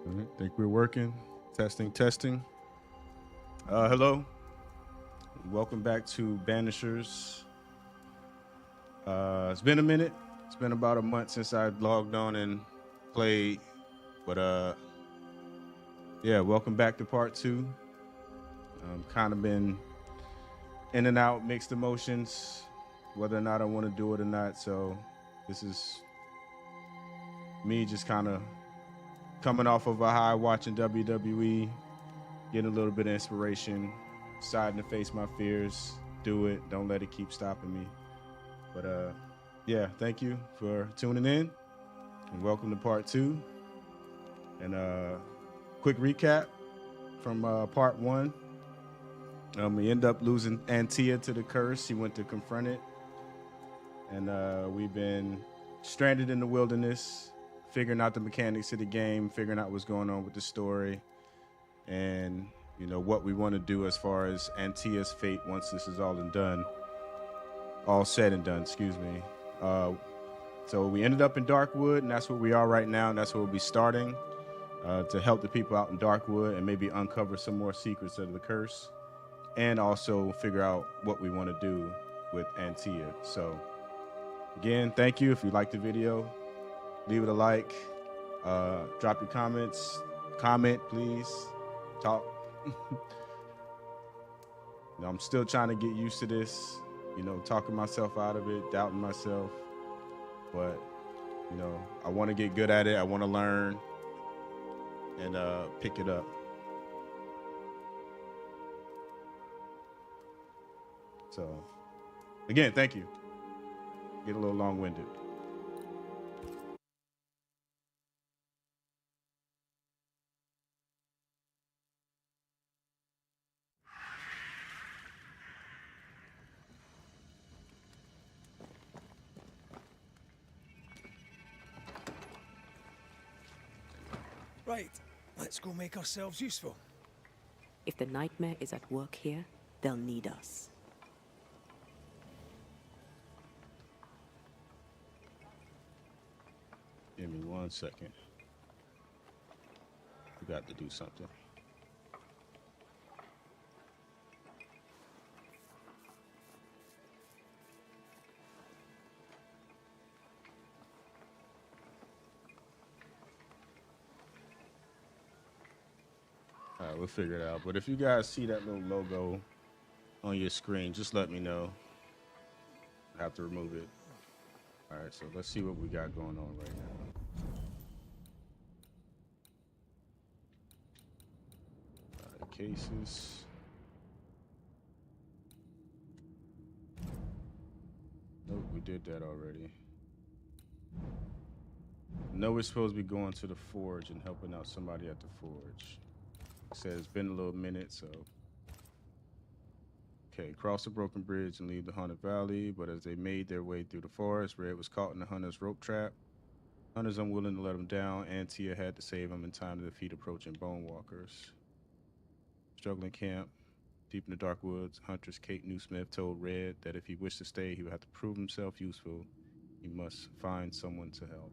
I think we're working. Testing, testing. Hello. Welcome back to Banishers. It's been a minute. It's been about a month since I logged on and played. But yeah, welcome back to part two. Kind of been in and out, mixed emotions, whether or not I want to do it or not. So this is me just kind of coming off of a high watching WWE, getting a little bit of inspiration, deciding to face my fears, do it, don't let it keep stopping me. But yeah, thank you for tuning in and welcome to part two. And quick recap from part one. We end up losing Antia to the curse. She went to confront it. And we've been stranded in the wilderness, figuring out the mechanics of the game, figuring out what's going on with the story, and what we want to do as far as Antia's fate once this is all said and done. Excuse me. So we ended up in Darkwood, and that's where we are right now, and that's where we'll be starting to help the people out in Darkwood and maybe uncover some more secrets of the curse, and also figure out what we want to do with Antia. So again, thank you. If you liked the video, leave it a like, drop your comments, comment please, talk. I'm still trying to get used to this, talking myself out of it, doubting myself, but I want to get good at it. I want to learn and pick it up. So again, thank you. Get a little long-winded. Right, let's go make ourselves useful. If the nightmare is at work here, they'll need us. Give me 1 second. We got to do something. All right, we'll figure it out. But if you guys see that little logo on your screen, just let me know. I have to remove it. All right, so let's see what we got going on right now. All right, cases. Nope, we did that already. No, we're supposed to be going to the forge and helping out somebody at the forge. It says it's been a little minute, so. Okay, cross the broken bridge and leave the haunted valley, but as they made their way through the forest, Red was caught in the hunter's rope trap. Hunters unwilling to let him down, Antia had to save him in time to defeat approaching bone walkers. Struggling camp, deep in the dark woods, Huntress Kate Newsmith told Red that if he wished to stay, he would have to prove himself useful. He must find someone to help.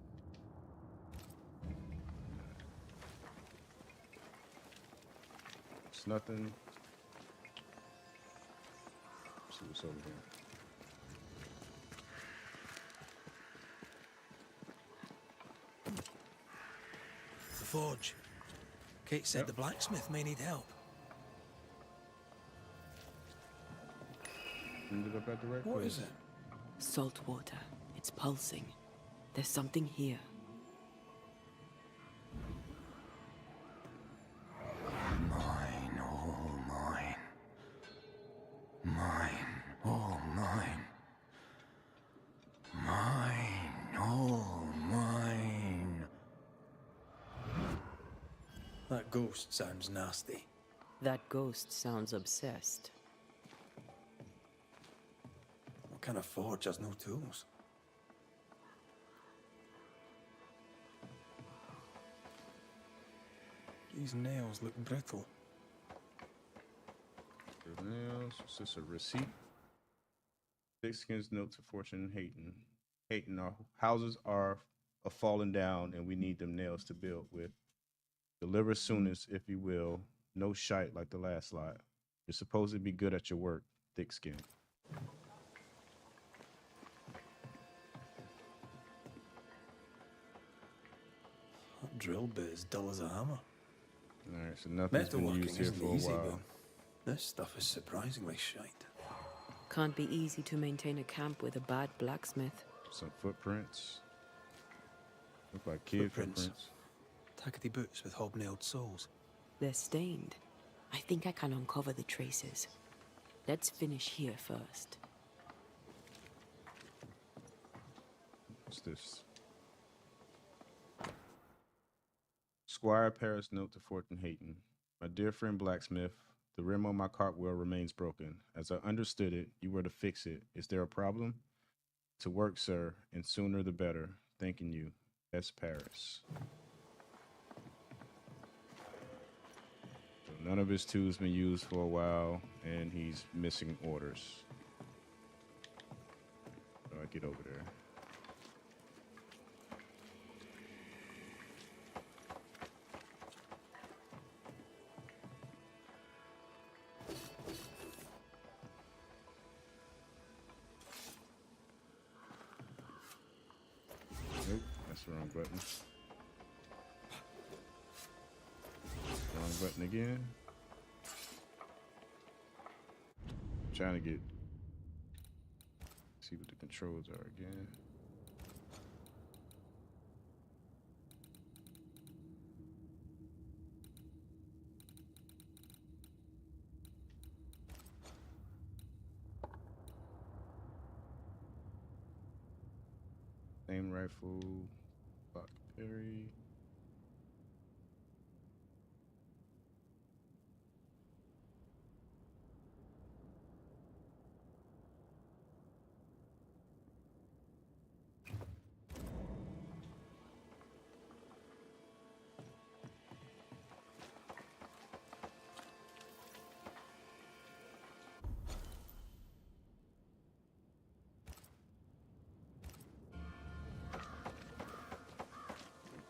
It's nothing. Let's see what's over here. The forge. Kate said the blacksmith may need help. Ended up at the right What place. is it? Salt water. It's pulsing. There's something here. Mine, all mine. Mine, all mine. Mine, all mine. That ghost sounds nasty. That ghost sounds obsessed. What kind of forge has no tools? These nails look brittle. The nails. Is this a receipt? Thick skins note to Fortune Hayton. Hayton, our houses are falling down and we need them nails to build with. Deliver soonest, if you will. No shite like the last lot. You're supposed to be good at your work. Thick skin. That drill bit is dull as a hammer. All right, so nothing's been Metalworking used here isn't for a easy, while. but this stuff is surprisingly shite. Can't be easy to maintain a camp with a bad blacksmith. Some footprints. Look like kid footprints. Tackety boots with hobnailed soles. They're stained. I think I can uncover the traces. Let's finish here first. What's this? Squire Paris note to Fortin Hayton. My dear friend blacksmith, the rim on my cartwheel remains broken. As I understood it, you were to fix it. Is there a problem? To work, sir, and sooner the better. Thanking you. S. Paris. So none of his tools been used for a while, and he's missing orders. So I get over there. Nope, that's the wrong button. Wrong button again. Trying to see what the controls are again. Same rifle, Buck Perry.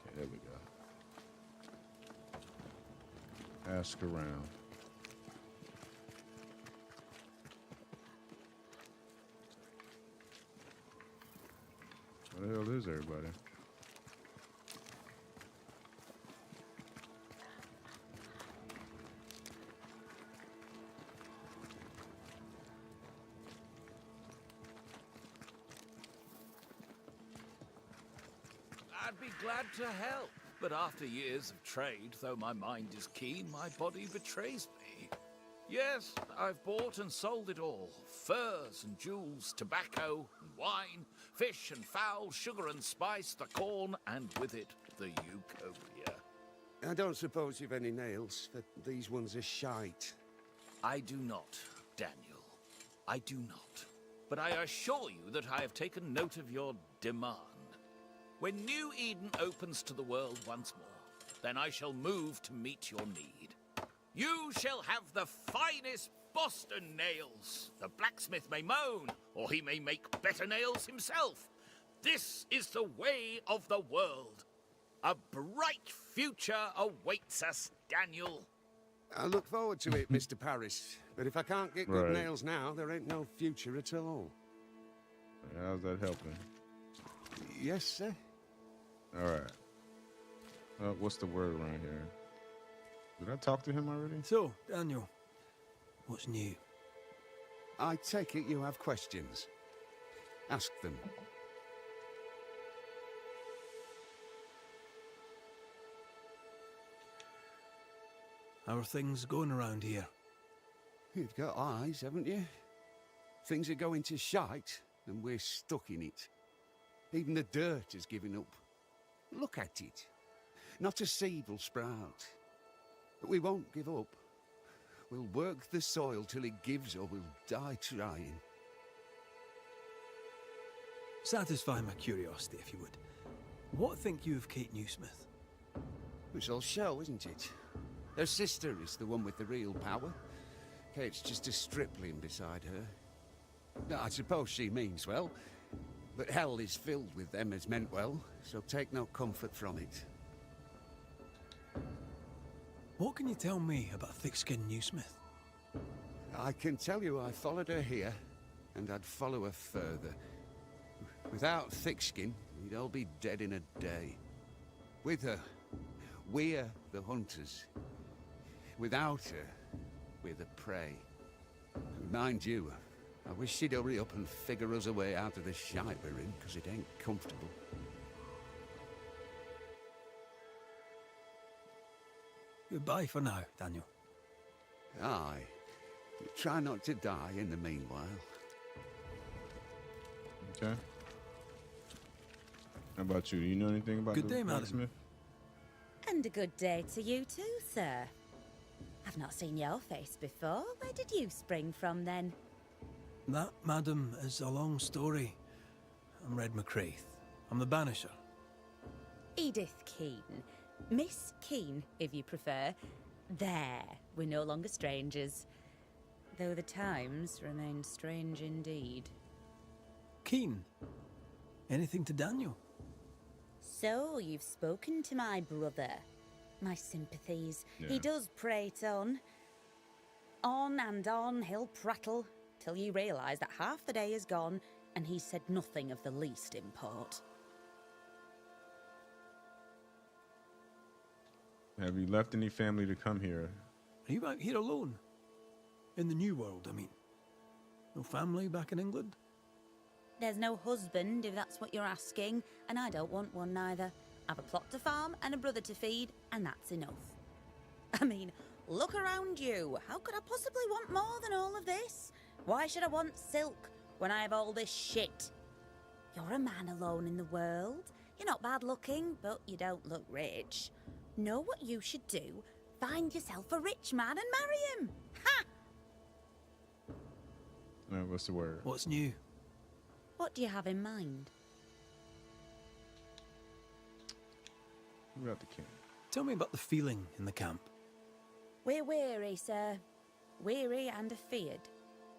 Okay, there we go. Ask around. Where the hell is everybody? I'd be glad to help, but after years of trade, though my mind is keen, my body betrays me. Yes, I've bought and sold it all. Furs and jewels, tobacco and wine, fish and fowl, sugar and spice, the corn, and with it, the eucopia. I don't suppose you've any nails, but these ones are shite. I do not, Daniel. I do not. But I assure you that I have taken note of your demand. When New Eden opens to the world once more, then I shall move to meet your need. You shall have the finest Boston nails. The blacksmith may moan, or he may make better nails himself. This is the way of the world. A bright future awaits us, Daniel. I look forward to it, Mr. Paris. But if I can't get good Right. nails now, there ain't no future at all. How's that helping? Yes, sir? All right. What's the word around here? Did I talk to him already? So, Daniel, what's new? I take it you have questions. Ask them. How are things going around here? You've got eyes, haven't you? Things are going to shite, and we're stuck in it. Even the dirt has given up. Look at it. Not a seed will sprout. But we won't give up. We'll work the soil till it gives or we'll die trying. Satisfy my curiosity, if you would. What think you of Kate Newsmith? It's all show, isn't it? Her sister is the one with the real power. Kate's just a stripling beside her. I suppose she means well, but hell is filled with them as meant well, so take no comfort from it. What can you tell me about thick-skinned Newsmith? I can tell you I followed her here, and I'd follow her further. Without Thickskin, we'd all be dead in a day. With her, we're the hunters. Without her, we're the prey. Mind you, I wish she'd hurry up and figure us a way out of the shite we're in, because it ain't comfortable. Goodbye for now, Daniel. Aye. Try not to die in the meanwhile. Okay. How about you? Do you know anything about Good the day, madam. blacksmith? And a good day to you too, sir. I've not seen your face before. Where did you spring from then? That, madam, is a long story. I'm Red McCraith. I'm the Banisher. Edith Keene. Miss Keene, if you prefer. There, we're no longer strangers. Though the times remain strange indeed. Keen. Anything to Daniel? So, you've spoken to my brother. My sympathies. Yeah. He does prate on. On and on he'll prattle, till you realise that half the day is gone, and he's said nothing of the least import. Have you left any family to come here? Are you out here alone? In the New World, I mean. No family back in England? There's no husband, if that's what you're asking, and I don't want one neither. I've a plot to farm and a brother to feed, and that's enough. I mean, look around you. How could I possibly want more than all of this? Why should I want silk when I have all this shit? You're a man alone in the world. You're not bad looking, but you don't look rich. Know what you should do? Find yourself a rich man and marry him. Ha! What's the word? What's new? What do you have in mind? Who got the king? Tell me about the feeling in the camp. We're weary, sir. Weary and afeared.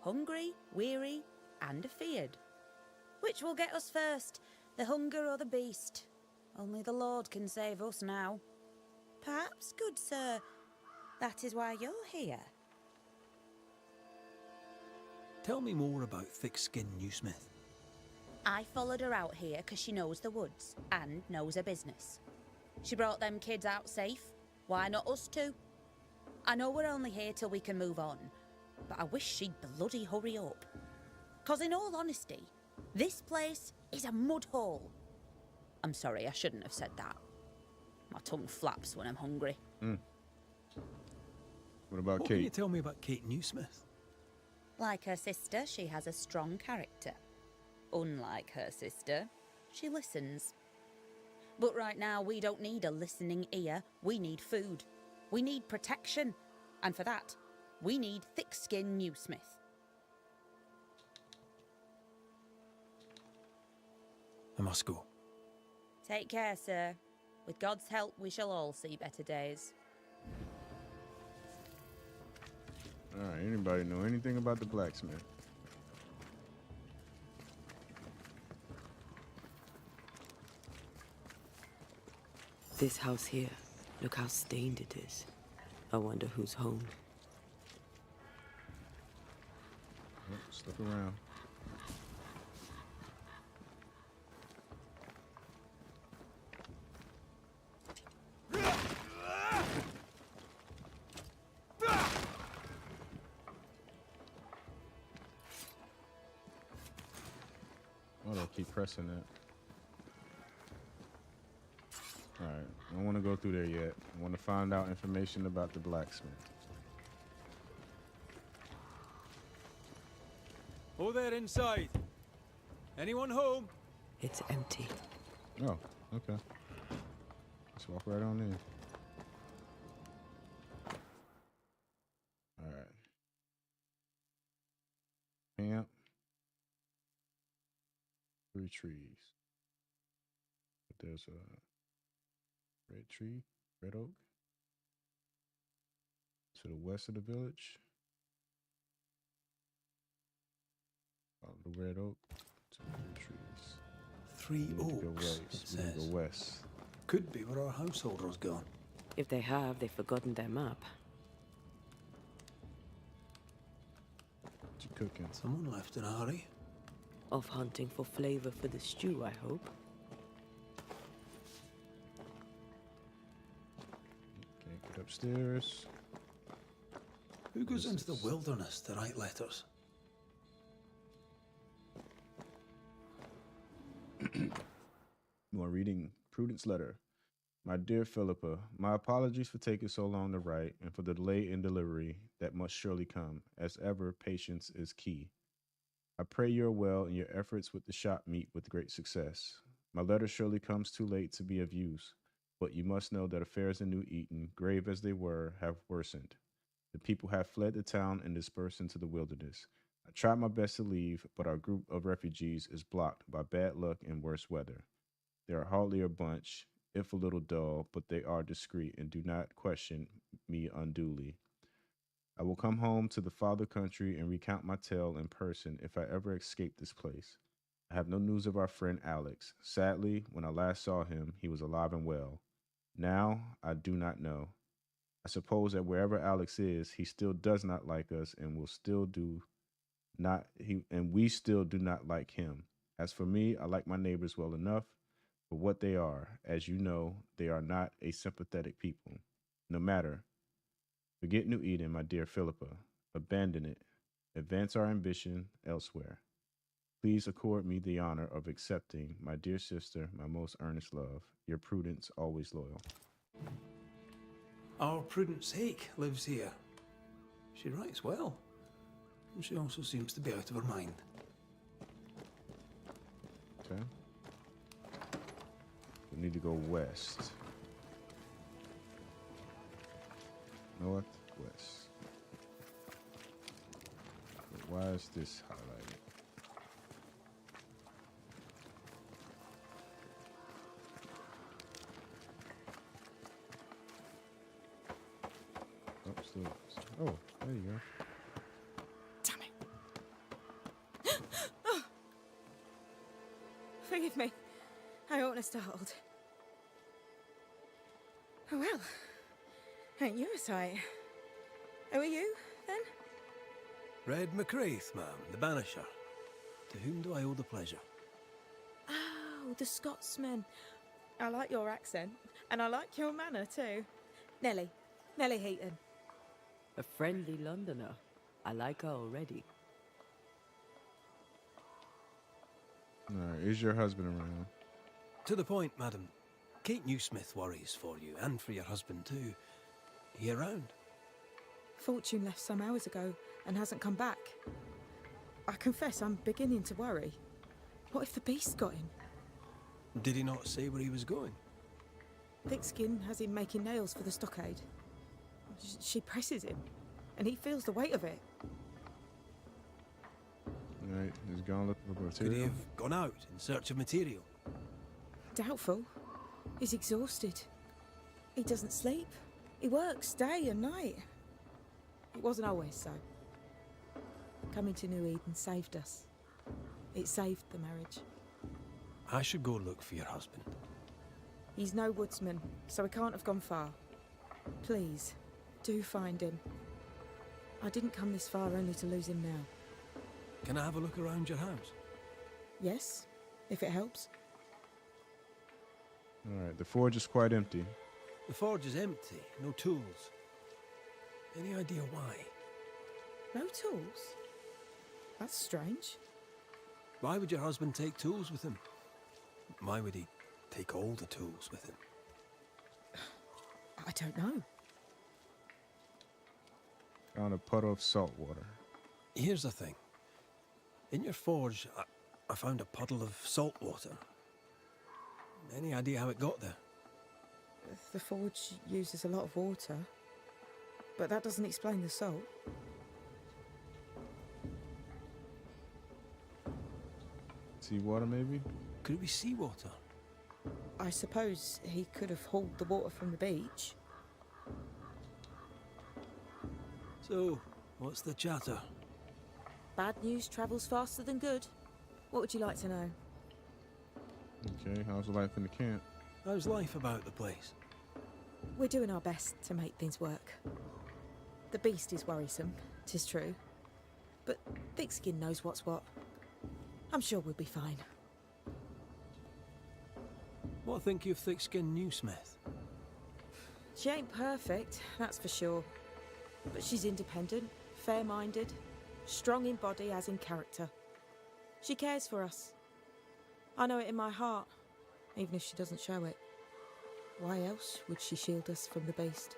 Hungry, weary, and afeared. Which will get us first, the hunger or the beast? Only the Lord can save us now. Perhaps, good sir, that is why you're here. Tell me more about thick-skinned Newsmith. I followed her out here because she knows the woods and knows her business. She brought them kids out safe. Why not us too? I know we're only here till we can move on, but I wish she'd bloody hurry up. 'Cause in all honesty, this place is a mud hole. I'm sorry, I shouldn't have said that. My tongue flaps when I'm hungry. What about What can you Kate? tell me about Kate Newsmith? Like her sister, she has a strong character. Unlike her sister, she listens. But right now, we don't need a listening ear. We need food. We need protection. And for that, we need thick-skinned Newsmith. I must go. Take care, sir. With God's help, we shall all see better days. Alright, anybody know anything about the blacksmith? This house here, look how stained it is. I wonder who's home. Oh, let's look around. Oh, they'll keep pressing that. Alright, I don't want to go through there yet. I want to find out information about the blacksmith. Oh, there inside. Anyone home? It's empty. Oh, okay. Let's walk right on in. Alright. Camp. 3 trees. But there's a red tree, red oak. To the west of the village. Follow the red oak to the trees. 3 We need to go oaks, west. it We need to says. go west. Could be where our householder's gone. If they have, they've forgotten their map. What you cooking? Someone left in a hurry. Off hunting for flavor for the stew, I hope. Okay, get upstairs. Who goes into the wilderness to write letters? You are reading Prudence letter. My dear Philippa, my apologies for taking so long to write and for the delay in delivery that must surely come. As ever, patience is key. I pray you are well and your efforts with the shop meet with great success. My letter surely comes too late to be of use, but you must know that affairs in New Eden, grave as they were, have worsened. The people have fled the town and dispersed into the wilderness. I tried my best to leave, but our group of refugees is blocked by bad luck and worse weather. They are hardly a bunch, if a little dull, but they are discreet and do not question me unduly. I will come home to the father country and recount my tale in person if I ever escape this place. I have no news of our friend Alex. Sadly, when I last saw him, he was alive and well. Now, I do not know. I suppose that wherever Alex is, he still does not like us and will still do not he and we still do not like him. As for me, I like my neighbors well enough for what they are. As you know, they are not a sympathetic people. No matter. Forget New Eden, my dear Philippa. Abandon it. Advance our ambition elsewhere. Please accord me the honor of accepting, my dear sister, my most earnest love. Your Prudence, always loyal. Our Prudence Hake lives here. She writes well. And she also seems to be out of her mind. Okay. We need to go west. North, west. But why is this highlighted? Upstairs. Oh, there you go. Damn it. Oh. Forgive me. I oughtn't to startled. Oh well. Ain't you a sight? Who are you, then? Red McCraith, ma'am, the Banisher. To whom do I owe the pleasure? Oh, the Scotsman. I like your accent, and I like your manner too. Nellie. Nellie Heaton. A friendly Londoner. I like her already. All right, is your husband around? To the point, madam. Kate Newsmith worries for you, and for your husband too. He around? Fortune left some hours ago and hasn't come back. I confess I'm beginning to worry. What if the beast got him? Did he not say where he was going? Thickskin has him making nails for the stockade. She presses him, and he feels the weight of it. All right, he's gone looking for Could he material. have gone out in search of material? Doubtful. He's exhausted. He doesn't sleep. He works day and night. It wasn't always so. Coming to New Eden saved us. It saved the marriage. I should go look for your husband. He's no woodsman, so he can't have gone far. Please, do find him. I didn't come this far only to lose him now. Can I have a look around your house? Yes, if it helps. All right, the forge is quite empty. The forge is empty, no tools. Any idea why? No tools? That's strange. Why would your husband take tools with him? Why would he take all the tools with him? I don't know. Found a puddle of salt water. Here's the thing. In your forge, I found a puddle of salt water. Any idea how it got there? The forge uses a lot of water, but that doesn't explain the salt. Seawater, maybe? Could it be seawater? I suppose he could have hauled the water from the beach. So, what's the chatter? Bad news travels faster than good. What would you like to know? Okay, how's life in the camp? How's life about the place? We're doing our best to make things work. The beast is worrisome, 'tis true. But Thickskin knows what's what. I'm sure we'll be fine. What think you of Thickskin Newsmith? She ain't perfect, that's for sure. But she's independent, fair-minded, strong in body as in character. She cares for us. I know it in my heart, even if she doesn't show it. Why else would she shield us from the beast?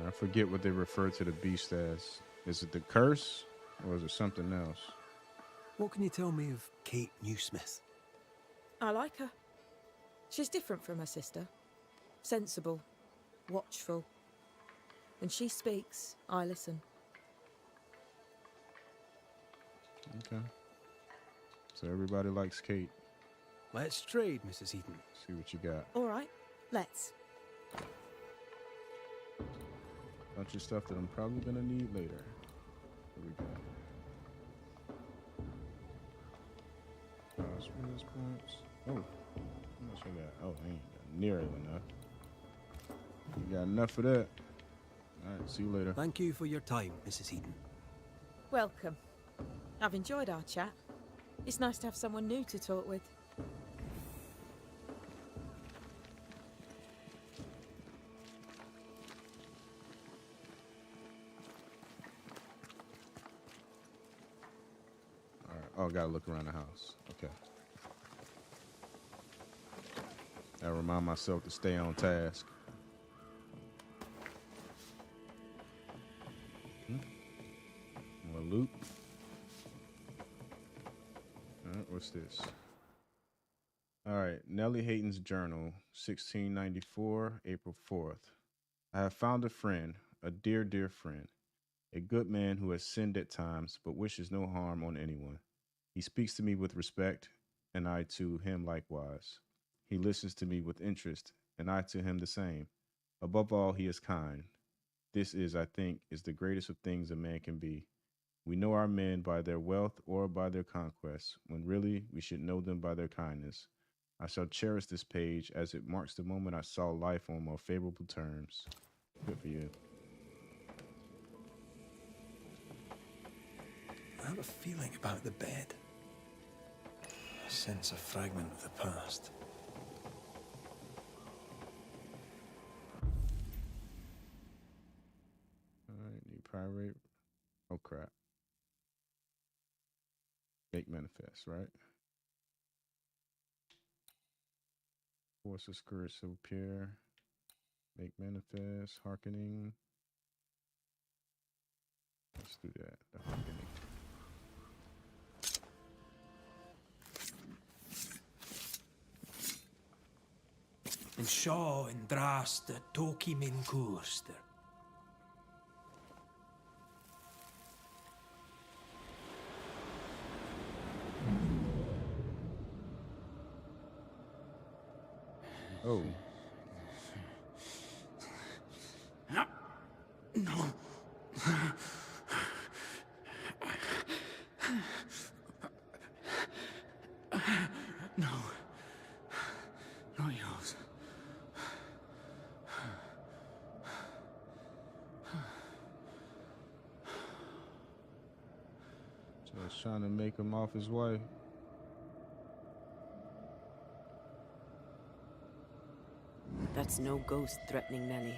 I forget what they refer to the beast as. Is it the curse, or is it something else? What can you tell me of Kate Newsmith? I like her. She's different from her sister. Sensible, watchful. When she speaks, I listen. Okay. So everybody likes Kate. Let's trade, Mrs. Eden. See what you got. All right, let's. Bunch of stuff that I'm probably gonna need later. Here we go. Experience points. Oh, how much I got? Oh, I ain't got nearly enough. You got enough for that. All right, see you later. Thank you for your time, Mrs. Eden. Welcome. I've enjoyed our chat. It's nice to have someone new to talk with. All right. Oh, gotta look around the house. Okay. I remind myself to stay on task. More loot. All right, what's this? All right, Nellie Hayton's journal, 1694, April 4th. I have found a friend, a dear, dear friend, a good man who has sinned at times, but wishes no harm on anyone. He speaks to me with respect, and I to him likewise. He listens to me with interest, and I to him the same. Above all, he is kind. This is, I think, is the greatest of things a man can be. We know our men by their wealth or by their conquests, when really we should know them by their kindness. I shall cherish this page as it marks the moment I saw life on more favorable terms. Good for you. I have a feeling about the bed. I sense a fragment of the past. All right, need pirate. Oh, crap. Make manifest, right? Force of scourge to appear. Make manifest. Hearkening. Let's do that. The hearkening. And Shaw and Drast the Toki Min Kurster. Oh. No. No. Not yours. Just trying to make him off his way. That's no ghost threatening Nellie.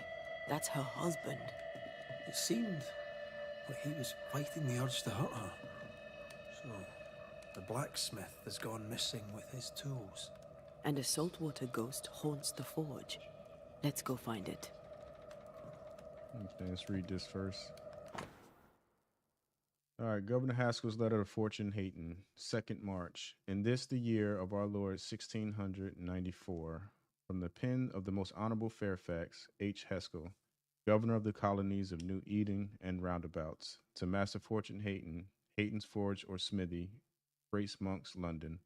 That's her husband. It seemed like he was fighting the urge to hurt her. So, the blacksmith has gone missing with his tools. And a saltwater ghost haunts the forge. Let's go find it. Okay, let's read this first. All right, Governor Haskell's letter to Fortune Hayton, 2nd March. In this the year of our Lord 1694, from the pen of the most honorable Fairfax, H. Haskell, Governor of the colonies of New Eden and roundabouts, to Master Fortune Hayton, Hayton's Forge or Smithy, Grace Monks, London.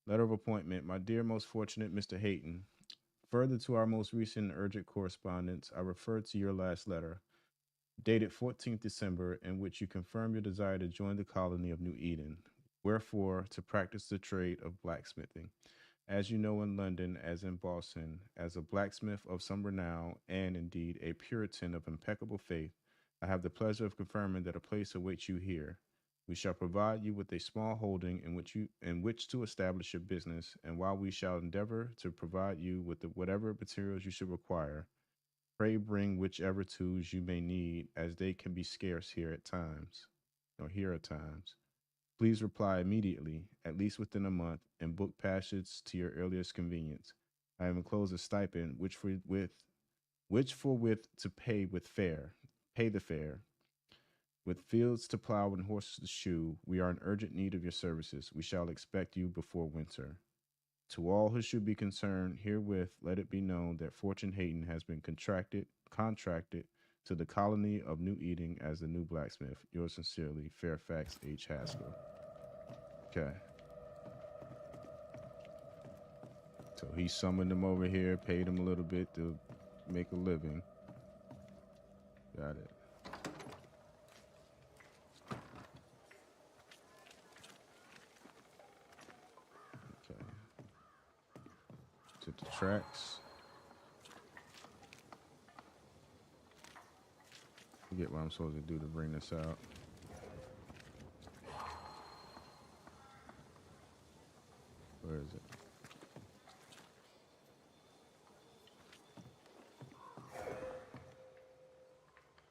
Letter of appointment, my dear most fortunate Mr. Hayton. Further to our most recent and urgent correspondence, I refer to your last letter, dated 14th December, in which you confirm your desire to join the colony of New Eden, wherefore to practice the trade of blacksmithing. As you know, in London, as in Boston, as a blacksmith of some renown, and indeed a Puritan of impeccable faith, I have the pleasure of confirming that a place awaits you here. We shall provide you with a small holding in which to establish your business, and while we shall endeavor to provide you with whatever materials you should require, pray bring whichever tools you may need, as they can be scarce here at times, or here at times. Please reply immediately, at least within a month, and book passage to your earliest convenience. I have enclosed a stipend, which forthwith to pay the fare. With fields to plow and horses to shoe, we are in urgent need of your services. We shall expect you before winter. To all who should be concerned herewith, let it be known that Fortune Hayton has been contracted to the colony of New Eden as the new blacksmith. Yours sincerely, Fairfax H. Haskell. Okay. So he summoned him over here, paid him a little bit to make a living. Got it. Okay. To the tracks. Forget what I'm supposed to do to bring this out. Where is it?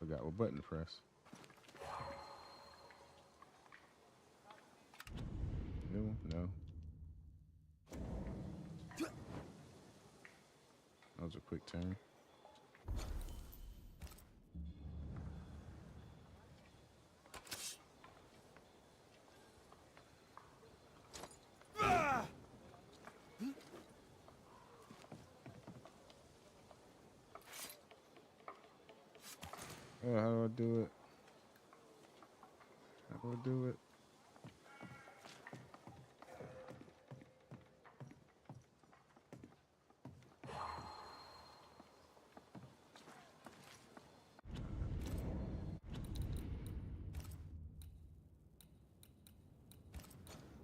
Forgot what button to press. No. That was a quick turn. Oh, how do I do it? How do I do it?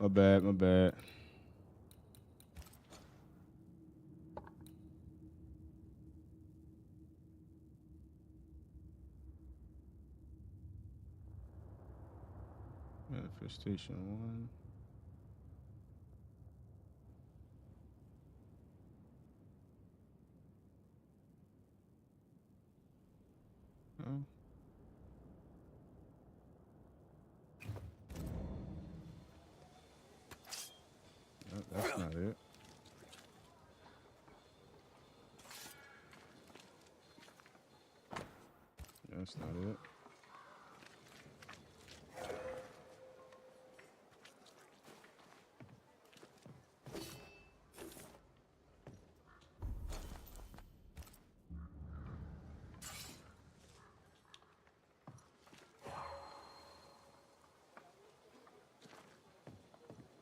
My bad. Manifestation 1. Oh. No, that's not it. That's not it.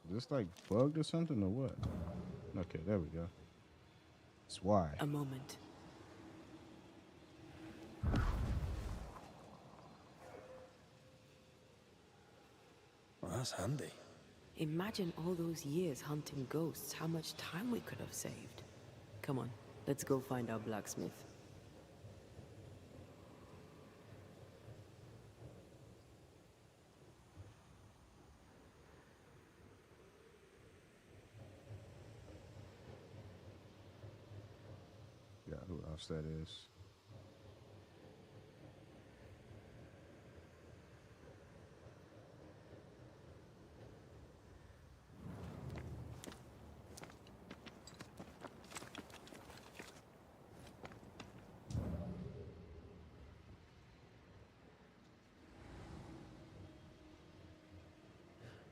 Is this like bugged or something or what? Okay, there we go. It's why. A moment. Well, that's handy. Imagine all those years hunting ghosts, how much time we could have saved. Come on, let's go find our blacksmith. Yeah, who else that is?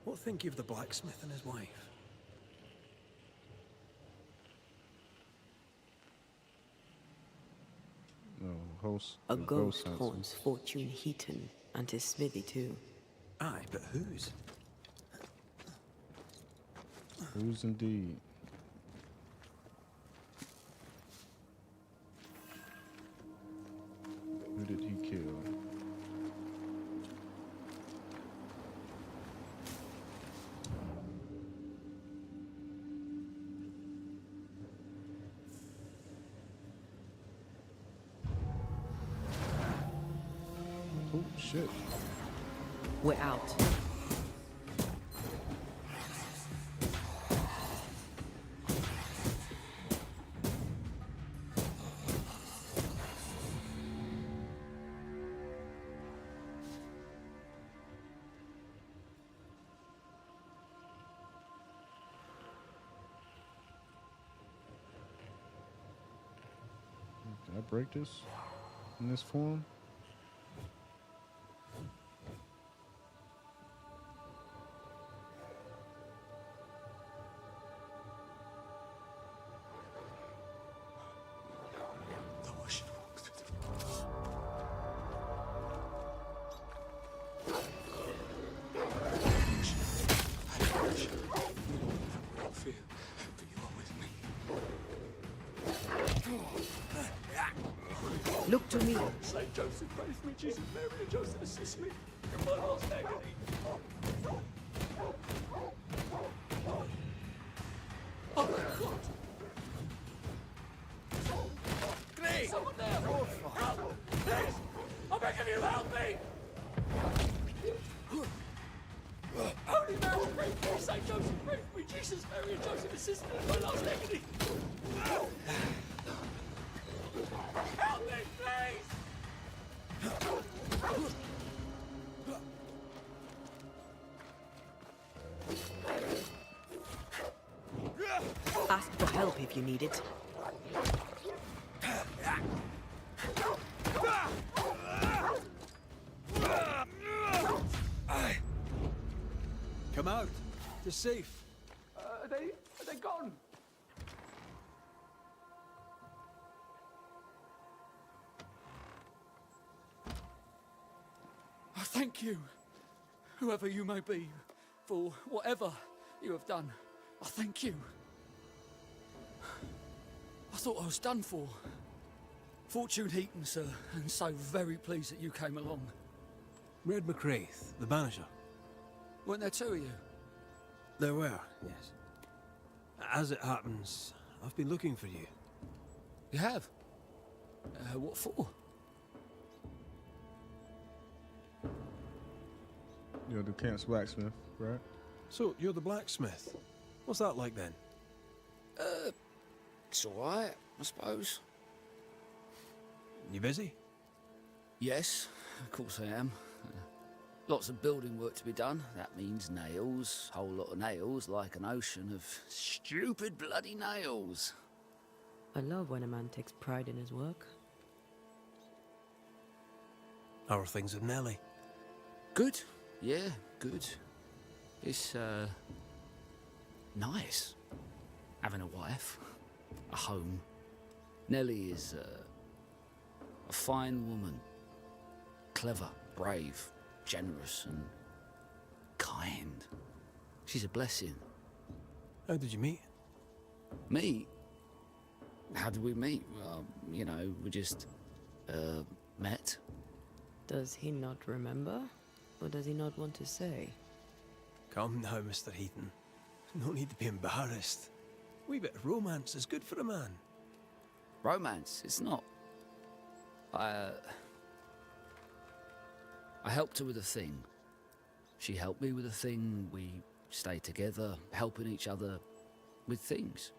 What think you of the blacksmith and his wife? No, host. A the ghost hunts haunts Fortune Heaton and his smithy too. Aye, but whose? him. Who's indeed? Who did he kill? shit. We're out. Can I break this in this form? Look to me. Saint Joseph, pray for me. Jesus, Mary, and Joseph, assist me in my last agony. Oh, God! Please! Someone there! Help! Please! I'm begging you, help me! Holy Mary, pray for me. Saint Joseph, pray for me. Jesus, Mary, and Joseph, assist me in my last agony. Help me, please! Ask for help if you need it. Come out. It's safe. Are they gone? I thank you, whoever you may be, for whatever you have done. I thank you. I thought I was done for. Fortune Heaton, sir, and so very pleased that you came along. Red McCraith, the Banisher. Weren't there two of you? There were, yes. As it happens, I've been looking for you. You have? What for? You're the camp's blacksmith, right? So, you're the blacksmith. What's that like then? It's alright, I suppose. You busy? Yes, of course I am. Lots of building work to be done. That means nails. Whole lot of nails, like an ocean of stupid bloody nails. I love when a man takes pride in his work. How are things with Nellie? Good. Yeah, good. It's, nice. Having a wife. A home. Nellie is, a fine woman. Clever, brave, generous and kind. She's a blessing. How did you meet? Meet? How did we meet? Well, you know, we just, met. Does he not remember? Or does he not want to say? Come now, Mr. Heaton. No need to be embarrassed. A wee bit of romance is good for a man. Romance? It's not. I helped her with a thing. She helped me with a thing. We stayed together, helping each other with things.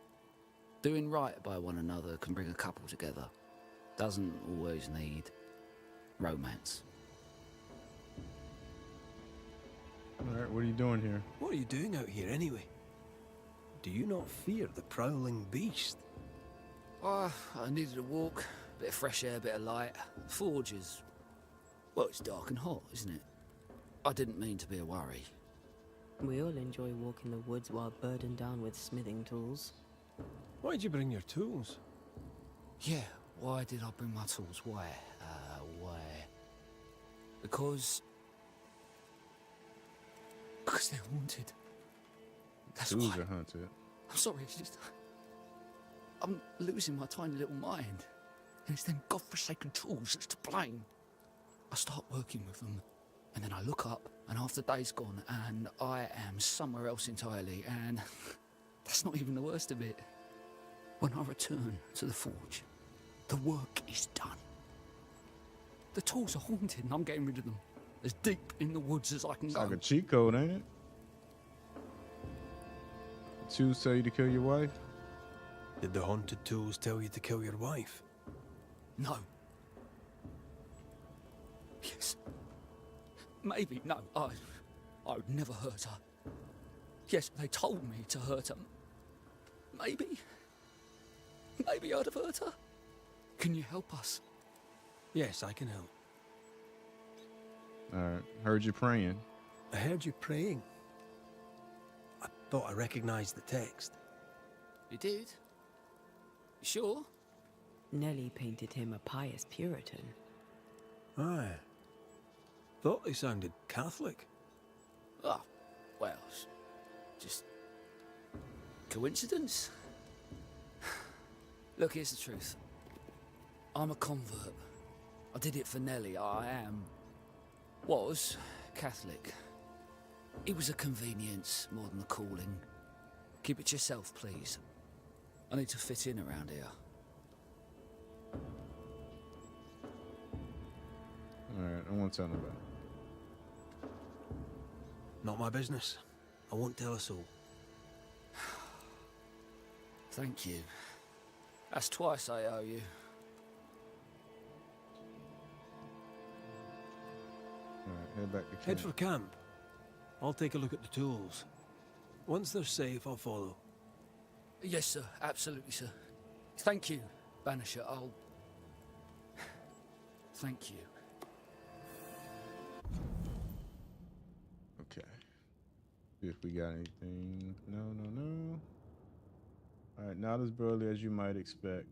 Doing right by one another can bring a couple together. Doesn't always need romance. All right, what are you doing here? What are you doing out here anyway? Do you not fear the prowling beast? Oh, I needed a walk. Bit of fresh air, bit of light. Forge is... well, it's dark and hot, isn't it? I didn't mean to be a worry. We all enjoy walking the woods while burdened down with smithing tools. Why'd you bring your tools? Yeah, why did I bring my tools? Why? Why? Because they're haunted. That's Tools why. are haunted. I'm sorry, it's just... I'm losing my tiny little mind. And it's them godforsaken tools that's to blame. I start working with them, and then I look up, and half the day's gone, and I am somewhere else entirely, and that's not even the worst of it. When I return to the forge, the work is done. The tools are haunted, and I'm getting rid of them. as deep in the woods as I can It's go. like a cheat code, ain't it? Tools tell you to kill your wife? Did the haunted tools tell you to kill your wife? No. Yes. Maybe. No. I would never hurt her. Yes, they told me to hurt her. Maybe. Maybe I'd have hurt her. Can you help us? Yes, I can help. Alright, heard you praying. I heard you praying. I thought I recognized the text. You did? You sure? Nellie painted him a pious Puritan. Aye. Thought he sounded Catholic. Oh, well, just coincidence? Look, here's the truth. I'm a convert. I did it for Nellie. Was Catholic. It was a convenience more than a calling. Keep it to yourself, please. I need to fit in around here. Alright, I won't tell nobody. Not my business. I won't tell a soul. Thank you. That's twice I owe you. Alright, head back to camp. Head for camp. I'll take a look at the tools. Once they're safe, I'll follow. Yes, sir. Absolutely, sir. Thank you, Banisher. I'll... Thank you. Okay. See if we got anything. No. Alright, not as burly as you might expect.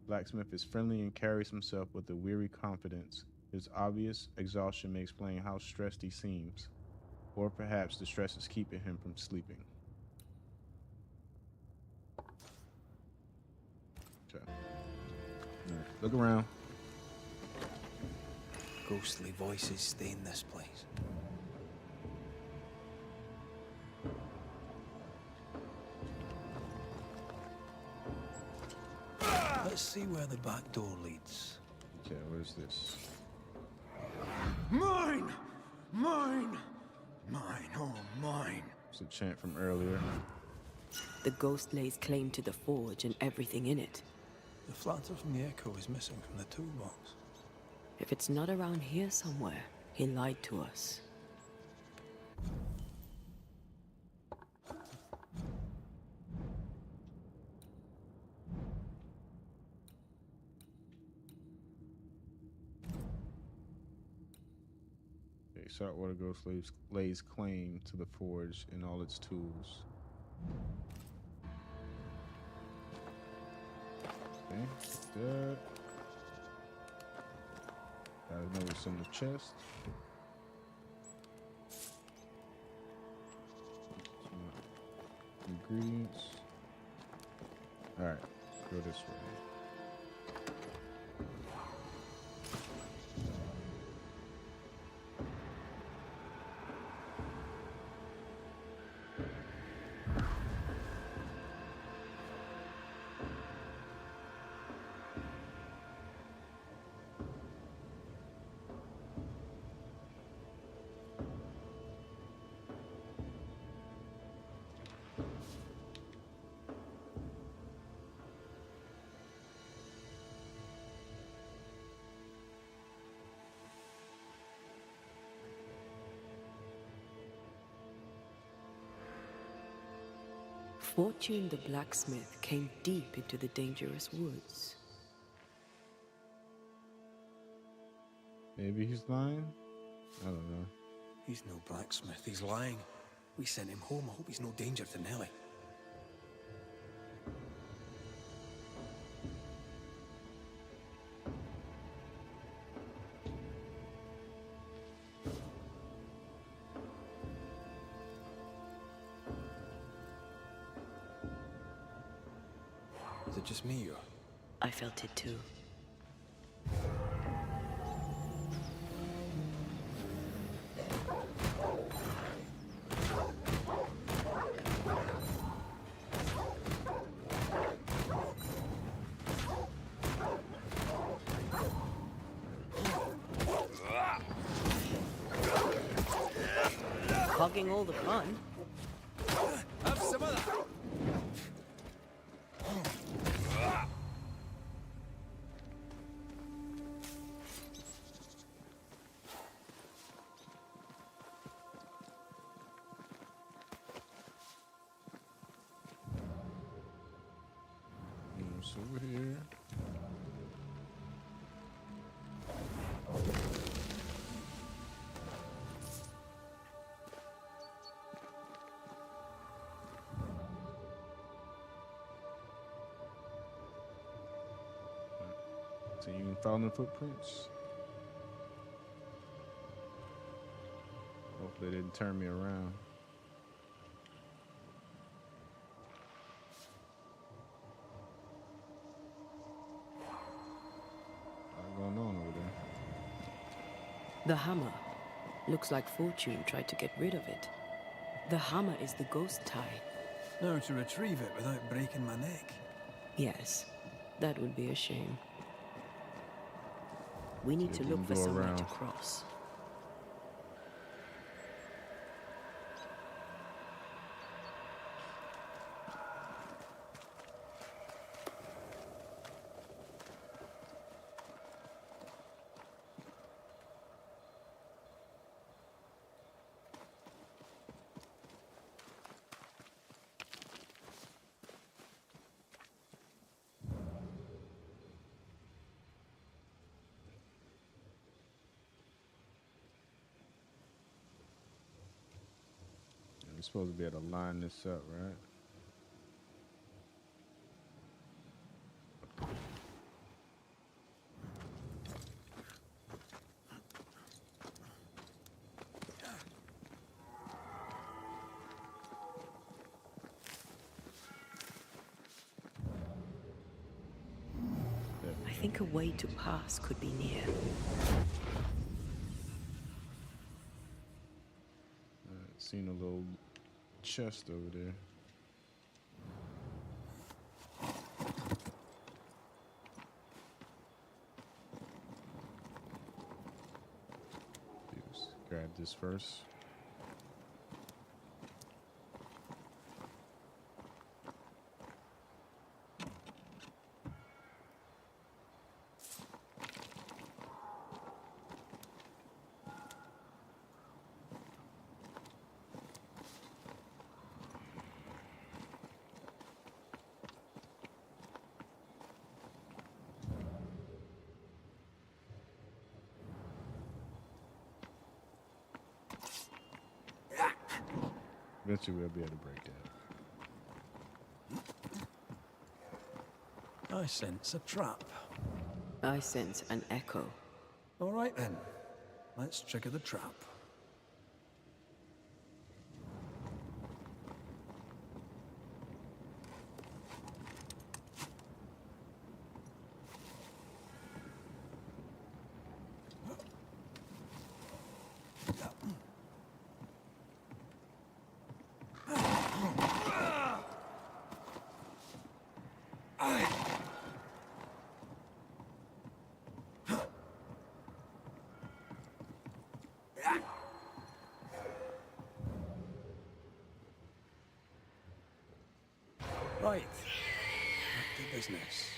Blacksmith is friendly and carries himself with a weary confidence. His obvious exhaustion may explain how stressed he seems. Or perhaps the stress is keeping him from sleeping. Okay. Alright, look around. Ghostly voices stay in this place. Let's see where the back door leads. Okay, where's this? Mine! Mine! Mine, oh mine. It's a chant from earlier. The ghost lays claim to the forge and everything in it. The flatter from the echo is missing from the toolbox. If it's not around here somewhere, he lied to us. Okay, Saltwater Ghost lays claim to the forge and all its tools. Okay, take that. Gotta know what's in the chest. Some ingredients. Alright, go this way. Fortune the blacksmith came deep into the dangerous woods. Maybe he's lying? I don't know. He's no blacksmith, he's lying. We sent him home, I hope he's no danger to Nellie. Is it just me, or? I felt it too. taking all the fun. Have some of that. What's over here? So you can follow the footprints. Hopefully they didn't turn me around. What's going on over there? The hammer. Looks like Fortune tried to get rid of it. The hammer is the ghost tie. Now to retrieve it without breaking my neck. Yes, that would be a shame. We need See, to it look didn't for go somewhere around. to cross. We're supposed to be able to line this up, right? I think a way to pass could be near. Seen a little chest over there. Let's grab this first. Eventually we'll be able to break that. I sense a trap. I sense an echo. All right then, let's trigger the trap. Right, back to business.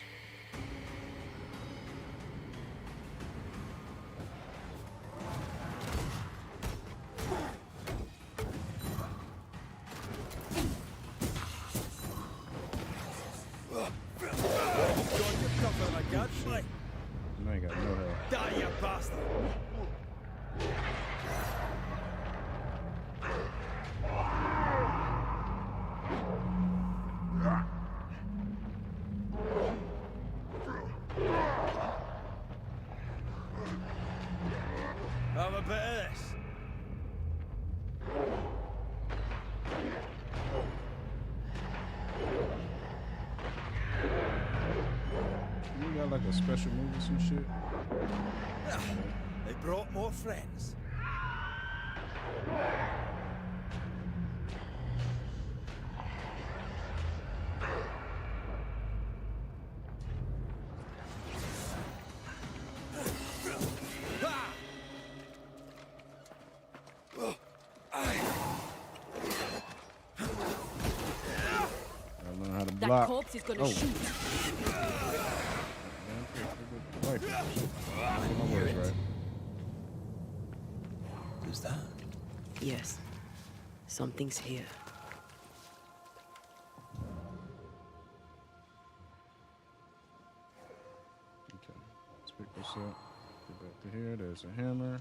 I ain't got no help. Die, you bastard! Have a bit of this. You got like a special move or some shit? They brought more friends. block. corpse is gonna Oh. shoot. Right. My words right. Who's that? Yes. Something's here. Okay. Let's pick this up. Get back to here. There's a hammer.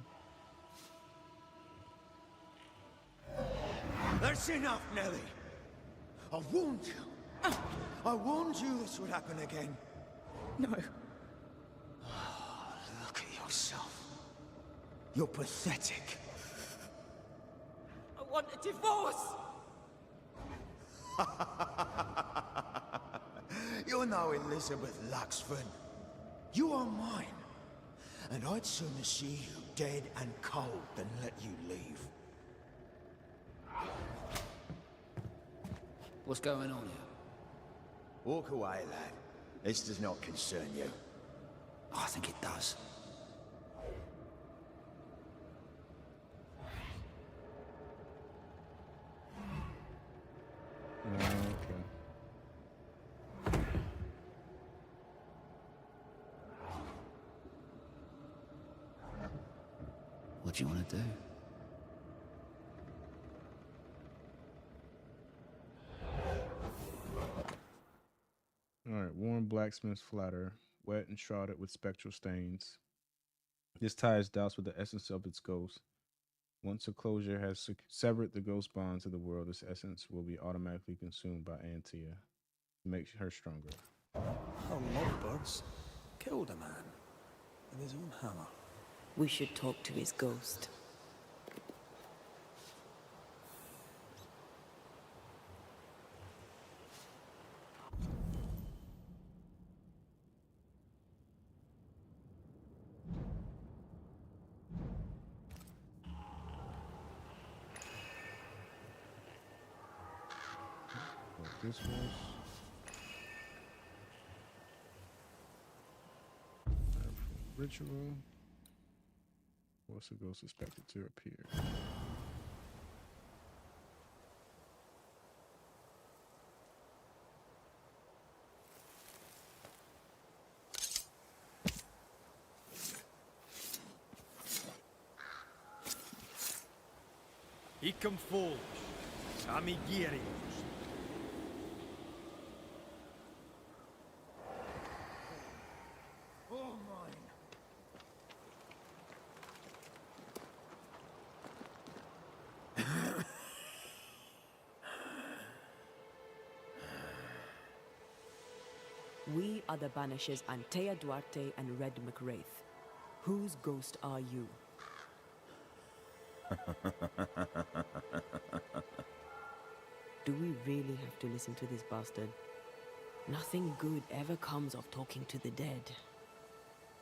That's enough, Nelly. I warned you. I warned you this would happen again. No. Look at yourself. You're pathetic. I want a divorce! You're no Elizabeth Luxford. You are mine. And I'd sooner see you dead and cold than let you leave. What's going on here? Walk away, lad. This does not concern you. I think it does. Okay. What do you want to do? All right. Worn blacksmith's flatter, wet and shrouded with spectral stains. This tie is doused with the essence of its ghost. Once a closure has severed the ghost bond to the world, this essence will be automatically consumed by Antia to make her stronger. Our lovebirds killed a man with his own hammer. We should talk to his ghost. What this was. Ritual. What's the ghost expected to appear? Icum Forge, Amigirios. All mine. We are the Banishers Antea Duarte and Red McWraith. Whose ghost are you? Do we really have to listen to this bastard? Nothing good ever comes of talking to the dead.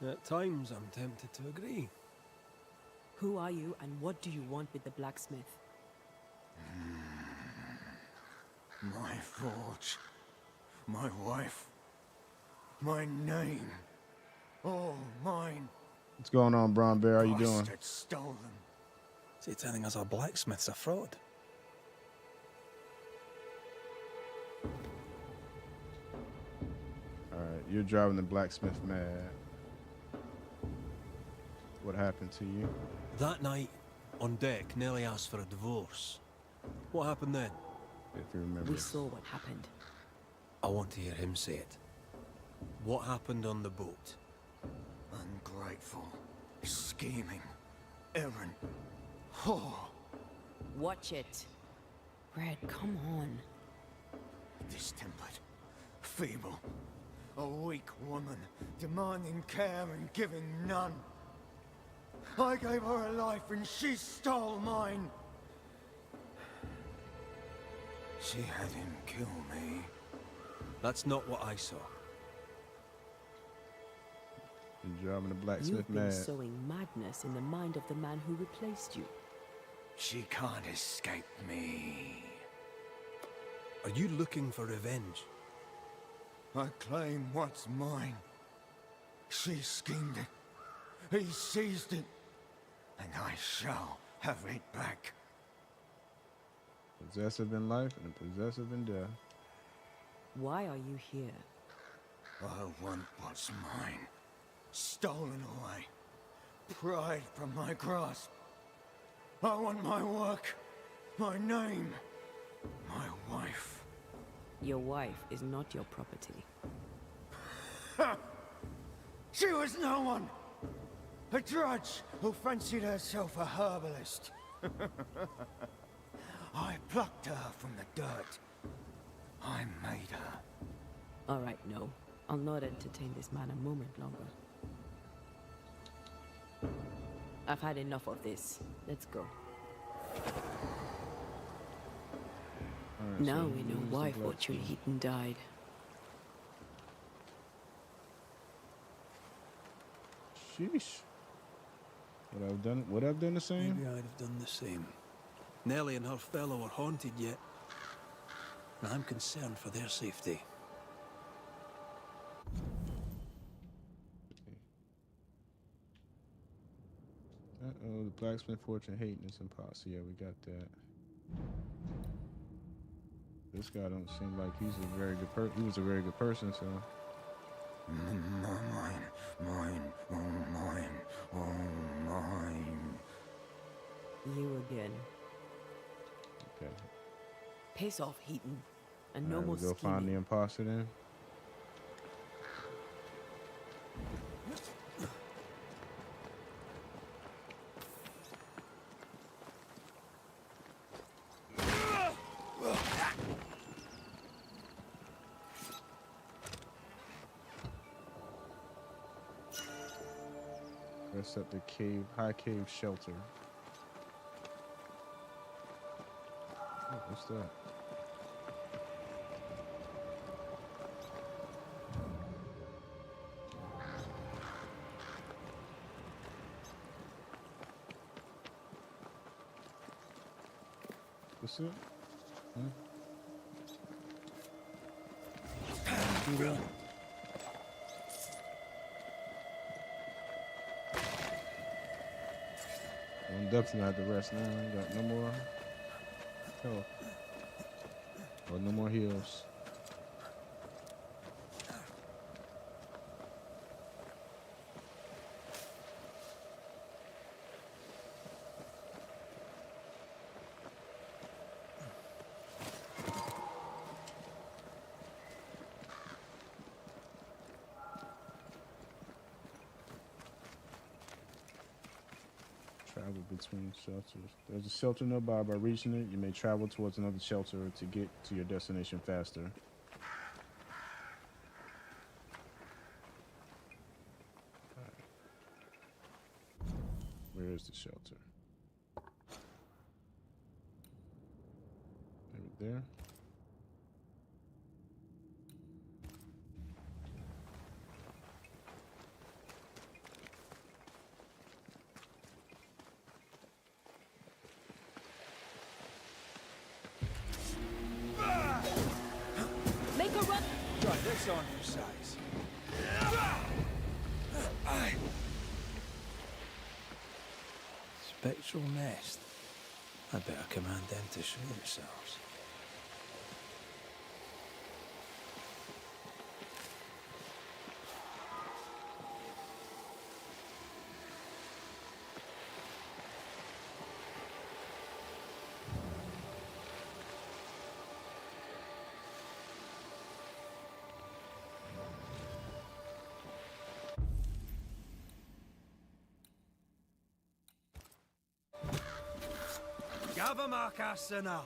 At times, I'm tempted to agree. Who are you and what do you want with the blacksmith? My forge. My wife. My name. All mine. What's going on, Brown Bear? How you doing? Bastard stolen. Is he telling us our blacksmith's a fraud? All right, you're driving the blacksmith mad. What happened to you? That night, on deck, Nellie asked for a divorce. What happened then? If you remember. We saw what happened. I want to hear him say it. What happened on the boat? Ungrateful. Scheming. Errant. Whore. Watch it. Red, come on. Distempered. Feeble. A weak woman. Demanding care and giving none. I gave her a life and she stole mine. She had him kill me. That's not what I saw. You're driving the blacksmith You've been mad. sowing madness in the mind of the man who replaced you. She can't escape me. Are you looking for revenge? I claim what's mine. She schemed it. He seized it. And I shall have it back. Possessive in life and possessive in death. Why are you here? I want what's mine. Stolen away. Pried from my grasp. I want my work. My name. My wife. Your wife is not your property. She was no one! A drudge who fancied herself a herbalist. I plucked her from the dirt. I made her. All right, no. I'll not entertain this man a moment longer. I've had enough of this. Let's go. Alright, Now so we know who's why the Fortune blacksmith? Heaton died. Sheesh. Would I've done the same? Maybe I'd have done the same. Nellie and her fellow are haunted yet. And I'm concerned for their safety. Uh-oh, the blacksmith fortune hating is impossible. Yeah, we got that. This guy don't seem like he's a very good person. He was a very good person, so. Mine, oh mine, oh mine. You again. Okay. Piss off, Heaton. And no Alright, more we go find the scheming. imposter then. Rest up the cave, high cave shelter. Oh, what's that? What's it? Huh? Do that. I'm definitely gonna have to rest now. I got no more health. Or no more heals. Travel between shelters. There's a shelter nearby. By reaching it, you may travel towards another shelter to get to your destination faster. Alright. Where is the shelter? Right there. Make a run! Try this on your size. Spectral nest. I better command them to show themselves. Gavamaka Senalis.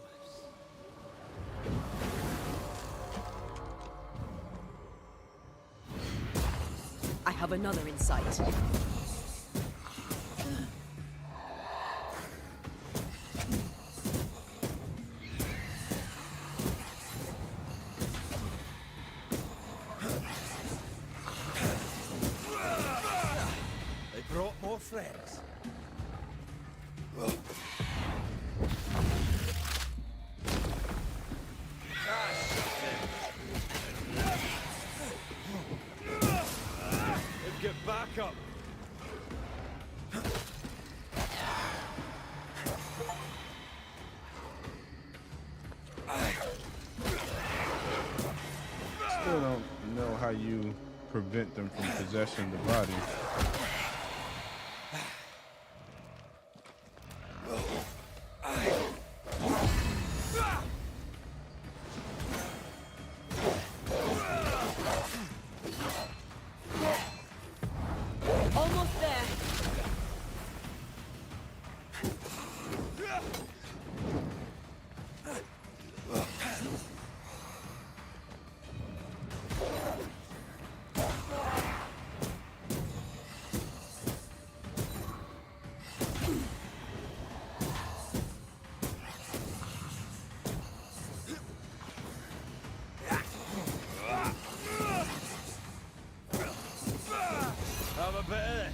I have another in sight. They brought more friends. Get back up. how you prevent them from possessing the body. Almost there. Have a bit of this.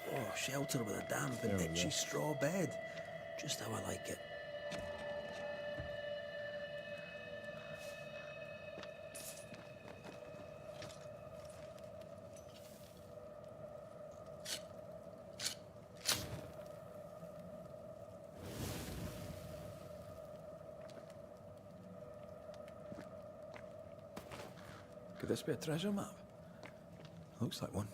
Oh, shelter with a damp and There we itchy go. straw bed. Just how I like it. Could this be a treasure map? Looks like one.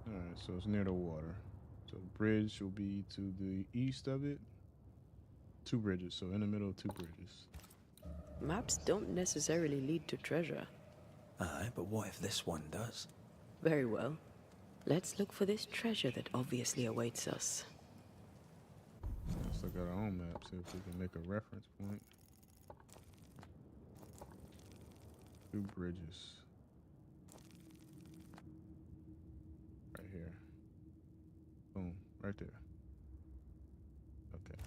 All right, so it's near the water. So bridge will be to the east of it. 2 bridges, so in the middle of 2 bridges. Maps don't necessarily lead to treasure. Aye, but what if this one does? Very well. Let's look for this treasure that obviously awaits us. Let's look at our own map, see if we can make a reference point. 2 bridges. Right here. Boom, right there. Okay.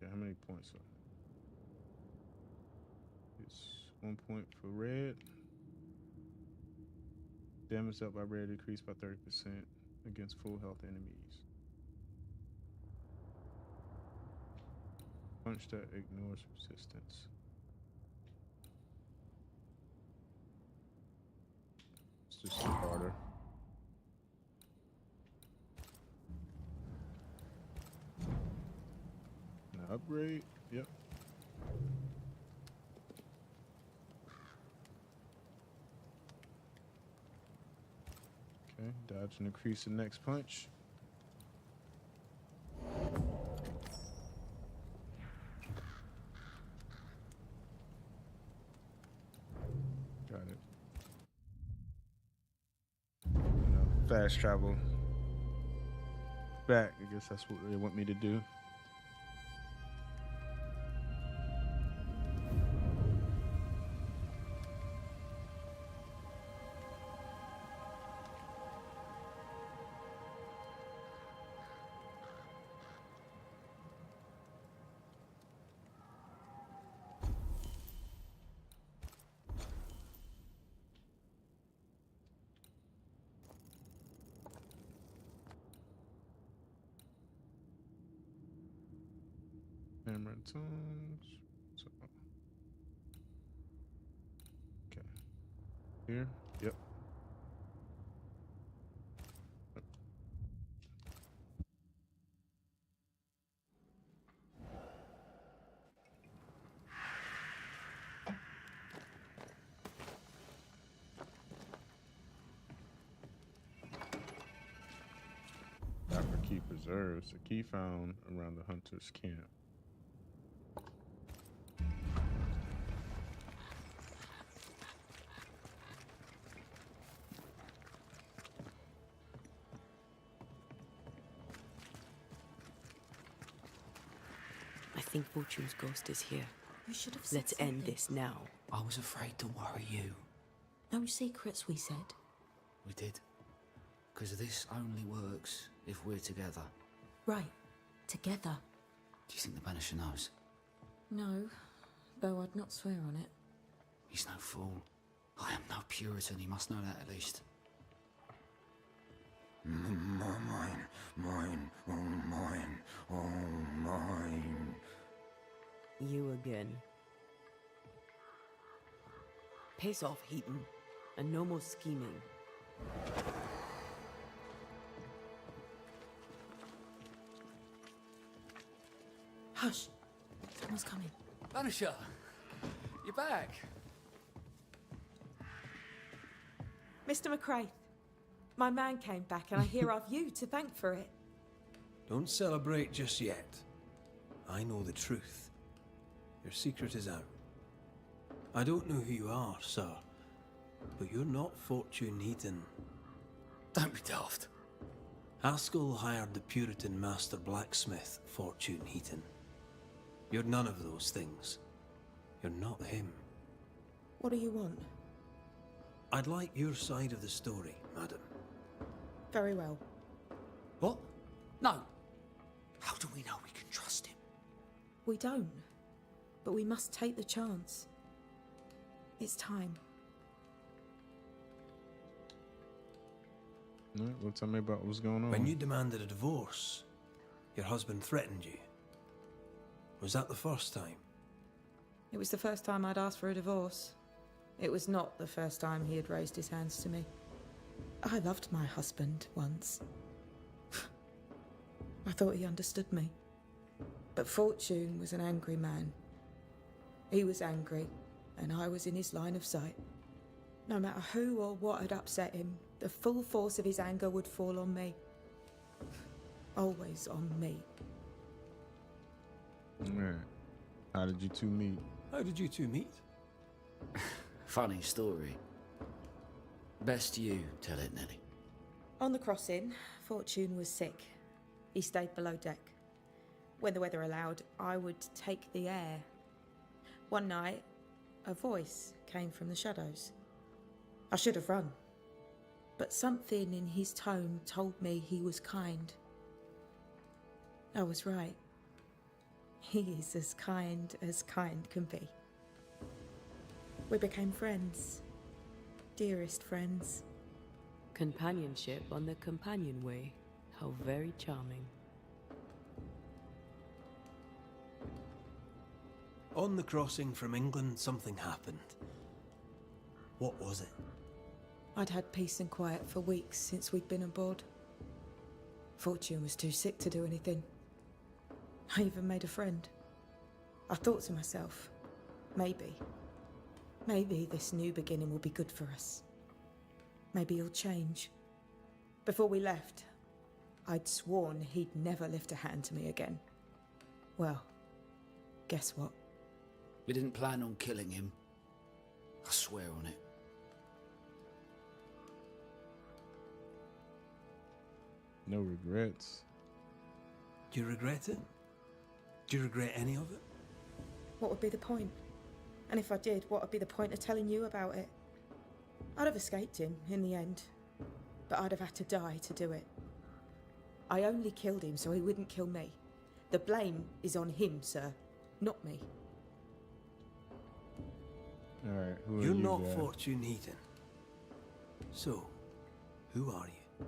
Yeah, how many points are it? It's 1 point for red. Damage dealt by red decreased by 30% against full health enemies. Punch that ignores resistance. It's just harder. Now upgrade. Yep. Okay, dodge and increase the next punch. Got it. Fast travel back. I guess that's what they want me to do. Hammer and tongs. So, okay. Here. Yep. Reserves. A key found around the hunter's camp. I think Fortune's ghost is here. You should have said Let's end something. this now. I was afraid to worry you. No secrets, we said. We did. Because this only works if we're together. Right. Together. Do you think the Banisher knows? No, though I'd not swear on it. He's no fool. I am no Puritan, he must know that at least. Mine, mine, oh mine. You again. Pace off, Heaton. And no more scheming. Hush. Someone's coming. Banisher! You're back! Mr. McCrae, my man came back and I hear I've you to thank for it. Don't celebrate just yet. I know the truth. Your secret is out. I don't know who you are, sir, but you're not Fortune Heaton. Don't be daft. Haskell hired the Puritan master blacksmith, Fortune Heaton. You're none of those things. You're not him. What do you want? I'd like your side of the story, madam. Very well. What? No. How do we know we can trust him? We don't. But we must take the chance. It's time. All right, well, tell me about what's going on. When you demanded a divorce, your husband threatened you. Was that the first time? It was the first time I'd asked for a divorce. It was not the first time he had raised his hands to me. I loved my husband once. I thought he understood me. But Fortune was an angry man. He was angry, and I was in his line of sight. No matter who or what had upset him, the full force of his anger would fall on me. Always on me. All right. How did you two meet? How did you two meet? Funny story. Best you tell it, Nelly. On the crossing, Fortune was sick. He stayed below deck. When the weather allowed, I would take the air. One night, a voice came from the shadows. I should have run, but something in his tone told me he was kind. I was right. He is as kind can be. We became friends. Dearest friends. Companionship on the companion way. How very charming. On the crossing from England, something happened. What was it? I'd had peace and quiet for weeks since we'd been aboard. Fortune was too sick to do anything. I even made a friend. I thought to myself, maybe this new beginning will be good for us. Maybe he'll change. Before we left, I'd sworn he'd never lift a hand to me again. Well, guess what? We didn't plan on killing him. I swear on it. No regrets. Do you regret it? Do you regret any of it? What would be the point? And if I did, what would be the point of telling you about it? I'd have escaped him in the end, but I'd have had to die to do it. I only killed him so he wouldn't kill me. The blame is on him, sir, not me. All right, who are You're you not guys? Fortune Heaton. So, who are you?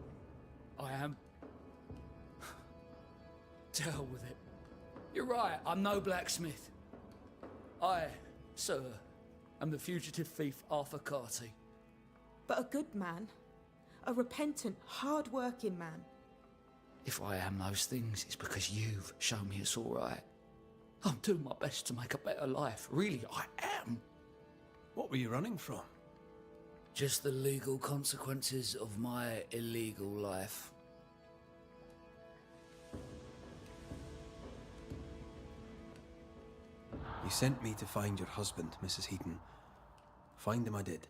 I am. To hell with it. You're right, I'm no blacksmith. I, sir, am the fugitive thief Arthur Carty. But a good man. A repentant, hard-working man. If I am those things, it's because you've shown me it's all right. I'm doing my best to make a better life. Really, I am. What were you running from? Just the legal consequences of my illegal life. sent me to find your husband, Mrs. Heaton. Find him I did.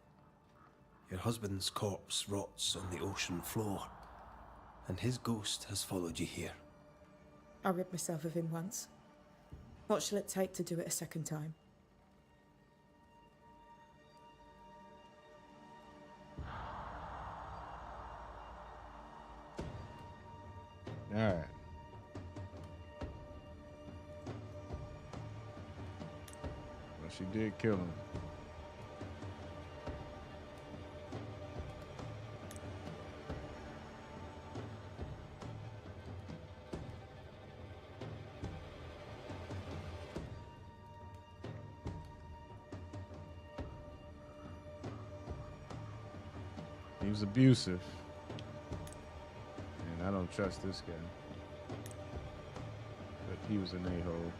Your husband's corpse rots on the ocean floor, and his ghost has followed you here. I rid myself of him once. What shall it take to do it a second time? All right. Well, she did kill him. He was abusive. And I don't trust this guy. But he was an a-hole.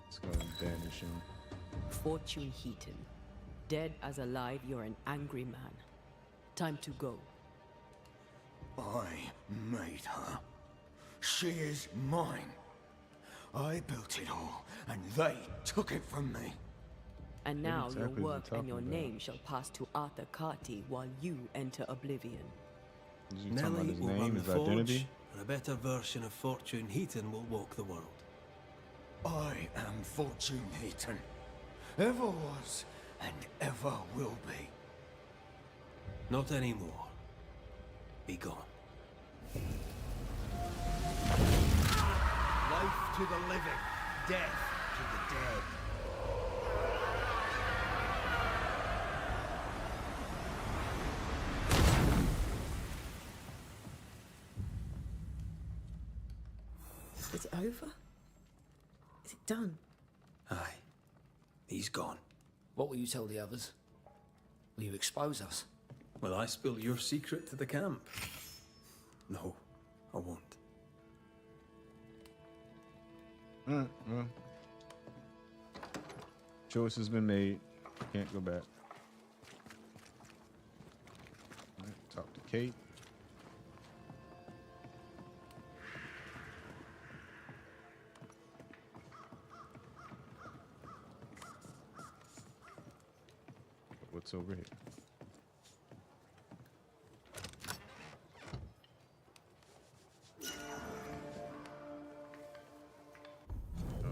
Let's go and banish him. Fortune Heaton. Dead as alive, you're an angry man. Time to go. I made her. She is mine. I built it all, and they took it from me. And now exactly your is he work and talking your about? name shall pass to Arthur Carty while you enter oblivion. Is he talking about Nellie his will run name, the his forge, identity? and a better version of Fortune Heaton will walk the world. I am Fortune Heaton. Ever was, and ever will be. Not anymore. Be gone. Life to the living, death to the dead. Is it over? Is it done? Aye. He's gone. What will you tell the others? Will you expose us? Will I spill your secret to the camp? No, I won't. Alright, well. Choice has been made. Can't go back. Alright, talk to Kate. What's over here?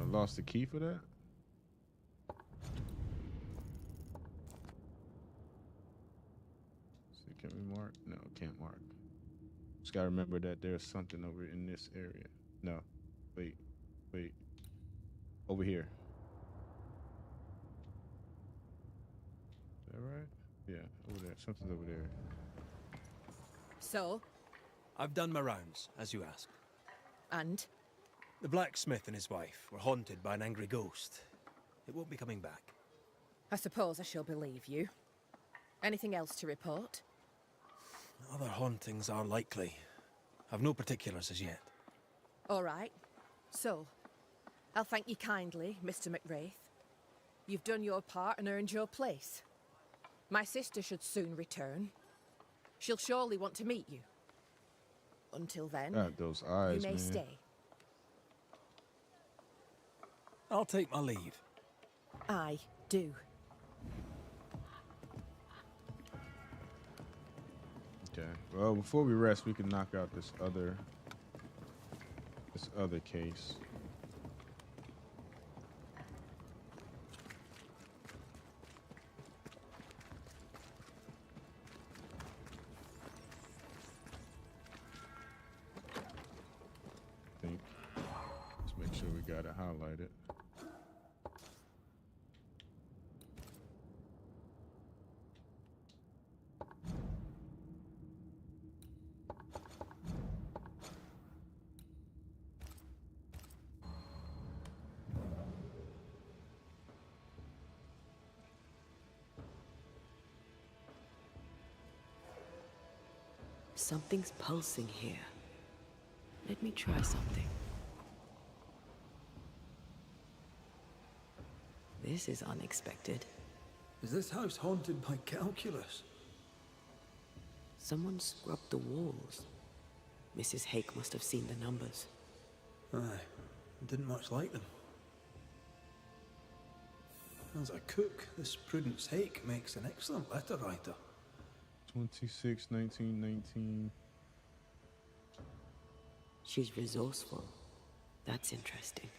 Lost the key for that? See, can we mark? No, can't mark. Just gotta remember that there's something over in this area. No, wait. Over here. Is that right? Yeah, over there. Something's over there. So? I've done my rounds, as you asked. And? The blacksmith and his wife were haunted by an angry ghost. It won't be coming back. I suppose I shall believe you. Anything else to report? Other hauntings are likely. I've no particulars as yet. All right. So, I'll thank you kindly, Mr. McWraith. You've done your part and earned your place. My sister should soon return. She'll surely want to meet you. Until then, God, those eyes, you may man. stay. I'll take my leave. I do. Okay. Well, before we rest, we can knock out this other case. I think. Let's make sure we got it highlighted. Something's pulsing here. Let me try something. This is unexpected. Is this house haunted by calculus? Someone scrubbed the walls. Mrs. Hake must have seen the numbers. Aye, didn't much like them. As a cook, this Prudence Hake makes an excellent letter writer. 26, 19, 19. She's resourceful. That's interesting.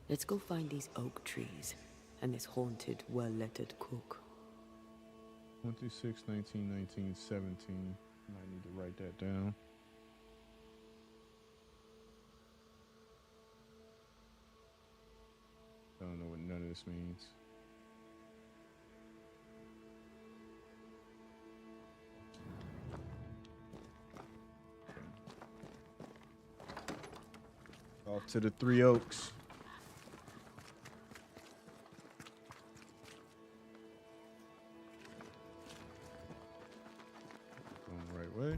Let's go find these oak trees and this haunted, well-lettered cook. 26, 19, 19, 17. Might need to write that down. I don't know what none of this means. Off to the Three Oaks. Going the right way.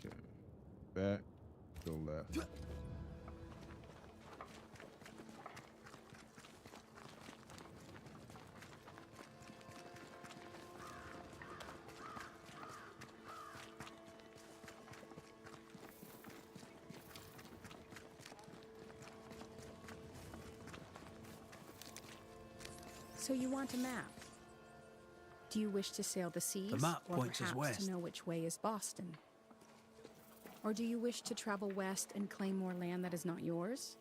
Okay. Back. Go left. So you want a map? Do you wish to sail the seas? The map or points us perhaps west. to know which way is Boston? Or do you wish to travel west and claim more land that is not yours?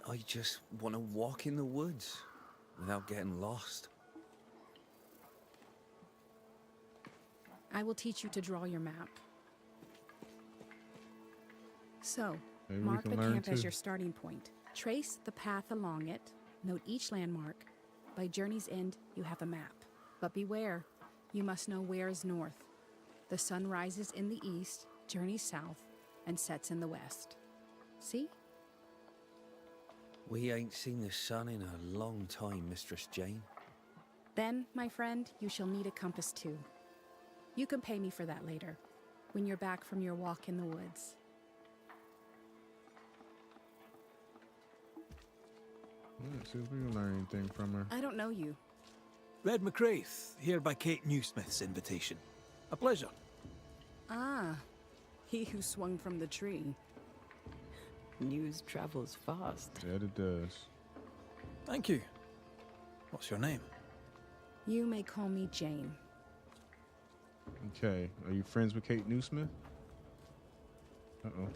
I just want to walk in the woods without getting lost. I will teach you to draw your map. So, Maybe we mark can the learn camp as too. your starting point. Trace the path along it. Note each landmark. By journey's end, you have a map. But beware, you must know where is north. The sun rises in the east, journeys south, and sets in the west. See? We ain't seen the sun in a long time, Mistress Jane. Then, my friend, you shall need a compass too. You can pay me for that later, when you're back from your walk in the woods. Let's see if we can learn anything from her. I don't know you. Red McWraith, here by Kate Newsmith's invitation. A pleasure. Ah, he who swung from the tree. News travels fast. That it does. Thank you. What's your name? You may call me Jane. Okay. Are you friends with Kate Newsmith? Uh-oh.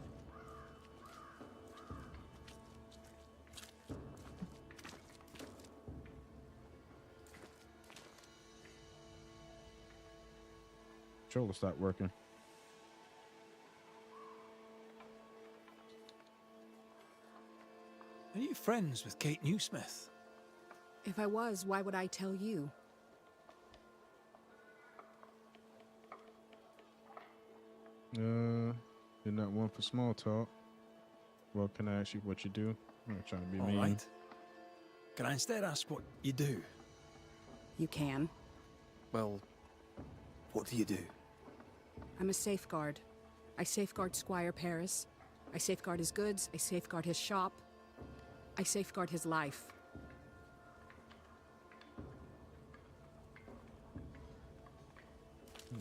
Controller stopped working. Are you friends with Kate Newsmith? If I was, why would I tell you? You're not one for small talk. Well, can I ask you what you do? I'm not trying to be All mean. right. Can I instead ask what you do? You can. Well, what do you do? I'm a safeguard. I safeguard Squire Paris. I safeguard his goods. I safeguard his shop. I safeguard his life.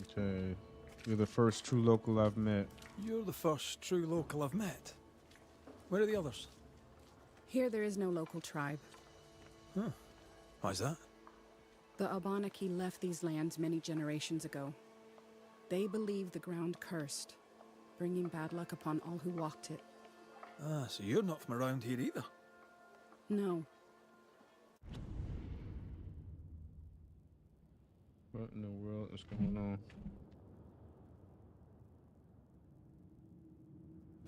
Okay. You're the first true local I've met. You're the first true local I've met. Where are the others? Here there is no local tribe. Huh. Why's that? The Abenaki left these lands many generations ago. They believe the ground cursed, bringing bad luck upon all who walked it. Ah, so you're not from around here either. No, What in the world is going on?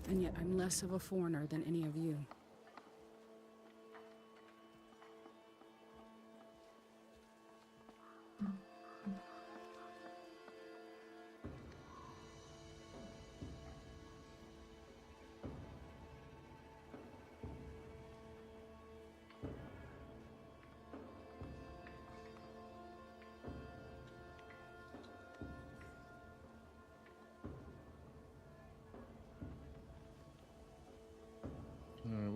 and yet I'm less of a foreigner than any of you.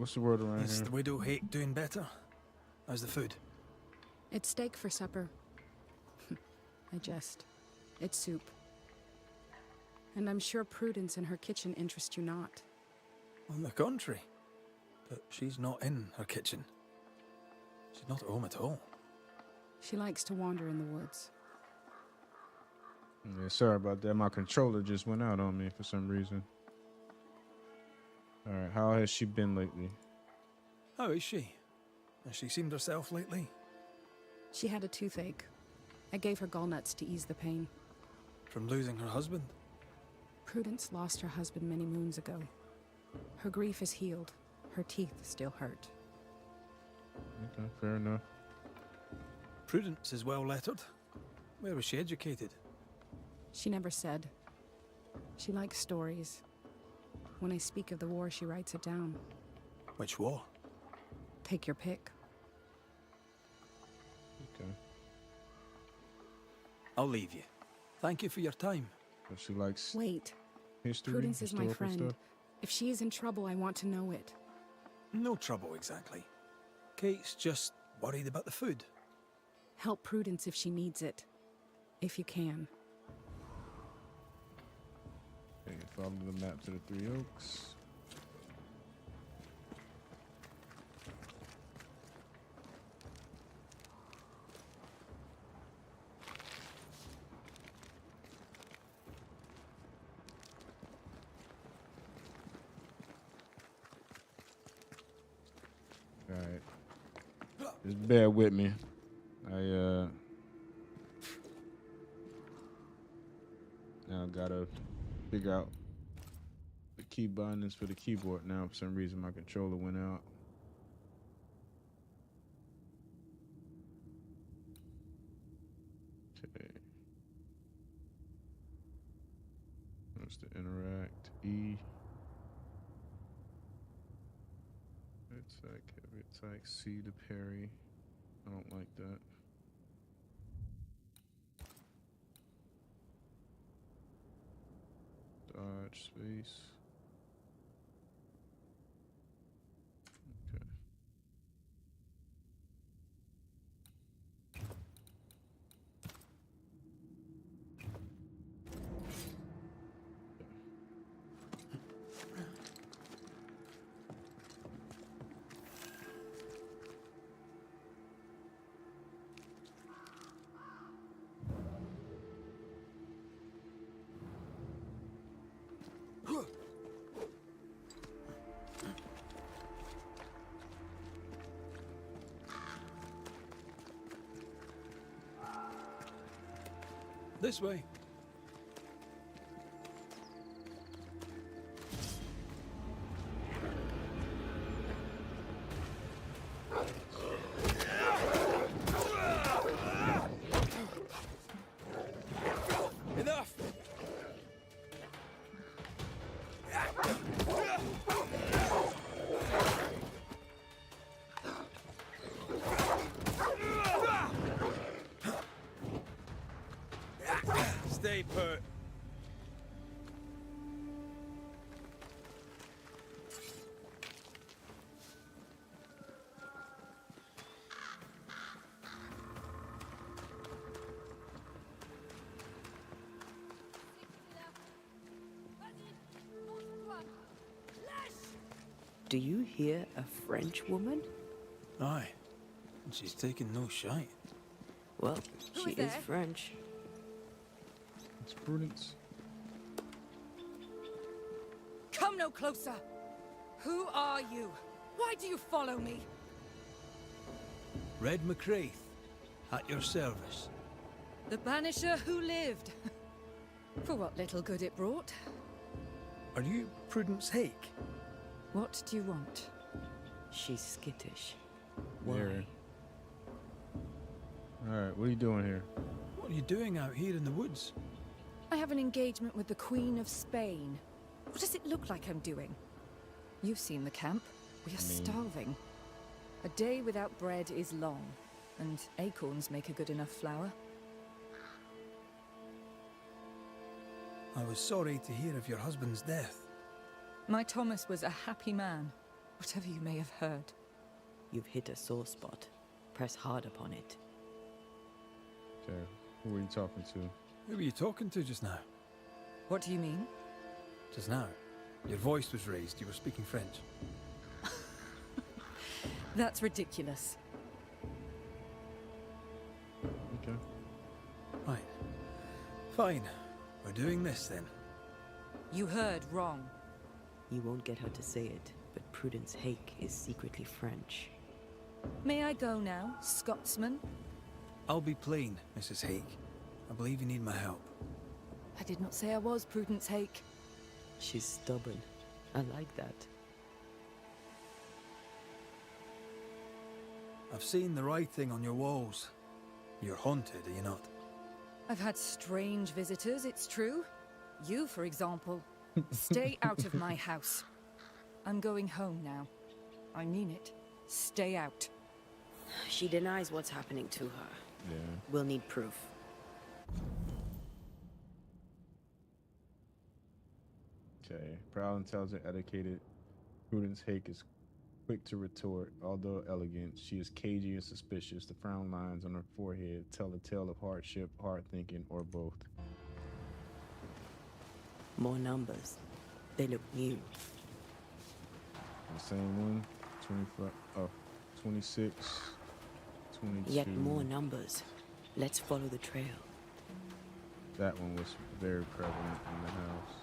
What's the word around Is here? the widow Hake doing better? How's the food? It's steak for supper. I jest. It's soup. And I'm sure Prudence and her kitchen interest you not. On the contrary. But she's not in her kitchen. She's not at home at all. She likes to wander in the woods. Yeah, sorry about that. My controller just went out on me for some reason. All right, how has she been lately? How is she? Has she seemed herself lately? She had a toothache. I gave her gallnuts to ease the pain. From losing her husband? Prudence lost her husband many moons ago. Her grief is healed. Her teeth still hurt. Okay, fair enough. Prudence is well lettered. Where was she educated? She never said. She likes stories. When I speak of the war, she writes it down. Which war? Take your pick. Okay. I'll leave you. Thank you for your time. But she likes Wait. history. Prudence is my historical friend. stuff? If she is in trouble, I want to know it. No trouble exactly. Kate's just worried about the food. Help Prudence if she needs it. If you can. Okay, follow the map to the Three Oaks. All right, just bear with me. Now I gotta figure out the key bindings for the keyboard now. For some reason, my controller went out. Okay. What's the interact? E. Attack, C to parry. I don't like that. Dodge, space. Okay. This way. Enough! Stay put. Do you hear a French woman? Aye. And she's taking no shite. Well, Who she is is there? French. It's Prudence. Come no closer! Who are you? Why do you follow me? Red McCraith, at your service. The Banisher who lived. For what little good it brought. Are you Prudence Hake? What do you want? She's skittish. Very. All right, what are you doing here? What are you doing out here in the woods? I have an engagement with the Queen of Spain. What does it look like I'm doing? You've seen the camp. We are starving. A day without bread is long, and acorns make a good enough flour. I was sorry to hear of your husband's death. My Thomas was a happy man, whatever you may have heard. You've hit a sore spot. Press hard upon it. Okay. Who were you talking to? Who were you talking to just now? What do you mean? Just now. Your voice was raised. You were speaking French. That's ridiculous. Okay. Right. Fine. We're doing this then. You heard wrong. You won't get her to say it, but Prudence Hake is secretly French. May I go now, Scotsman? I'll be plain, Mrs. Hake. I believe you need my help. I did not say I was Prudence Hake. She's stubborn. I like that. I've seen the writing on your walls. You're haunted, are you not? I've had strange visitors, it's true. You, for example. Stay out of my house. I'm going home now. I mean it. Stay out. She denies what's happening to her. Yeah. We'll need proof. Okay. Proud, intelligent, educated. Prudence Hake is quick to retort. Although elegant, she is cagey and suspicious. The frown lines on her forehead tell a tale of hardship, hard thinking, or both. More numbers. They look new. The same one. 25. Oh, 26. 22. Yet more numbers. Let's follow the trail. That one was very prevalent in the house.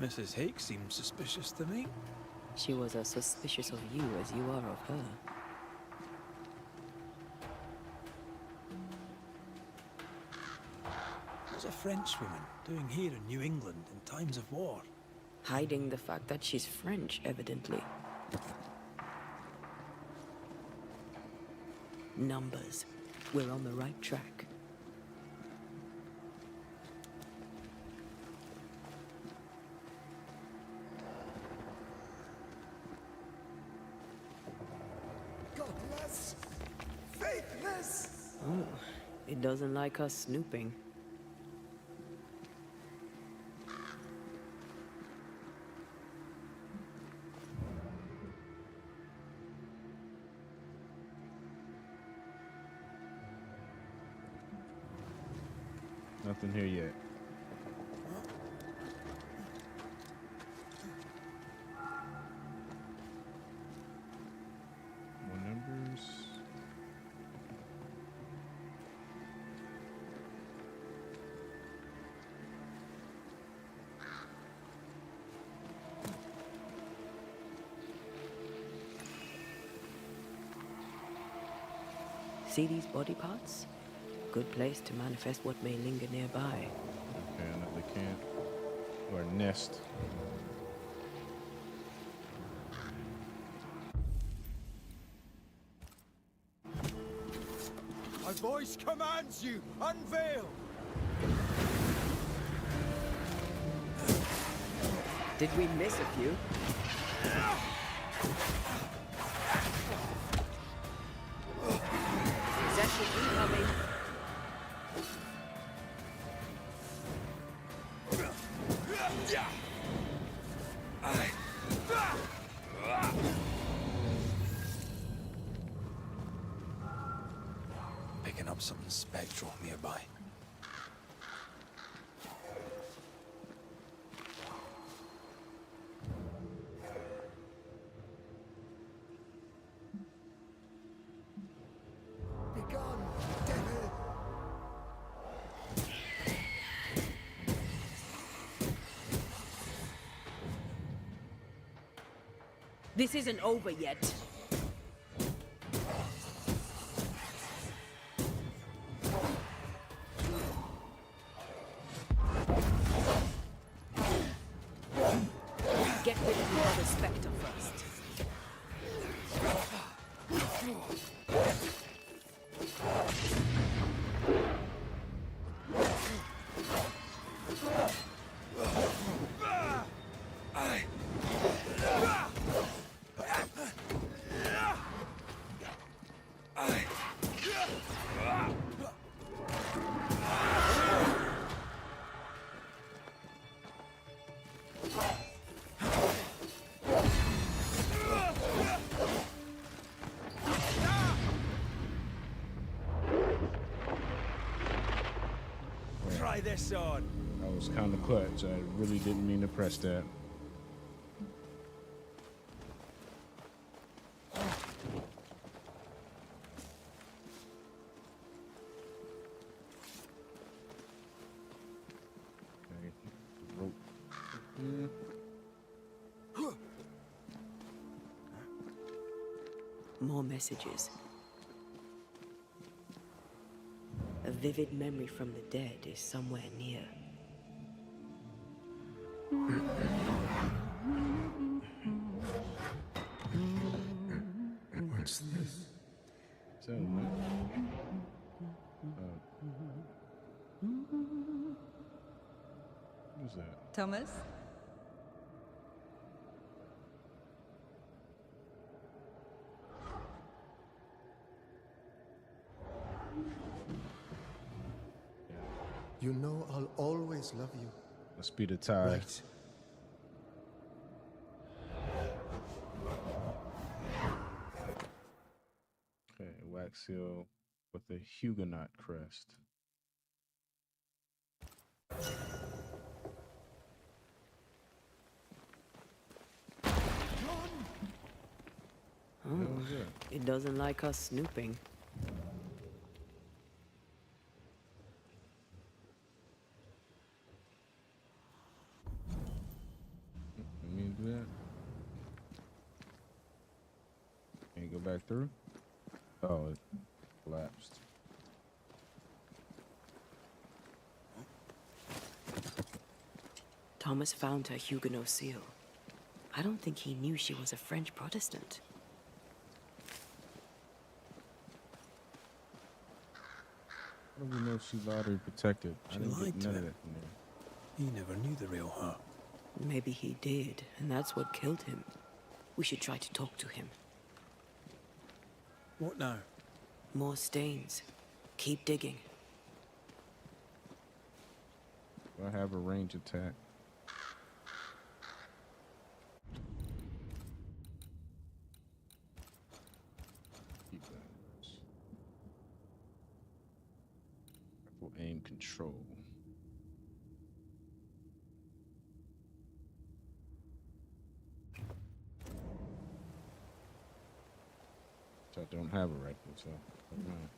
Mrs. Hake seems suspicious to me. She was as suspicious of you as you are of her. What's a Frenchwoman doing here in New England in times of war? Hiding the fact that she's French, evidently. Numbers. We're on the right track. Godless! Faithless! Oh, it doesn't like us snooping. Nothing here yet. More numbers. See these body parts? Good place to manifest what may linger nearby. Okay, another camp or nest. My voice commands you! Unveil! Did we miss a few? Possession incoming. Picking up something spectral nearby. Begone, devil! This isn't over yet. Get rid of the other spectre first. Try this on. That was kind of clutch. I really didn't mean to press that. Okay, rope. More messages. A vivid memory from the dead is somewhere near. What's this? So, what? Who's that? Thomas? You know I'll always love you. Must be the tie. Right. Okay, wax seal with a Huguenot crest. Oh, it doesn't like us snooping. Let me do that. Can you go back through? Oh, it collapsed. Thomas found her Huguenot seal. I don't think he knew she was a French Protestant. How do we know she lied or protected? I She didn't lied get to none of him. that from there. He never knew the real her. Maybe he did, and that's what killed him. We should try to talk to him. What now? More stains. Keep digging. Do I have a range attack? Keep that. Rifle aim control. So I don't have a rifle, so never mind.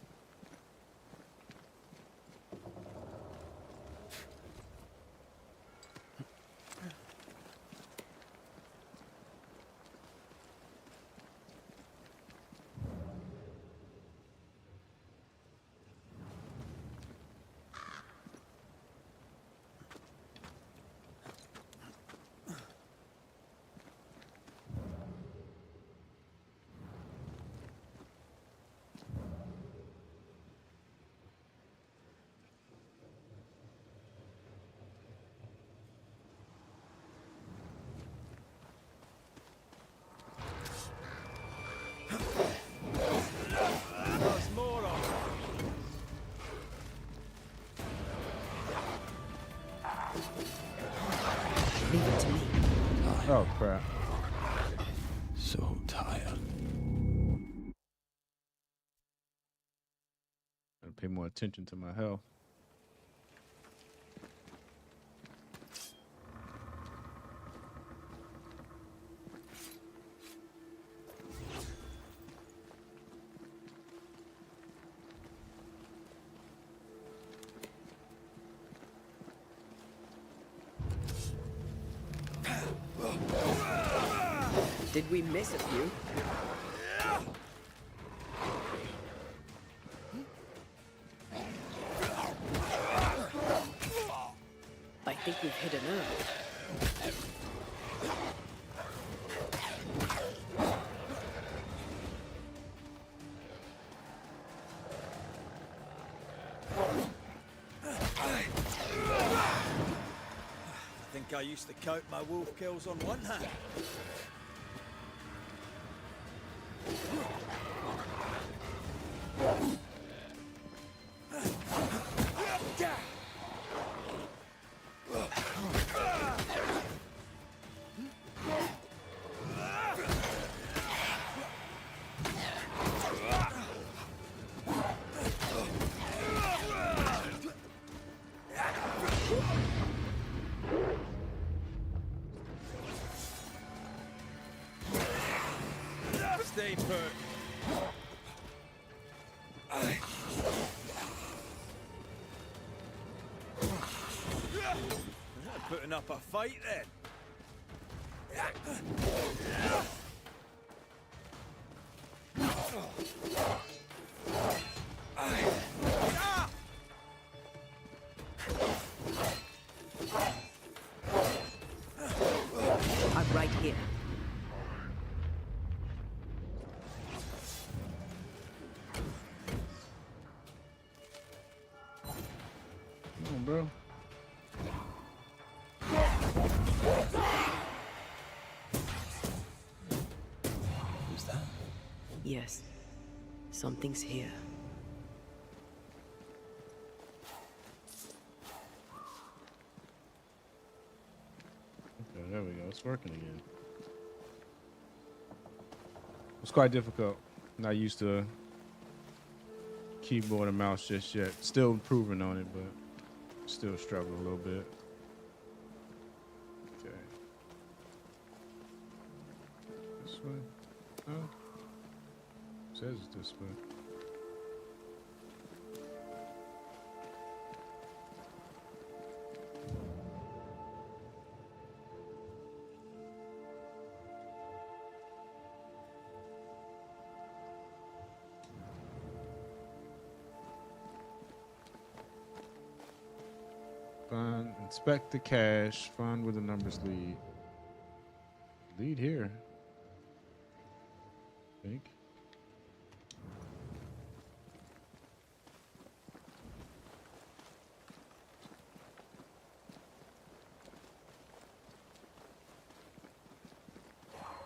There's more of it. Leave it to me. Oh crap. So tired. Gotta pay more attention to my health. Did we miss a few? I think we've hit a nerve. I think I used to count my wolf kills on one hand. Putting up a fight then. I'm right here. Come on, bro. Who's that? Yes. Something's here. Okay, there we go. It's working again. It's quite difficult. Not used to keyboard and mouse just yet. Still improving on it, but still struggle a little bit. Okay. This way? Oh. Says it's this way. Find, inspect the cache, find where the numbers lead. Lead here, I think.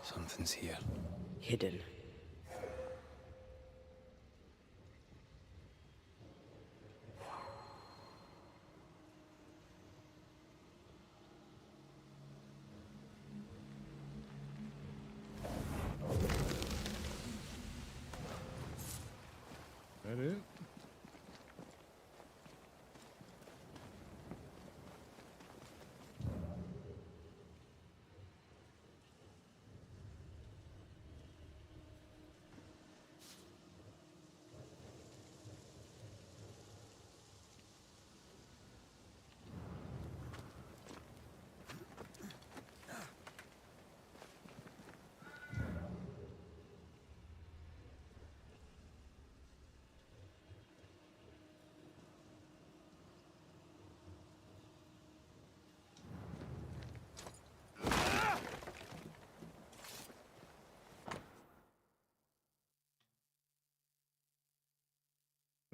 Something's here. Hidden. That it?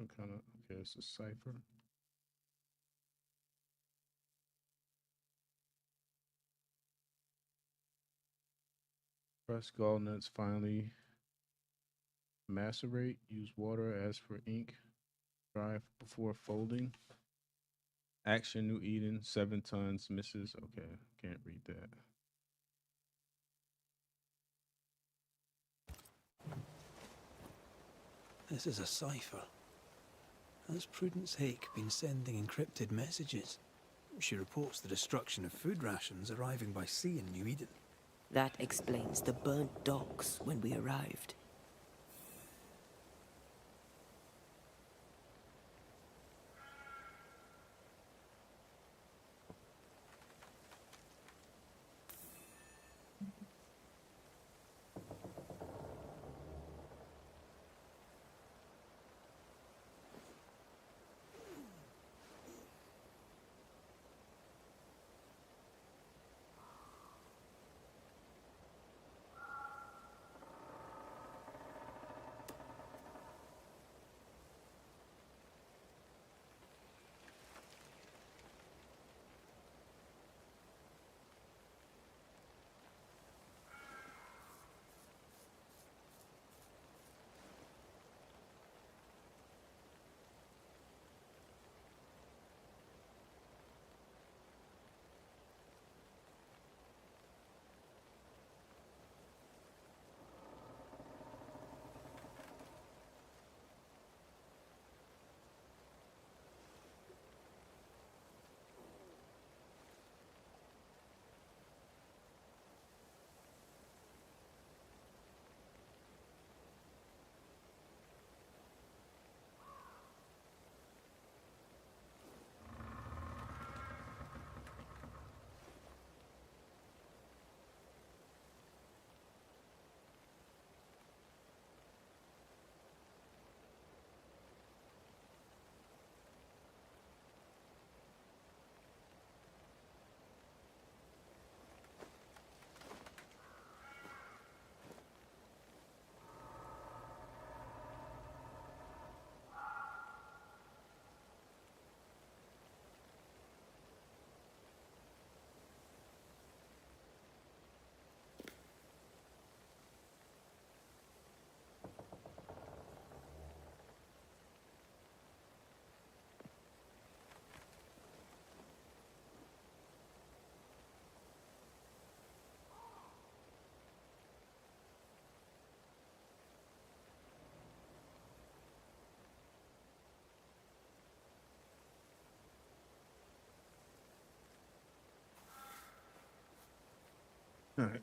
Some kind of, okay, it's a cipher. Press gallnuts finally. Macerate. Use water as for ink. Dry before folding. Action New Eden. 7 tons. Misses. Okay, can't read that. This is a cipher. Has Prudence Hake been sending encrypted messages? She reports the destruction of food rations arriving by sea in New Eden. That explains the burnt docks when we arrived.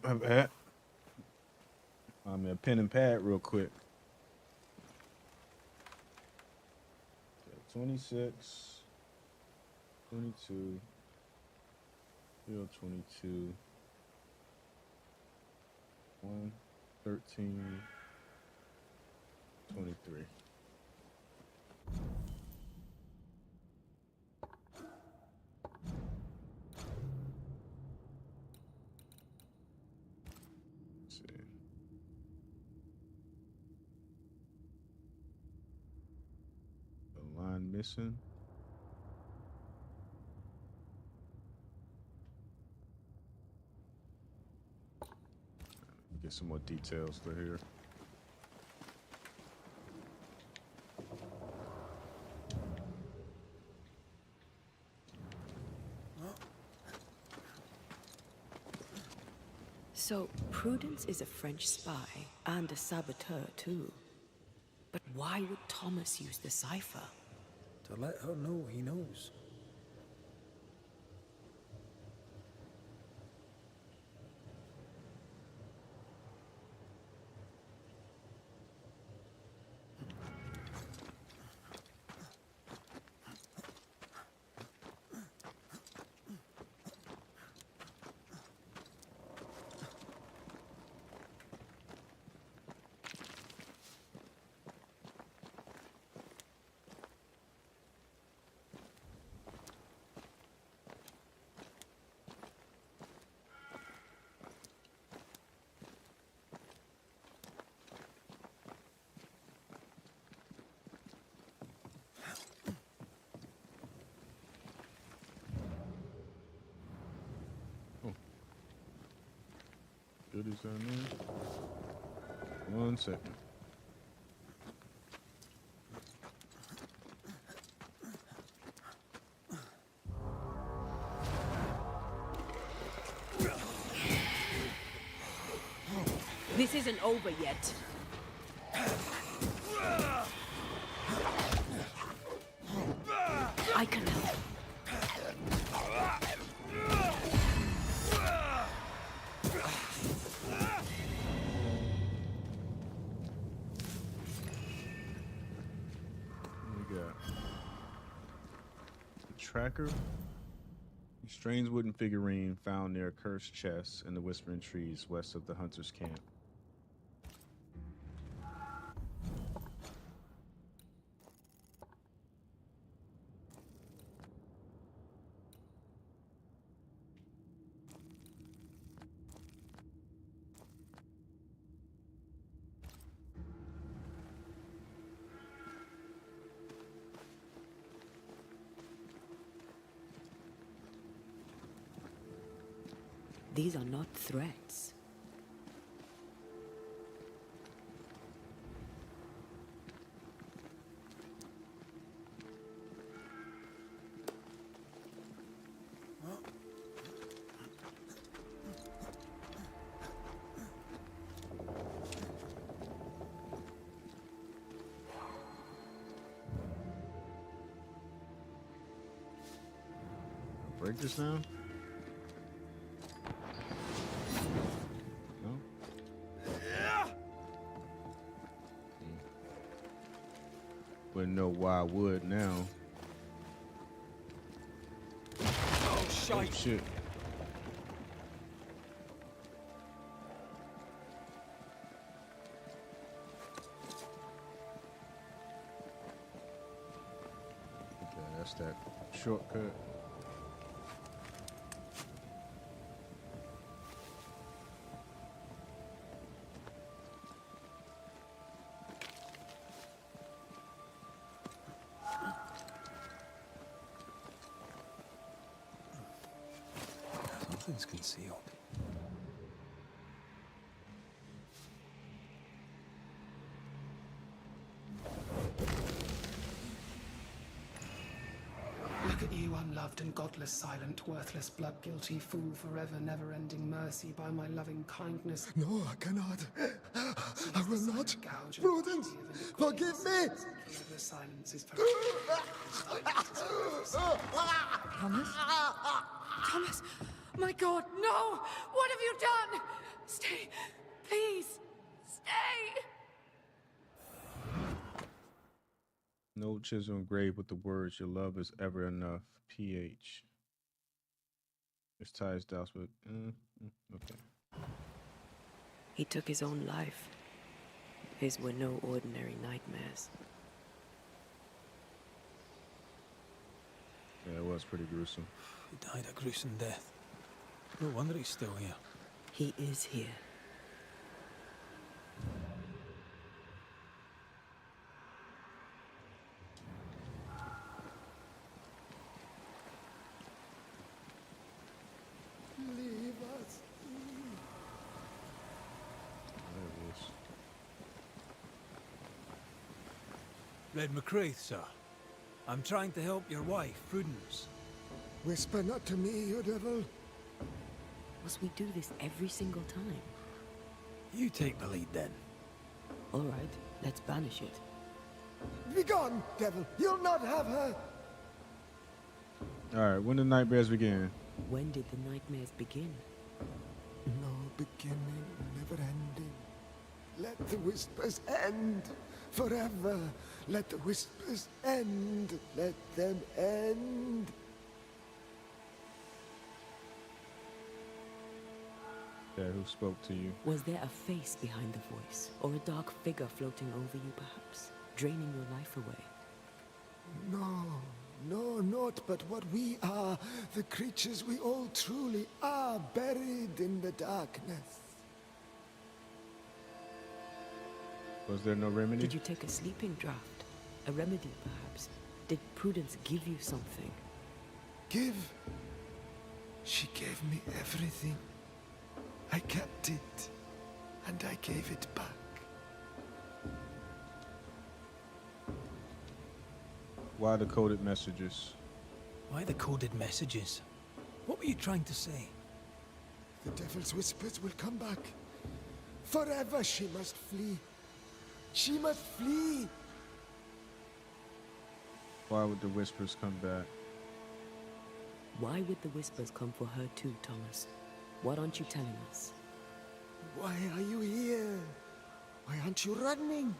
My bad. I'm a pen and pad real quick. 26, 22, 22, 1, 13, 23. Let's see. A line missing. Get some more details for here. So, Prudence is a French spy and a saboteur, too. But why would Thomas use the cipher? To let her know he knows. Goodies down there. 1 second. This isn't over yet. I can help. Tracker. Strange wooden figurine found near a cursed chest in the Whispering Trees west of the Hunter's camp. These are not threats. Break this now? Wouldn't know why I would now. Oh, shite. Oh, shit. Okay, that's that shortcut. Something's concealed. Look at you, unloved and godless, silent, worthless, blood-guilty fool, forever never-ending mercy by my loving kindness. No, I cannot. I will not. Prudence, forgive me. The silence is Thomas? Thomas? My God, no! What have you done? Stay, please, stay! No chisel engraved with the words, your love is ever enough. PH. It's ties doubts, but okay. He took his own life. His were no ordinary nightmares. Yeah, it was pretty gruesome. He died a gruesome death. No wonder he's still here. He is here. Leave us. There it is. Red McCraith, sir. I'm trying to help your wife, Prudence. Whisper not to me, you devil. Must we do this every single time? You take the lead then. All right, let's banish it. Begone, devil. You'll not have her. All right, when the nightmares begin? When did the nightmares begin? No beginning, never ending. Let the whispers end forever. Let the whispers end. Let them end. Yeah, who spoke to you? Was there a face behind the voice? Or a dark figure floating over you, perhaps? Draining your life away? No, not but what we are, the creatures we all truly are, buried in the darkness. Was there no remedy? Did you take a sleeping draught? A remedy, perhaps? Did Prudence give you something? Give? She gave me everything. I kept it, and I gave it back. Why the coded messages? Why the coded messages? What were you trying to say? The devil's whispers will come back. Forever she must flee. She must flee. Why would the whispers come back? Why would the whispers come for her too, Thomas? What aren't you telling us? Why are you here? Why aren't you running?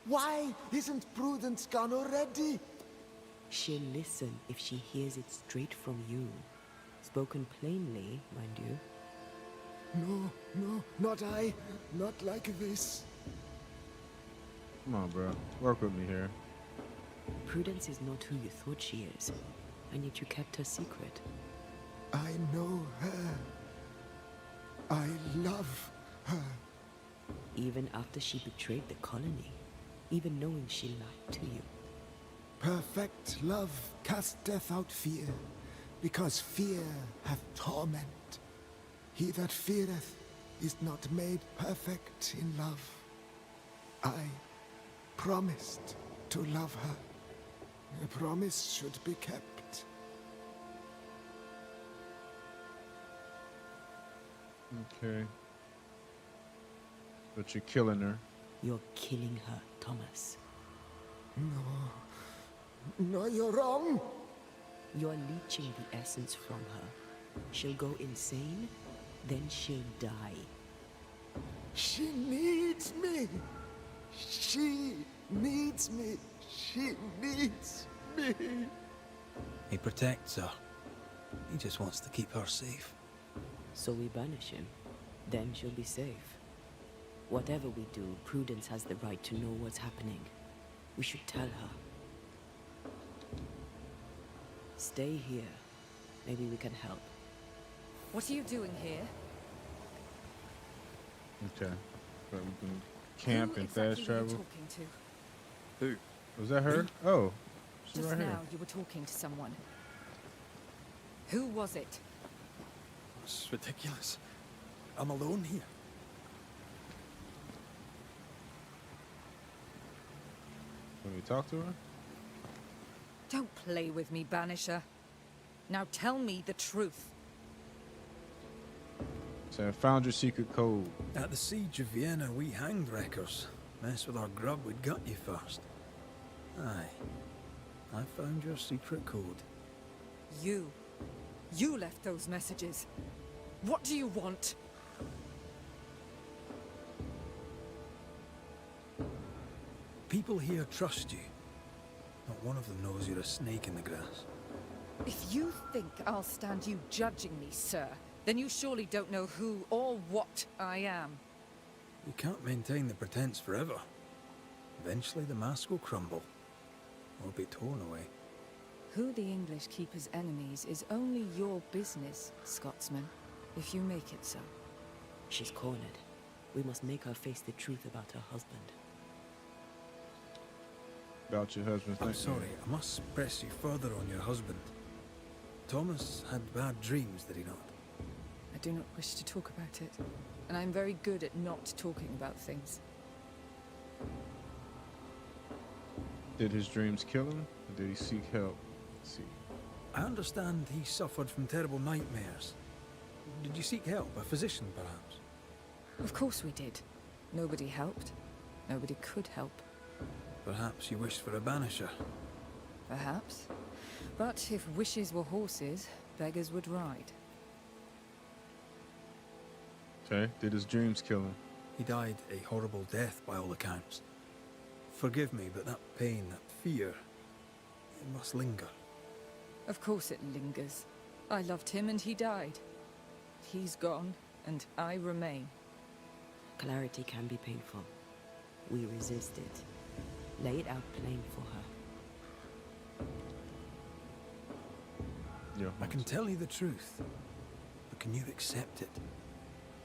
Why isn't Prudence gone already? She'll listen if she hears it straight from you. Spoken plainly, mind you. No, not I. Not like this. Come on, bro. Work with me here. Prudence is not who you thought she is, and yet you kept her secret. I know her. I love her. Even after she betrayed the colony, even knowing she lied to you. Perfect love casteth out fear, because fear hath torment. He that feareth is not made perfect in love. I promised to love her. A promise should be kept. Okay. But you're killing her. You're killing her, Thomas. No, you're wrong. You're leeching the essence from her. She'll go insane, then she'll die. She needs me. She needs me. She needs me. He protects her. He just wants to keep her safe. So we banish him. Then she'll be safe. Whatever we do, Prudence has the right to know what's happening. We should tell her. Stay here. Maybe we can help. What are you doing here? Okay. So we can camp and exactly fast were you travel. talking to? Who? Was that her? Oh. She's Just right now here. you were talking to someone. Who was it? It's ridiculous. I'm alone here. Can we talk to her? Don't play with me, Banisher. Now tell me the truth. So I found your secret code. At the siege of Vienna, we hanged wreckers. Mess with our grub, we'd gut you first. Aye. I found your secret code. You. You left those messages. What do you want? People here trust you. Not one of them knows you're a snake in the grass. If you think I'll stand you judging me, sir, then you surely don't know who or what I am. You can't maintain the pretense forever. Eventually the mask will crumble, or be torn away. Who the English keep as enemies is only your business, Scotsman, if you make it so. She's cornered. We must make her face the truth about her husband. About your husband. I'm sorry, I must press you further on your husband. Thomas had bad dreams, did he not? I do not wish to talk about it, and I'm very good at not talking about things. Did his dreams kill him, or did he seek help? Let's see. I understand he suffered from terrible nightmares. Did you seek help? A physician, perhaps? Of course we did. Nobody helped. Nobody could help. Perhaps you wished for a banisher. Perhaps. But if wishes were horses, beggars would ride. Okay, did his dreams kill him? He died a horrible death by all accounts. Forgive me, but that pain, that fear, it must linger. Of course it lingers. I loved him and he died. He's gone, and I remain. Clarity can be painful. We resist it. Lay it out plain for her. Yeah, I can tell you the truth, but can you accept it?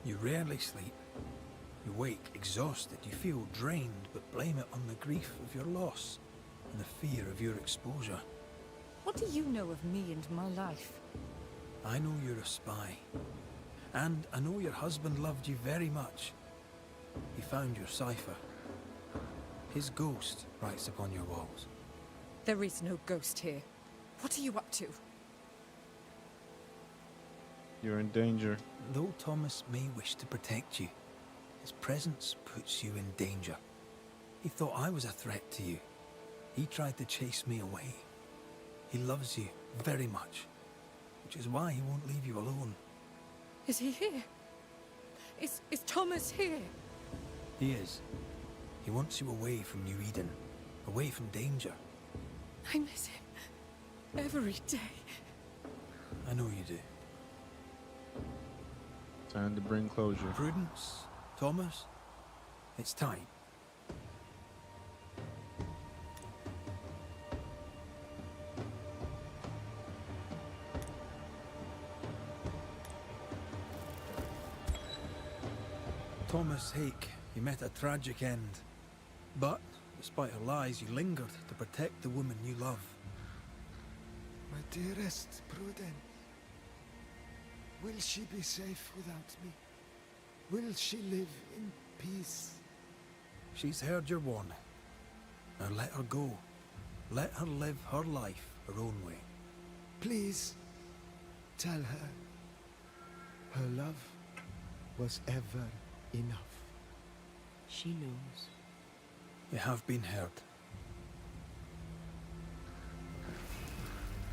You rarely sleep. You wake exhausted. You feel drained, but blame it on the grief of your loss and the fear of your exposure. What do you know of me and my life? I know you're a spy. And I know your husband loved you very much. He found your cipher. His ghost writes upon your walls. There is no ghost here. What are you up to? You're in danger. Though Thomas may wish to protect you, his presence puts you in danger. He thought I was a threat to you. He tried to chase me away. He loves you very much, which is why he won't leave you alone. Is he here? Is Thomas here? He is. He wants you away from New Eden, away from danger. I miss him every day. I know you do. Time to bring closure. Prudence, Thomas, it's time. Thomas Hake, you met a tragic end. But, despite her lies, you lingered to protect the woman you love. My dearest Prudence, will she be safe without me? Will she live in peace? She's heard your warning. Now let her go. Let her live her life her own way. Please, tell her her love was ever enough. She knows. You have been heard.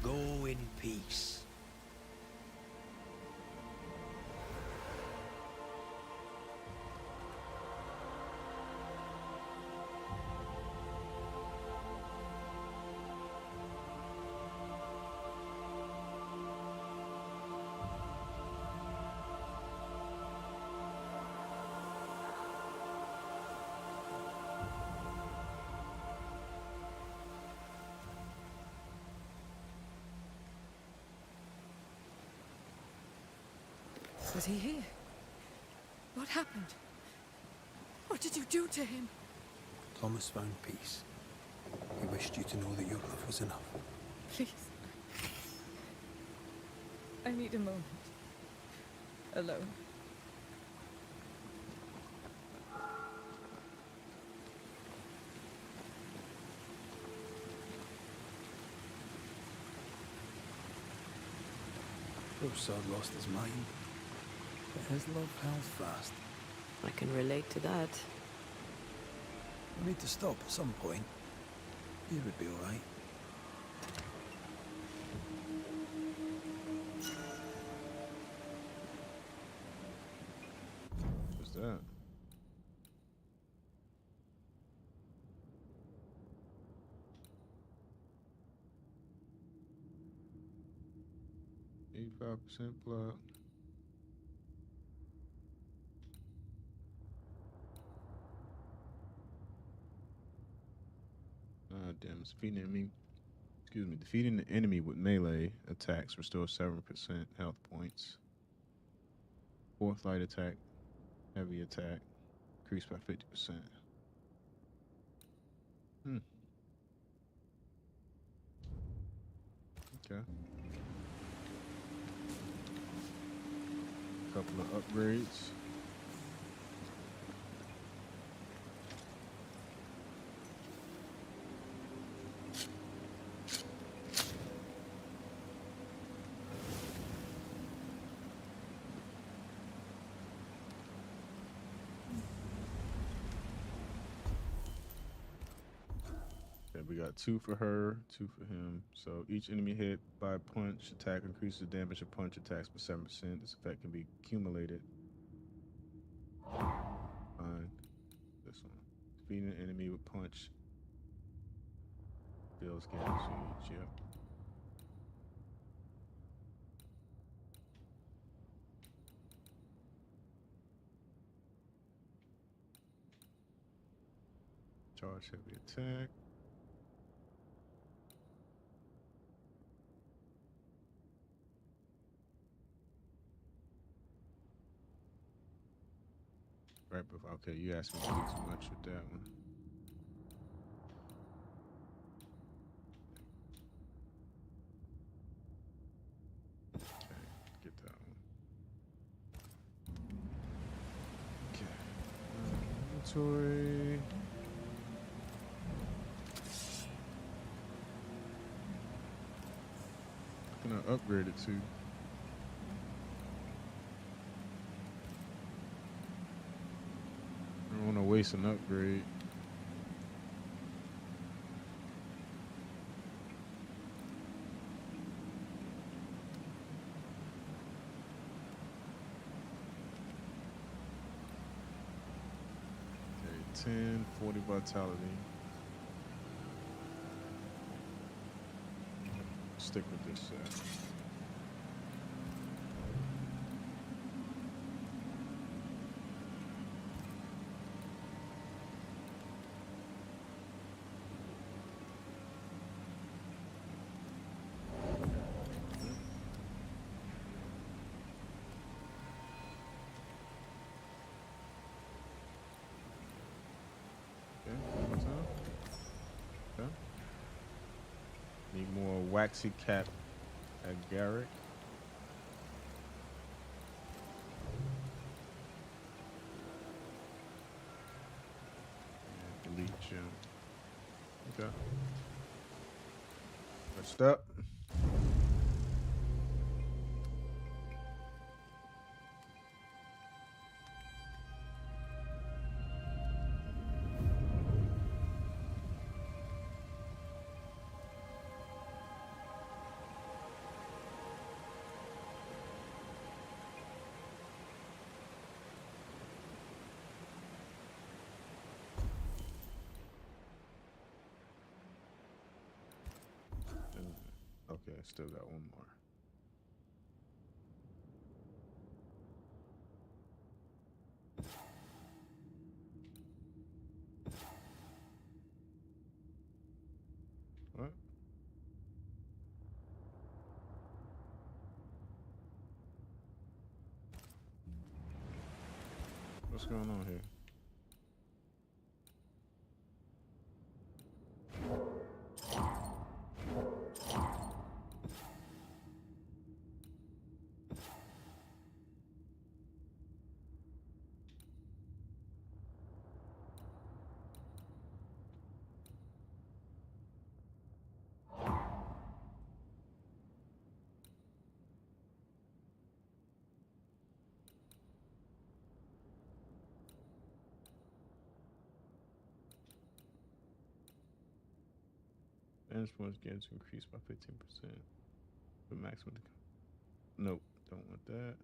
Go in peace. Was he here? What happened? What did you do to him? Thomas found peace. He wished you to know that your love was enough. Please. I need a moment. Alone. Poor sod lost his mind, but his love held fast. I can relate to that. We need to stop at some point. You would be all right. that? 85% block. Damn, it's defeating enemy. Excuse me, defeating the enemy with melee attacks restores 7% health points. Fourth light attack, heavy attack, increased by 50%. Okay. Couple of upgrades. We got 2 for her, 2 for him. So each enemy hit by a punch attack increases the damage of punch attacks by 7%. This effect can be accumulated. Fine. This one. Defeating an enemy with punch. Builds guaranteed. Yep. Charge heavy attack. Right before, okay, you asked me to do too much with that one. Okay, get that one. Okay. Inventory. I'm gonna upgrade it too. I don't want to waste an upgrade. Okay, 10, 40 vitality. Stick with this set. Okay. Need more waxy cap at Garrick. And elite gem. Okay. Next up. Okay, still got one more. What? What's going on here? Damage points gained to increase by 15%. The maximum. Nope, don't want that.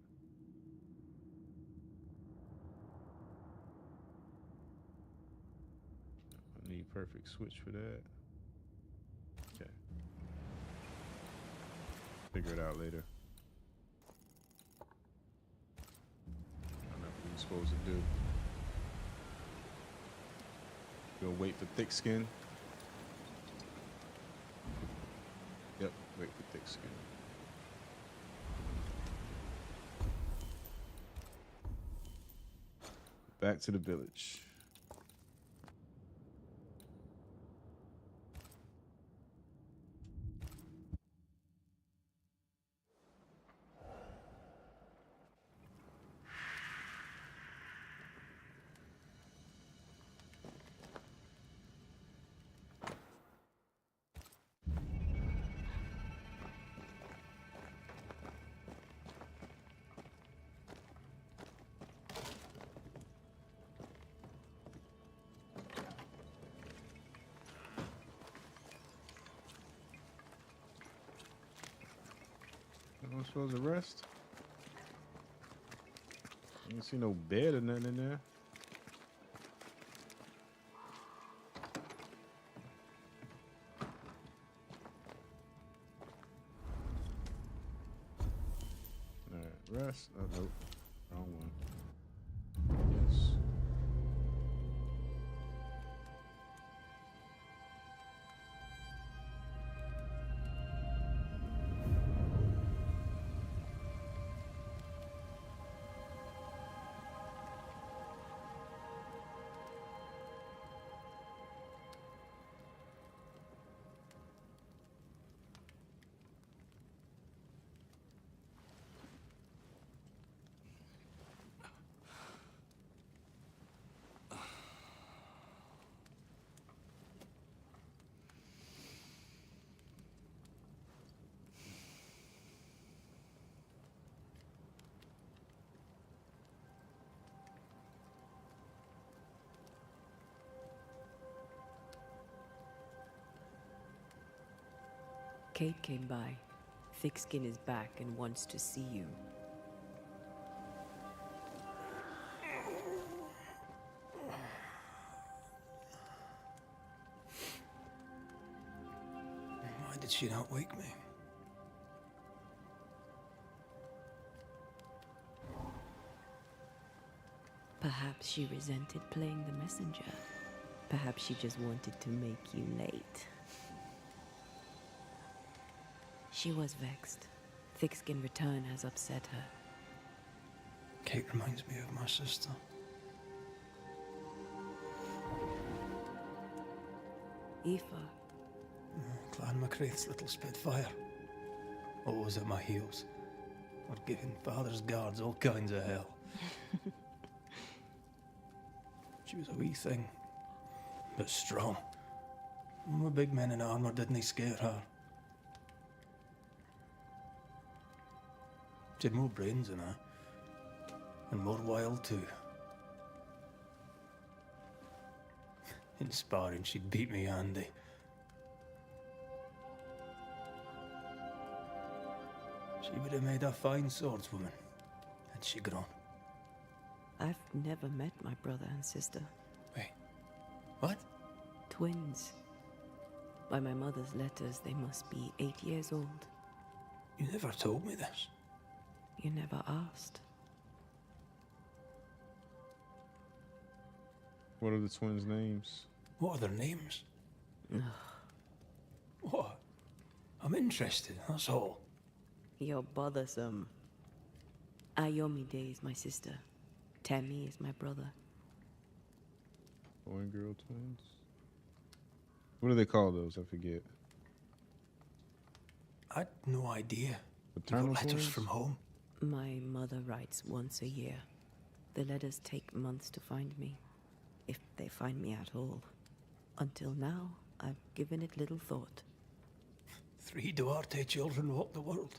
need perfect switch for that. Okay. Figure it out later. I don't know what we're supposed to do. We'll wait for thick skin. Yep, wait for thick skin. Back to the village. I'm supposed to rest? I don't see no bed or nothing in there. Alright, rest. Oh, nope. Wrong one. Yes. Kate came by. Thickskin is back and wants to see you. Why did she not wake me? Perhaps she resented playing the messenger. Perhaps she just wanted to make you late. She was vexed. Thickskin return has upset her. Kate reminds me of my sister. Aoife. Clan MacRaith's little Spitfire. Always at my heels. Or giving father's guards all kinds of hell. She was a wee thing, but strong. And the big men in armour didn't scare her. She had more brains than I, and more wild too. In sparring, she'd beat me handy. She would have made a fine swordswoman, had she grown. I've never met my brother and sister. Wait, what? Twins. By my mother's letters, they must be 8 years old. You never told me this. You never asked. What are the twins' names? What are their names? What? I'm interested, that's all. You're bothersome. Ayomide is my sister. Tammy is my brother. Boy and girl twins? What do they call those? I forget. I'd no idea. Paternal You got letters twins? from home? My mother writes once a year. The letters take months to find me, if they find me at all. Until now, I've given it little thought. 3 Duarte children walk the world.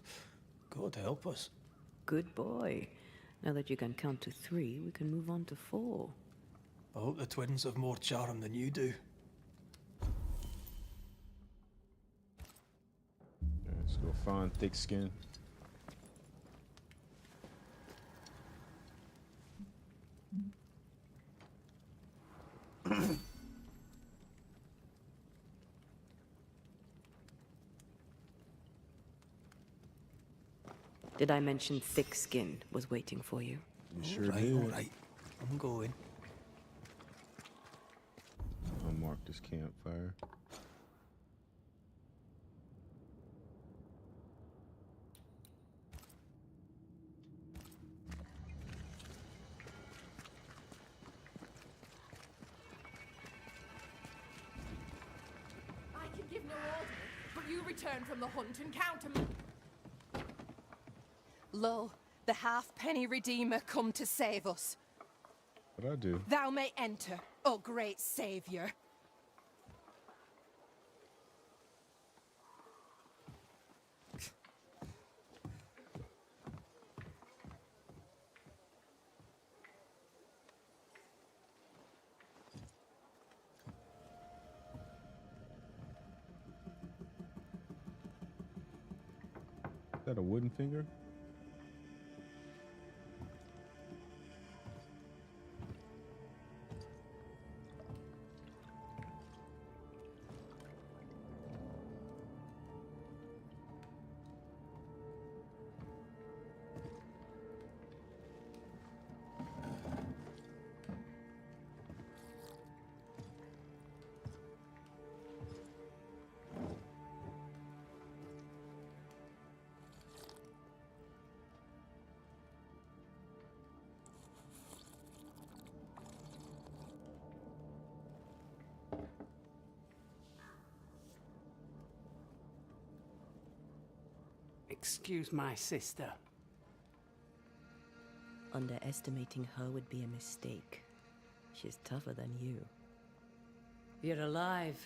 God help us. Good boy. Now that you can count to 3, we can move on to 4. I hope the twins have more charm than you do. Let's go find Thickskin. Did I mention thick skin was waiting for you? You sure All did. right. I'm going. I'll mark this campfire. I can give no order, but you return from the hunt and counter me. Lo, the halfpenny redeemer come to save us. What'd I do? Thou may enter, O great savior. Is that a wooden finger? Excuse my sister. Underestimating her would be a mistake. She's tougher than you. You're alive.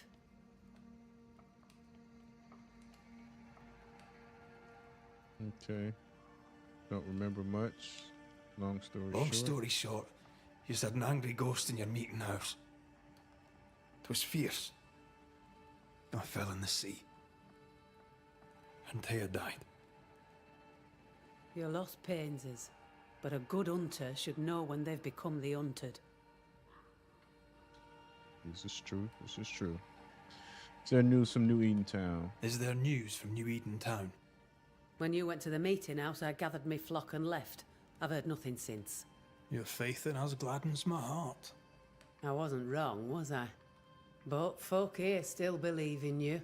Okay. Don't remember much. Long story short. Long story short, you had an angry ghost in your meeting house. It was fierce. I fell in the sea. And Thea died. Your loss pains us, but a good hunter should know when they've become the hunted. This is true. This is true. Is there news from New Eden Town? Is there news from New Eden Town? When you went to the meeting house, I gathered me flock and left. I've heard nothing since. Your faith in us gladdens my heart. I wasn't wrong, was I? But folk here still believe in you.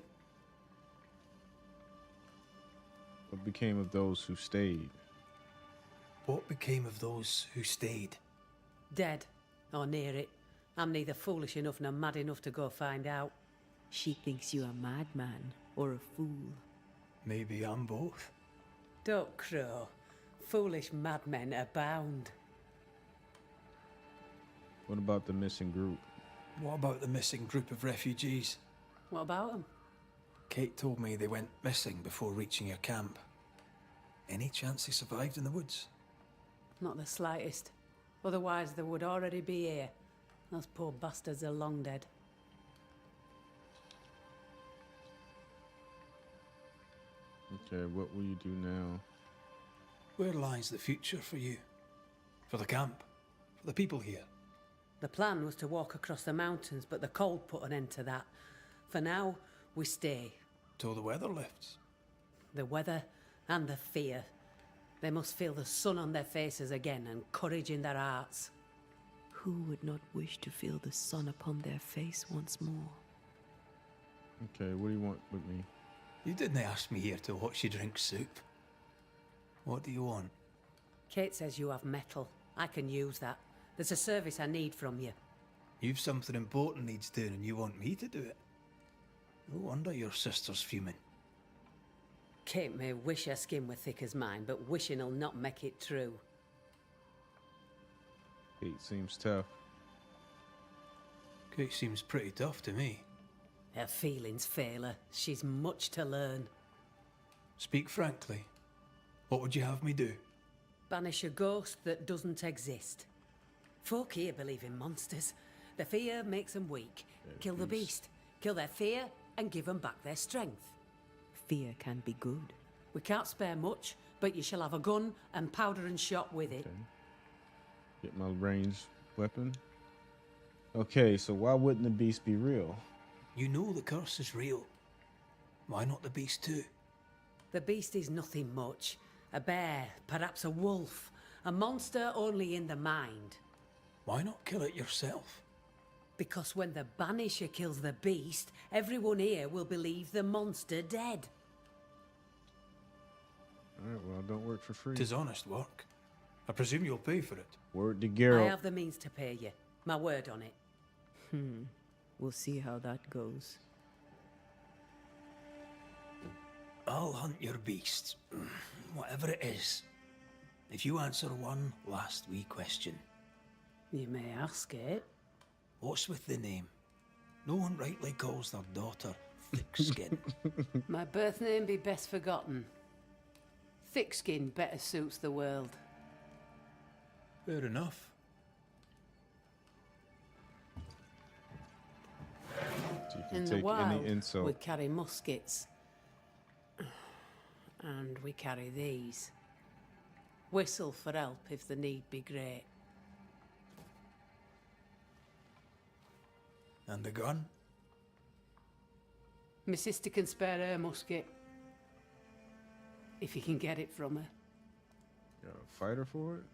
What became of those who stayed? What became of those who stayed? Dead, or near it. I'm neither foolish enough nor mad enough to go find out. She thinks you a madman or a fool. Maybe I'm both. Don't crow. Foolish madmen abound. What about the missing group? What about the missing group of refugees? What about them? Kate told me they went missing before reaching your camp. Any chance they survived in the woods? Not the slightest. Otherwise they would already be here. Those poor bastards are long dead. Okay, what will you do now? Where lies the future for you? For the camp? For the people here? The plan was to walk across the mountains, but the cold put an end to that. For now, we stay. Till the weather lifts. The weather and the fear. They must feel the sun on their faces again and courage in their hearts. Who would not wish to feel the sun upon their face once more? Okay, what do you want with me? You didn't ask me here to watch you drink soup. What do you want? Kate says you have metal. I can use that. There's a service I need from you. You've something important needs doing and you want me to do it. No wonder your sister's fuming. Kate may wish her skin were thick as mine, but wishing'll not make it true. Kate seems tough. Kate seems pretty tough to me. Her feelings fail her. She's much to learn. Speak frankly. What would you have me do? Banish a ghost that doesn't exist. Folk here believe in monsters. The fear makes them weak. Kill the beast. Kill their fear and give them back their strength. Fear can be good. We can't spare much, but you shall have a gun and powder and shot with it. Okay. Get my ranged weapon. Okay, so why wouldn't the beast be real? You know the curse is real. Why not the beast too? The beast is nothing much. A bear, perhaps a wolf. A monster only in the mind. Why not kill it yourself? Because when the Banisher kills the beast, everyone here will believe the monster dead. All right, well, don't work for free. 'Tis honest work. I presume you'll pay for it. Word to I Geralt. have the means to pay you. My word on it. We'll see how that goes. I'll hunt your beast. Whatever it is. If you answer one last wee question. You may ask it. What's with the name? No one rightly calls their daughter Thickskin. My birth name be best forgotten. Thickskin better suits the world. Fair enough. So you can In the take wild, any insult. we carry muskets. And we carry these. Whistle for help if the need be great. And the gun? My sister can spare her musket. If you can get it from her. You got a fighter for it?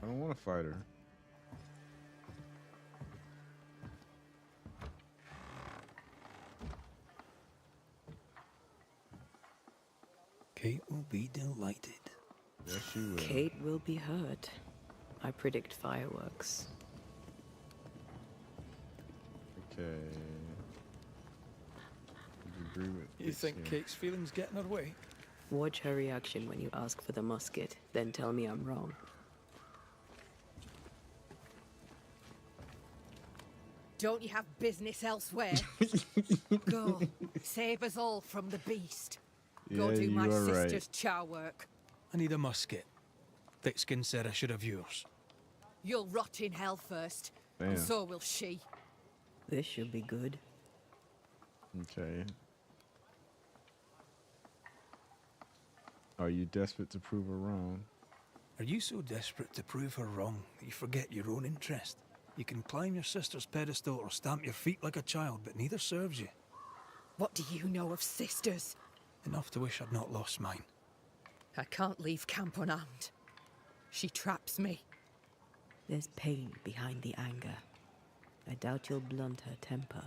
I don't want a fighter. Kate will be delighted. Yes, she will. Kate will be hurt. I predict fireworks. Okay. Would you agree with You this think here? Kate's feelings get in her way? Watch her reaction when you ask for the musket, then tell me I'm wrong. Don't you have business elsewhere? Go, save us all from the beast. Go Yeah, do my you are right. sister's char work. I need a musket. Thickskin said I should have yours. You'll rot in hell first, Damn. and so will she. This should be good. Okay. Are you desperate to prove her wrong? Are you so desperate to prove her wrong that you forget your own interest? You can climb your sister's pedestal or stamp your feet like a child, but neither serves you. What do you know of sisters? Enough to wish I'd not lost mine. I can't leave camp unarmed. She traps me. There's pain behind the anger. I doubt you'll blunt her temper.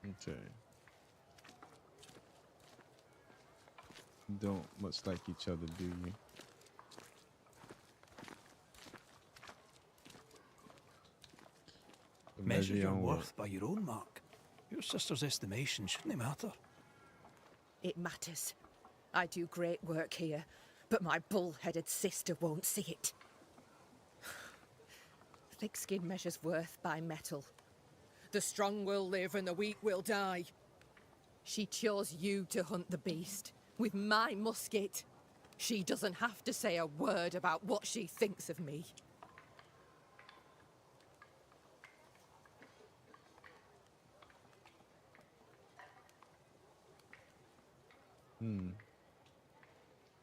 Okay. Don't much like each other, do you? Measure your onward. worth by your own mark. Your sister's estimation shouldn't matter. It matters. I do great work here, but my bull-headed sister won't see it. Thickskin measures worth by metal. The strong will live and the weak will die. She chose you to hunt the beast with my musket. She doesn't have to say a word about what she thinks of me.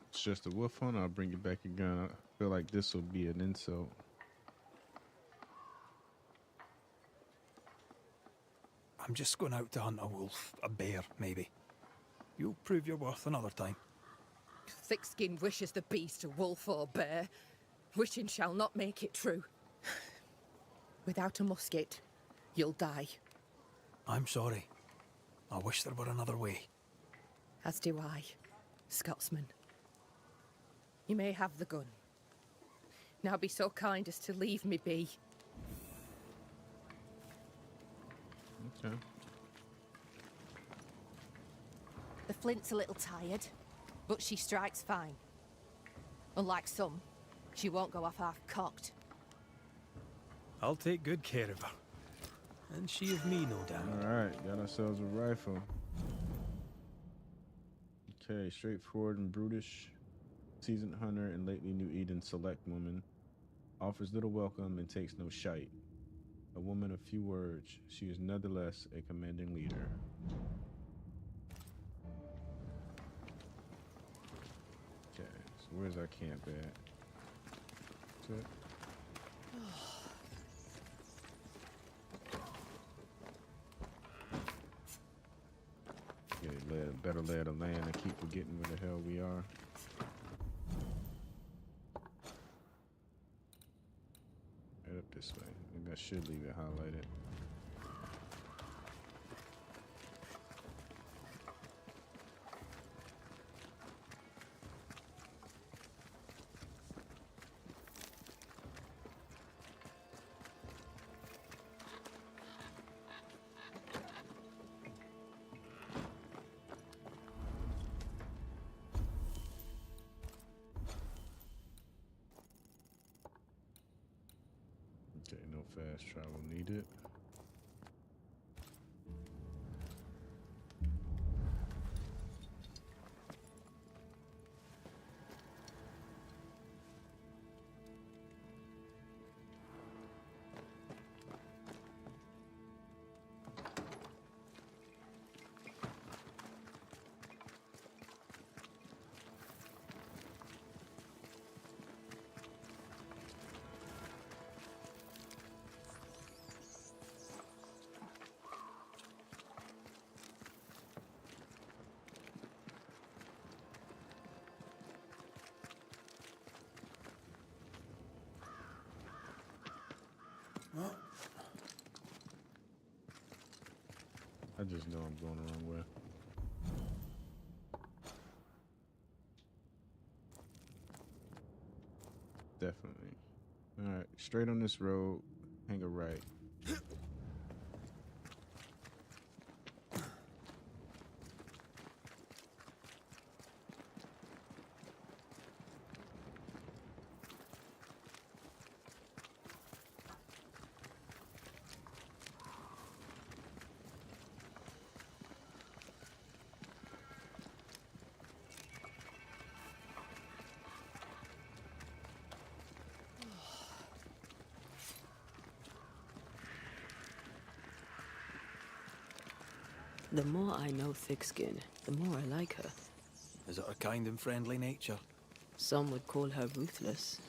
It's just a wolf hunt. I'll bring you back a gun. I feel like this will be an insult. I'm just going out to hunt a wolf, a bear, maybe. You'll prove your worth another time. Thickskin wishes the beast a wolf or bear. Wishing shall not make it true. Without a musket, you'll die. I'm sorry. I wish there were another way. As do I, Scotsman. You may have the gun. Now be so kind as to leave me be. Okay. The flint's a little tired, but she strikes fine. Unlike some, she won't go off half-cocked. I'll take good care of her. And she of me, no doubt. Alright, got ourselves a rifle. Okay, straightforward and brutish. Seasoned hunter and lately New Eden select woman. Offers little welcome and takes no shite. A woman of few words, she is nonetheless a commanding leader. Okay, so where's our camp at? That's it. Get in better lay of the land and keep forgetting where the hell we are. Head up this way. I think I should leave it highlighted. Okay, no fast travel needed. I just know I'm going the wrong way. Definitely. All right, straight on this road, hang a right. The more I know Thickskin, the more I like her. Is it her kind and friendly nature? Some would call her ruthless.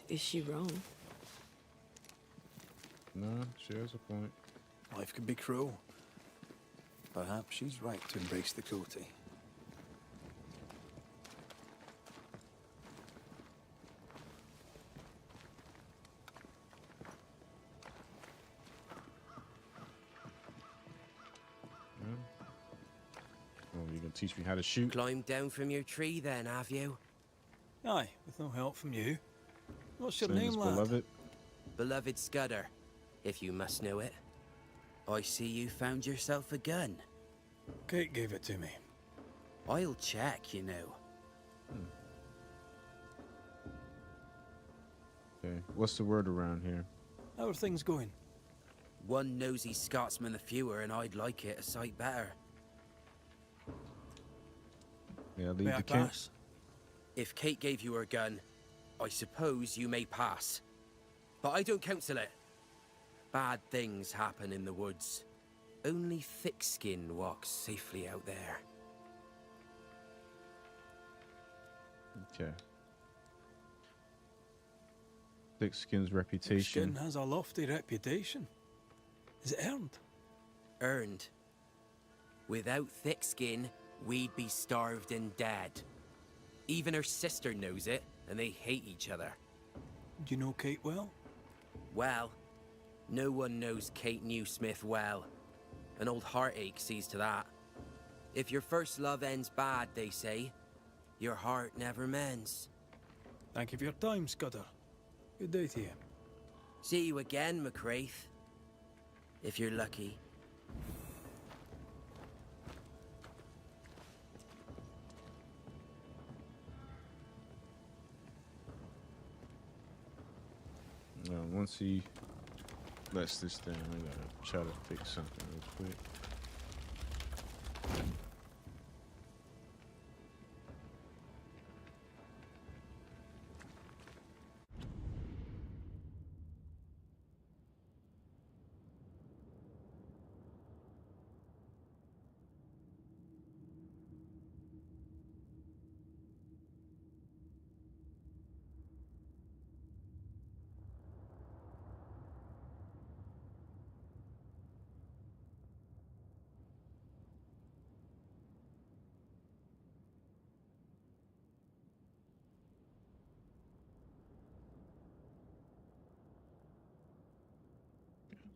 Is she wrong? No, she has a point. Life can be cruel. Perhaps she's right to embrace the cruelty. Oh, you gonna teach me how to shoot? Climbed down from your tree then, have you? Aye, with no help from you. What's your Same name, as lad? Beloved. Beloved Scudder, if you must know it. I see you found yourself a gun. Kate gave it to me. I'll check, you know. Okay, what's the word around here? How are things going? One nosy Scotsman the fewer, and I'd like it a sight better. Yeah, leave May the I camp. pass? If Kate gave you her gun, I suppose you may pass. But I don't counsel it. Bad things happen in the woods. Only Thickskin walks safely out there. Okay. Thickskin's reputation. Thickskin has a lofty reputation. Is it earned? Earned. Without Thickskin, we'd be starved and dead. Even her sister knows it, and they hate each other. Do you know Kate well? Well, no one knows Kate Newsmith well. An old heartache sees to that. If your first love ends bad, they say, your heart never mends. Thank you for your time, Scudder. Good day to you. See you again, McWraith. If you're lucky. Once he lets this down, I gotta try to fix something real quick.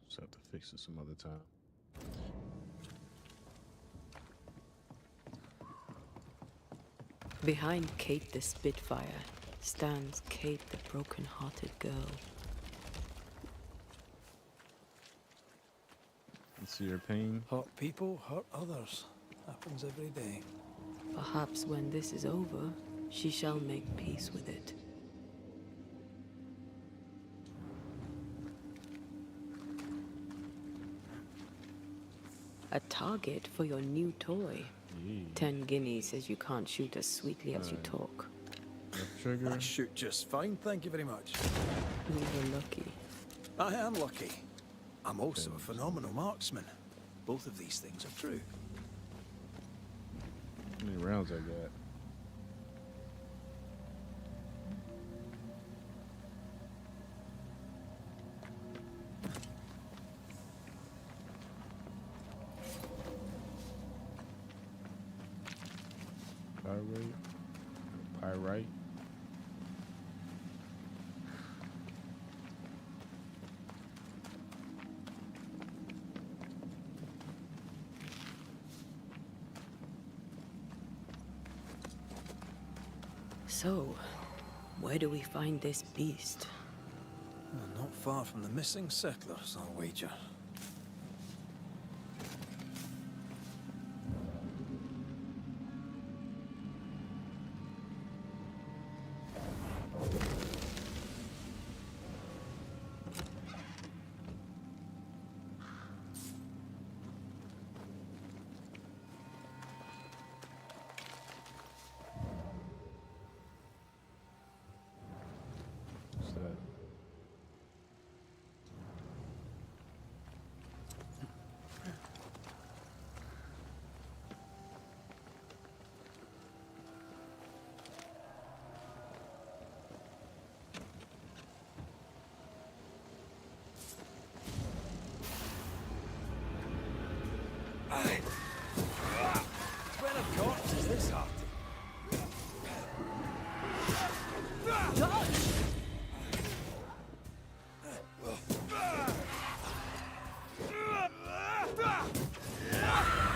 Just have to fix it some other time. Behind Kate the Spitfire stands Kate the broken-hearted girl. You see her pain? Hurt people hurt others. Happens every day. Perhaps when this is over, she shall make peace with it. A target for your new toy. 10 guineas says you can't shoot as sweetly as you talk. Trigger. I shoot just fine, thank you very much. You were lucky. I am lucky. I'm also a phenomenal marksman. Both of these things are true. How many rounds I got? Pyrite. So, where do we find this beast? Well, not far from the missing settlers, I'll wager. What's that? When of corpse is this heart?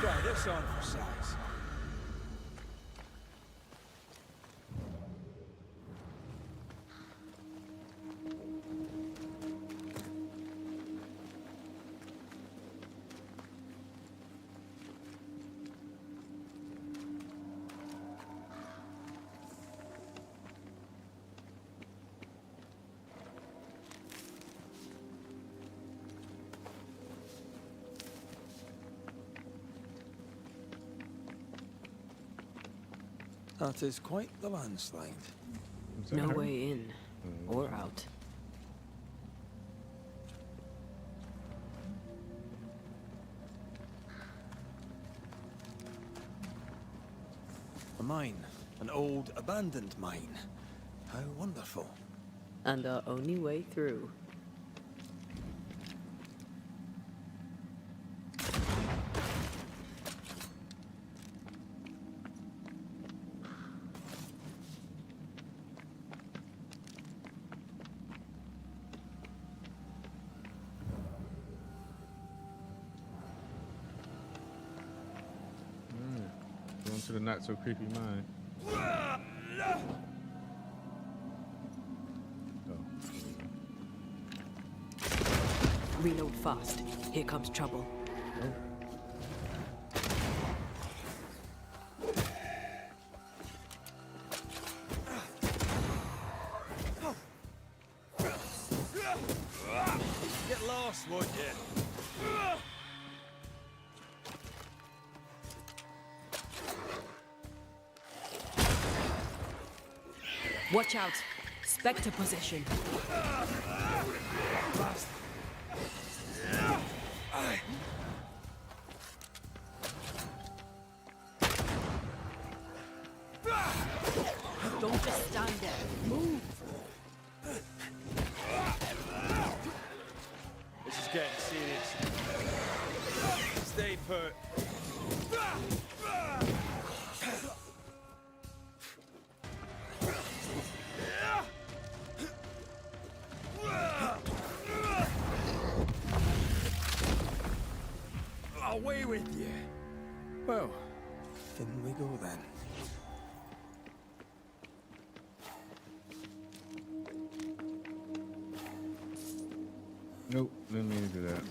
Try this on for size. That is quite the landslide. No way in or out. A mine. An old, abandoned mine. How wonderful. And our only way through. Going to the not so creepy mine. Reload fast. Here comes trouble. Get lost, would you? Watch out. Spectre position. Don't just stand there. Move. This is getting serious. Stay put. away with you. Well, in we go then. Nope, didn't mean to do that.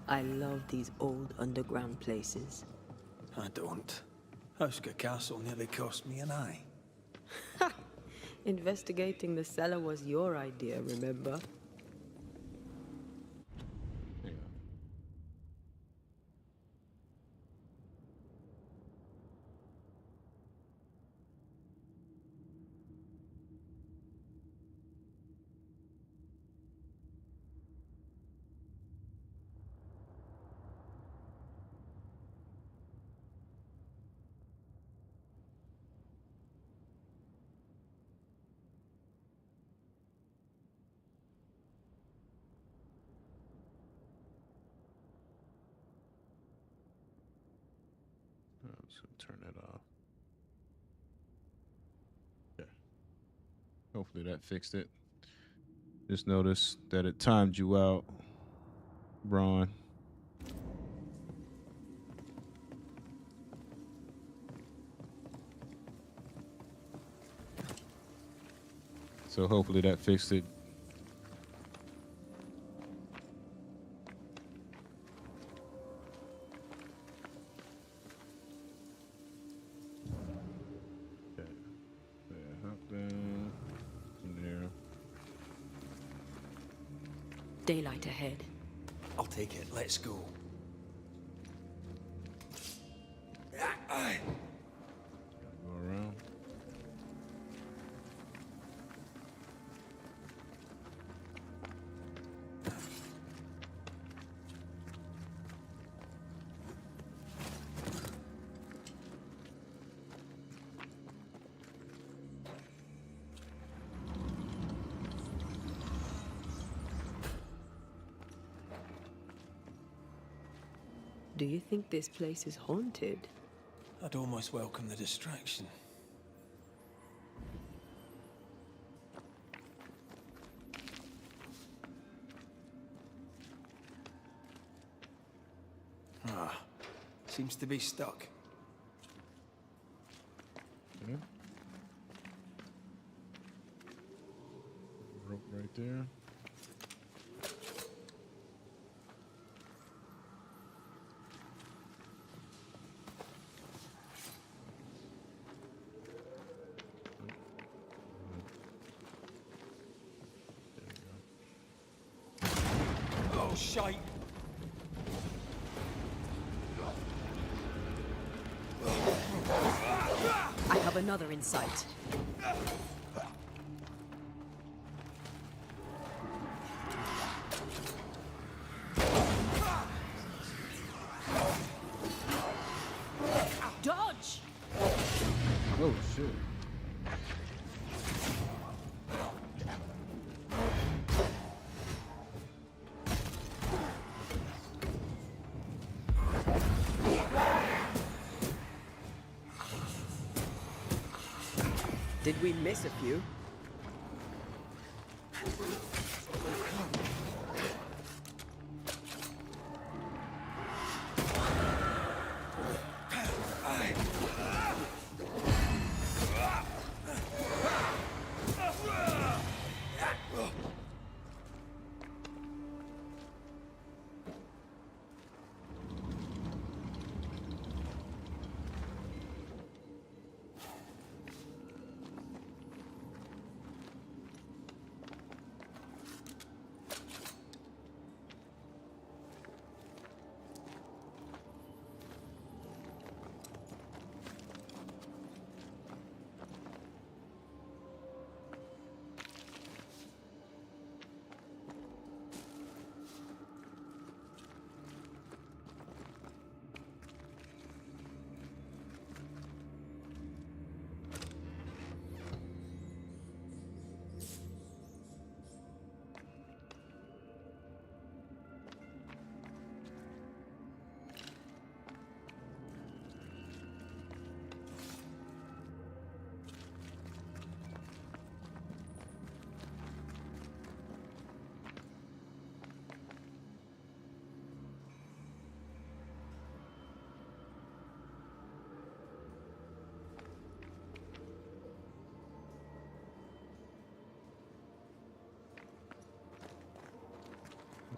I love these old underground places. I don't. Houska Castle nearly cost me an eye. Investigating the cellar was your idea, remember? I'm just gonna turn that off. Okay. Hopefully that fixed it. Just noticed that it timed you out, Braun. So hopefully that fixed it. Okay. Yeah, hop down in there. Daylight ahead. I'll take it. Let's go. Go around. Do you think this place is haunted? I'd almost welcome the distraction. Ah, seems to be stuck. Okay. Rope right there. Oh, shite! I have another in sight. Dodge! Oh shit. Did we miss a few?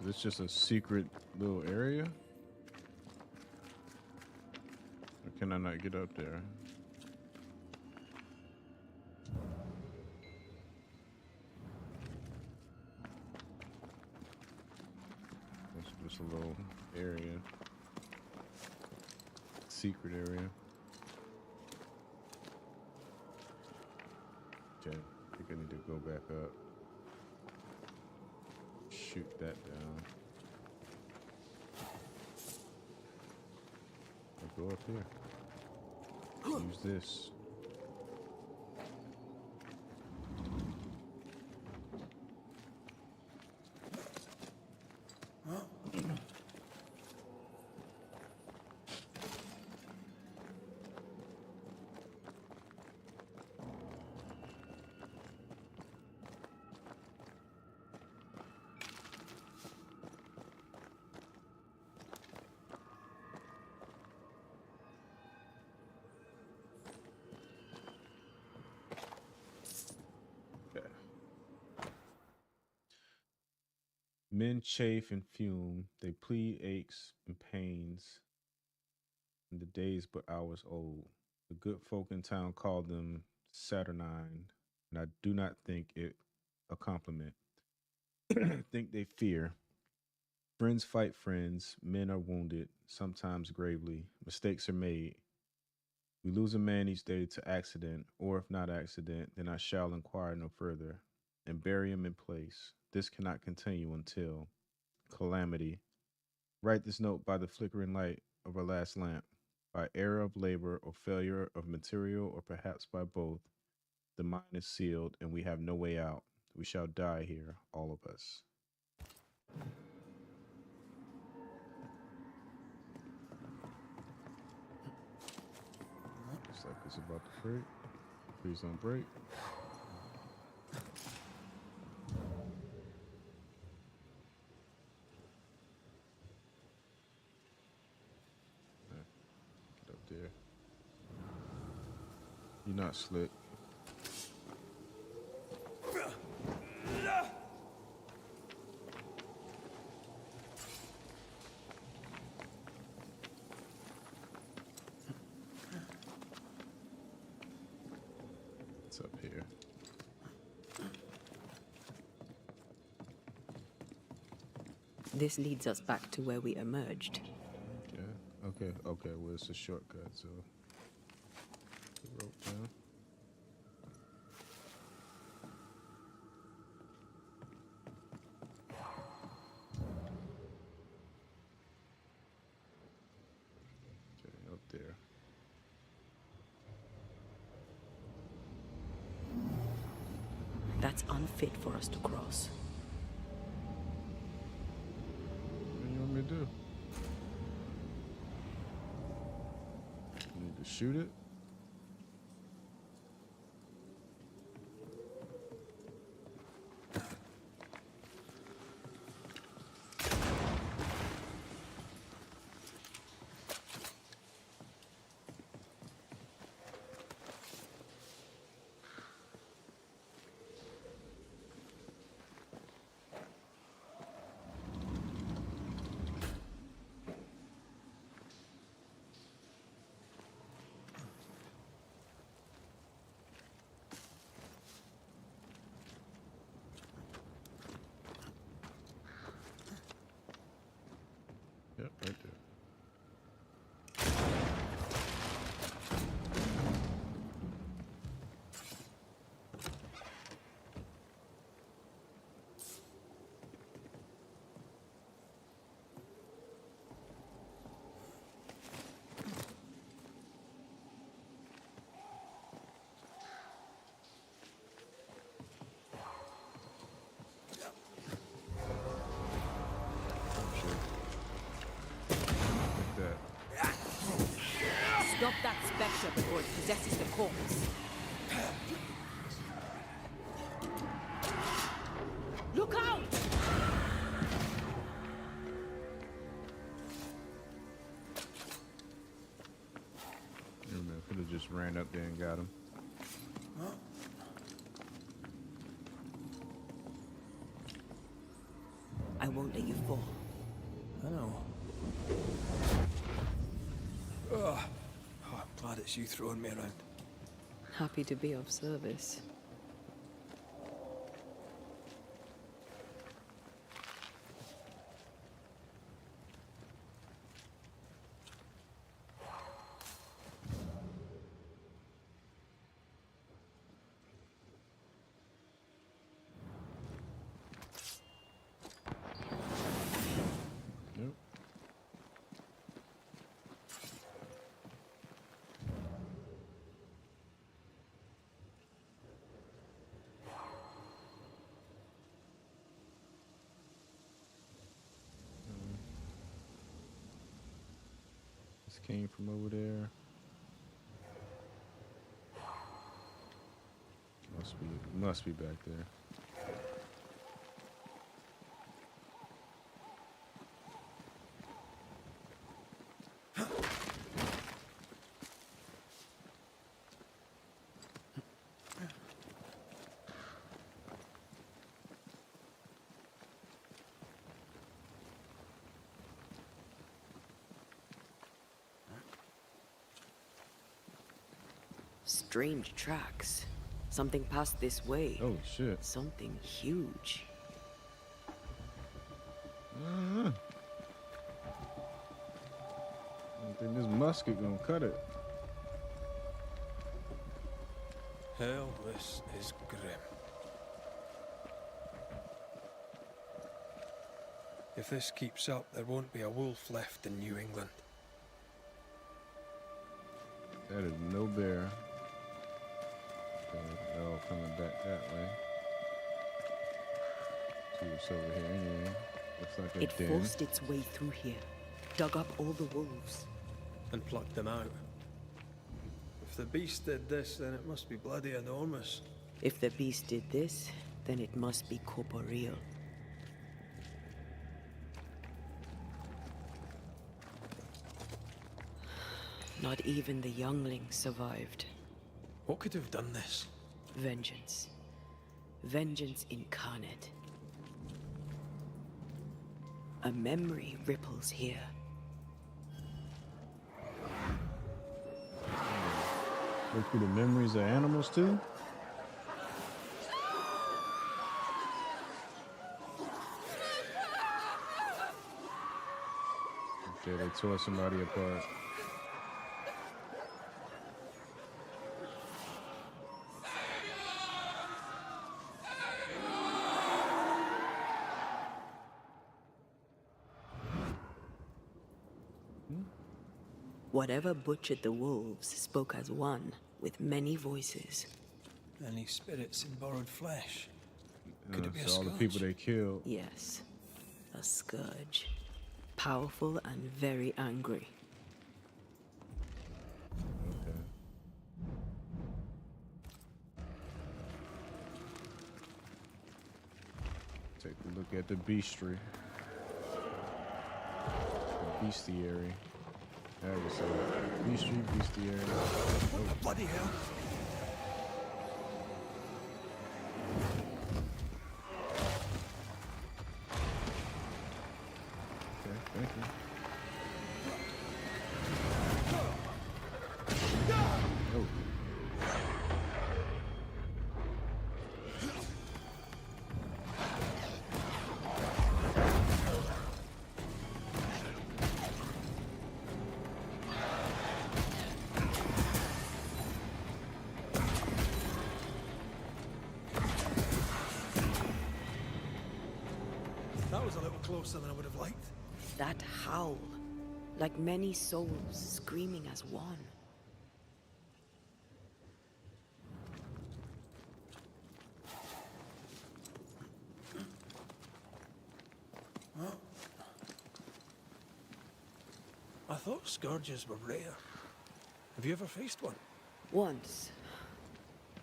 this just a secret little area? Or can I not get up there? That's just a little area. Secret area. Okay, I think I need to go back up. Shoot that down. I'll go up here. Use this. Men chafe and fume, they plead aches and pains, and the days but hours old. The good folk in town call them saturnine, and I do not think it a compliment. Think they fear. Friends fight friends, men are wounded, sometimes gravely. Mistakes are made. We lose a man each day to accident, or if not accident, then I shall inquire no further and bury him in place. This cannot continue until calamity. Write this note by the flickering light of our last lamp, by error of labor or failure of material, or perhaps by both. The mine is sealed and we have no way out. We shall die here, all of us. Looks like it's about to break. Please don't break. Get up there. You're not slick. It's up here. This leads us back to where we emerged. Okay. Well, it's a shortcut, so the rope down. Okay, up there. That's unfit for us to cross. What do you want me to do? You need to shoot it? Yep, right there. Stop that spectre before it possesses the corpse. Look out! Could have just ran up there and got him. I won't won't let you fall. I know. Oh, I'm glad it's you throwing me around. Happy to be of service. Yep. This came from over there. Must be back there. Strange tracks. Something passed this way. Oh shit. Something huge. I don't think this musket gonna cut it. Hell, this is grim. If this keeps up, there won't be a wolf left in New England. That is no bear. Okay, they're all coming back that way. See what's over here anyway. Looks like a It den. forced its way through here, dug up all the wolves. And plucked them out. If the beast did this, then it must be bloody enormous. If the beast did this, then it must be corporeal. Not even the youngling survived. What could have done this? Vengeance. Vengeance incarnate. A memory ripples here. Go through the memories of animals too? Okay, they tore somebody apart. Whatever butchered the wolves spoke as one, with many voices. Any spirits in borrowed flesh? Could it be a So all the scourge? people they killed. Yes, a scourge. Powerful and very angry. Okay. Take a look at the beastry. The bestiary. That was beastry, bestiary. What the bloody hell? Okay, thank you. Oh. That was a little closer than I would have liked. That howl, like many souls screaming as one. I thought scourges were rare. Have you ever faced one? Once,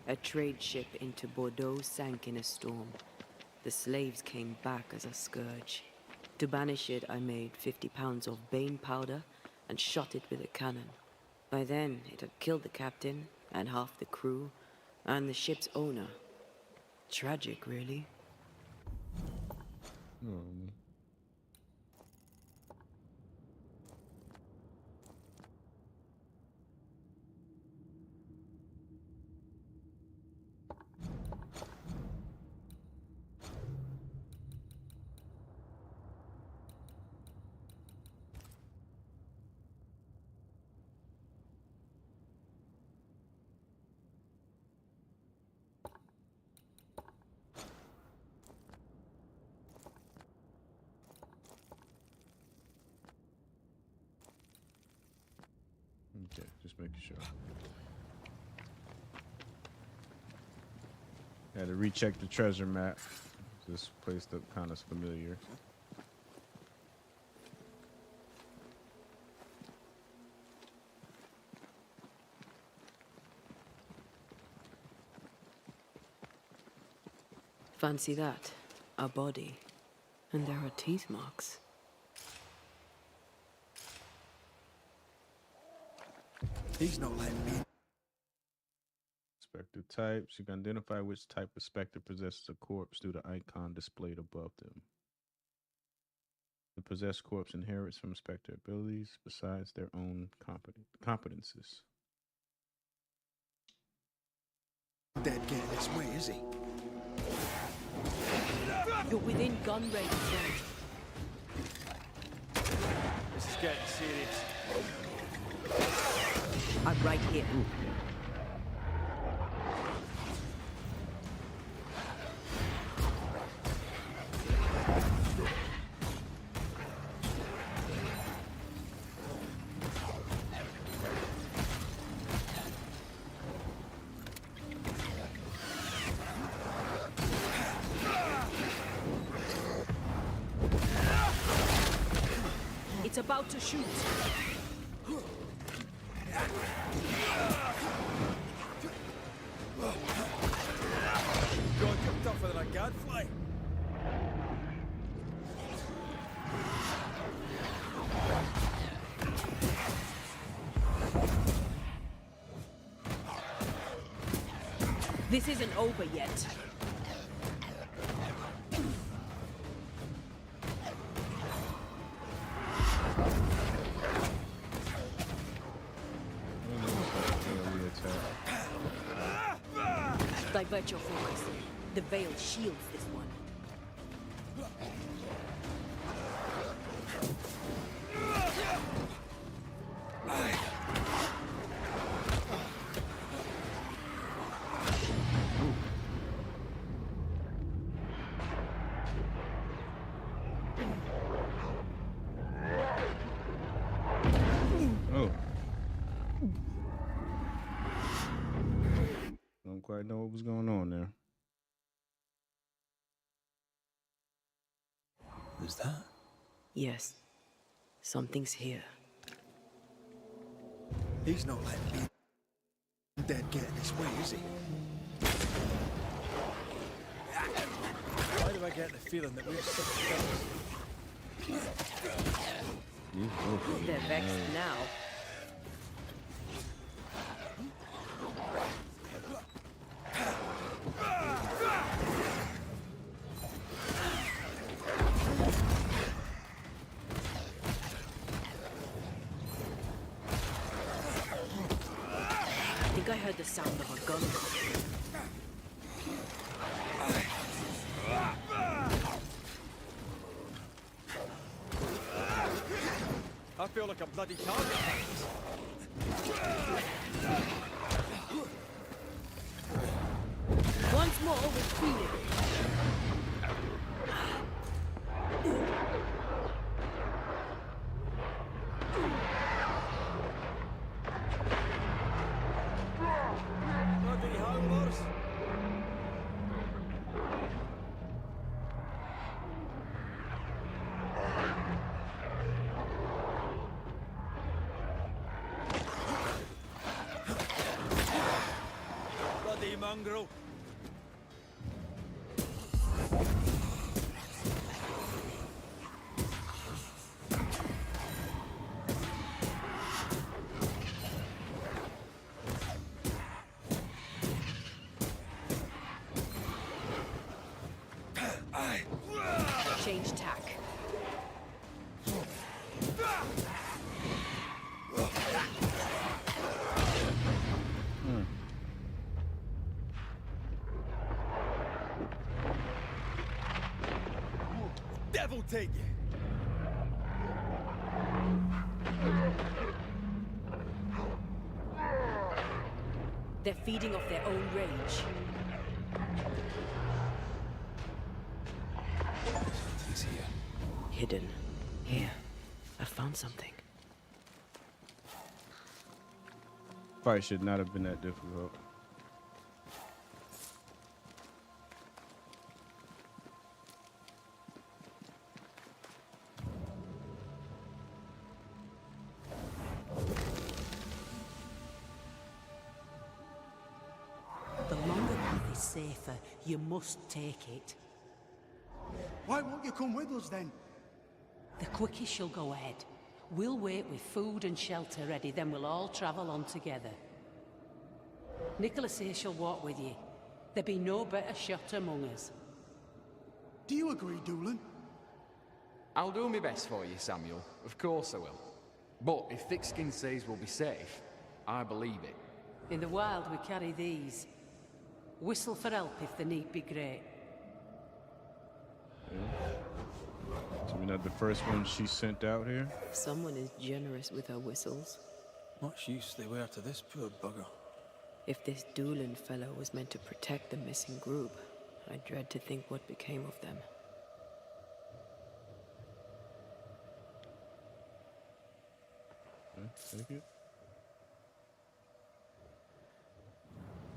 a trade ship into Bordeaux sank in a storm. The slaves came back as a scourge. To banish it, I made 50 pounds of bane powder and shot it with a cannon. By then, it had killed the captain and half the crew and the ship's owner. Tragic, really. Okay, just making sure. Had to recheck the treasure map. This place looked kind of familiar. Fancy that. A body. And there are teeth marks. He's not letting me. Spectre types. You can identify which type of spectre possesses a corpse through the icon displayed above them. The possessed corpse inherits from spectre abilities besides their own competences. Dead getting this way, is he? You're within gun range, friend. This is getting serious. I'm right here. Ooh. It's about to shoot. God, you're tougher than a gadfly. This isn't over yet. Divert your focus. The veil shields this one. Oh. Don't quite know what was going on there. Is that? Yes. Something's here. He's not letting me. Dead getting this way, is he? Why do I get the feeling that we're such fellas? They're vexed now. I think I heard the sound of a gun. I feel like a bloody target. Once more with feeling. Bloody howlers. Bloody mongrel. Change tack. Devil take you. They're feeding off their own rage. He's here. Hidden. Here. I found something. Fight should not have been that difficult. The longer path is safer. You must take it. Why won't you come with us then? The quickest you'll go ahead. We'll wait with food and shelter ready, then we'll all travel on together. Nicholas here shall walk with you. There be no better shot among us. Do you agree, Doolin? I'll do my best for you, Samuel. Of course I will. But if Thickskin says we'll be safe, I believe it. In the wild we carry these. Whistle for help if the need be great. So we're not the first one she sent out here? Someone is generous with her whistles. Much use they were to this poor bugger. If this Doolin fellow was meant to protect the missing group, I dread to think what became of them. Take it.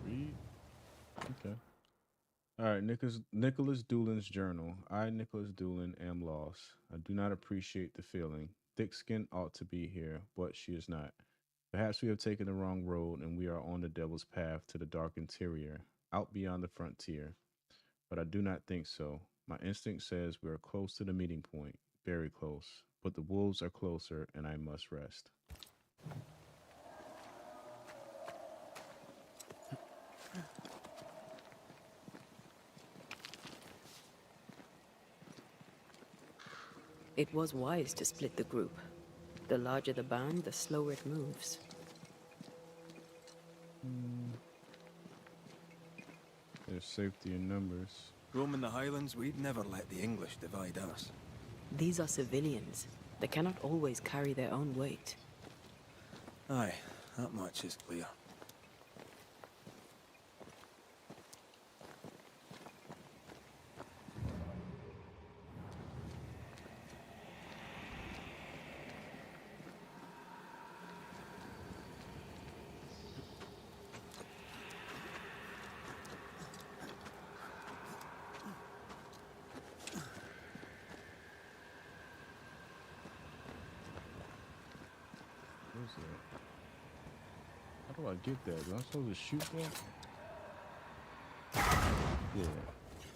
Read. Okay. All right, Nicholas Doolin's journal. I, Nicholas Doolin, am lost. I do not appreciate the feeling. Thickskin ought to be here, but she is not. Perhaps we have taken the wrong road and we are on the devil's path to the dark interior, out beyond the frontier. But I do not think so. My instinct says we are close to the meeting point, very close. But the wolves are closer and I must rest. It was wise to split the group. The larger the band, the slower it moves. There's safety in numbers. Roaming the Highlands, we'd never let the English divide us. These are civilians. They cannot always carry their own weight. Aye, that much is clear. What is that? How do I get that? Am I supposed to shoot that? Yeah.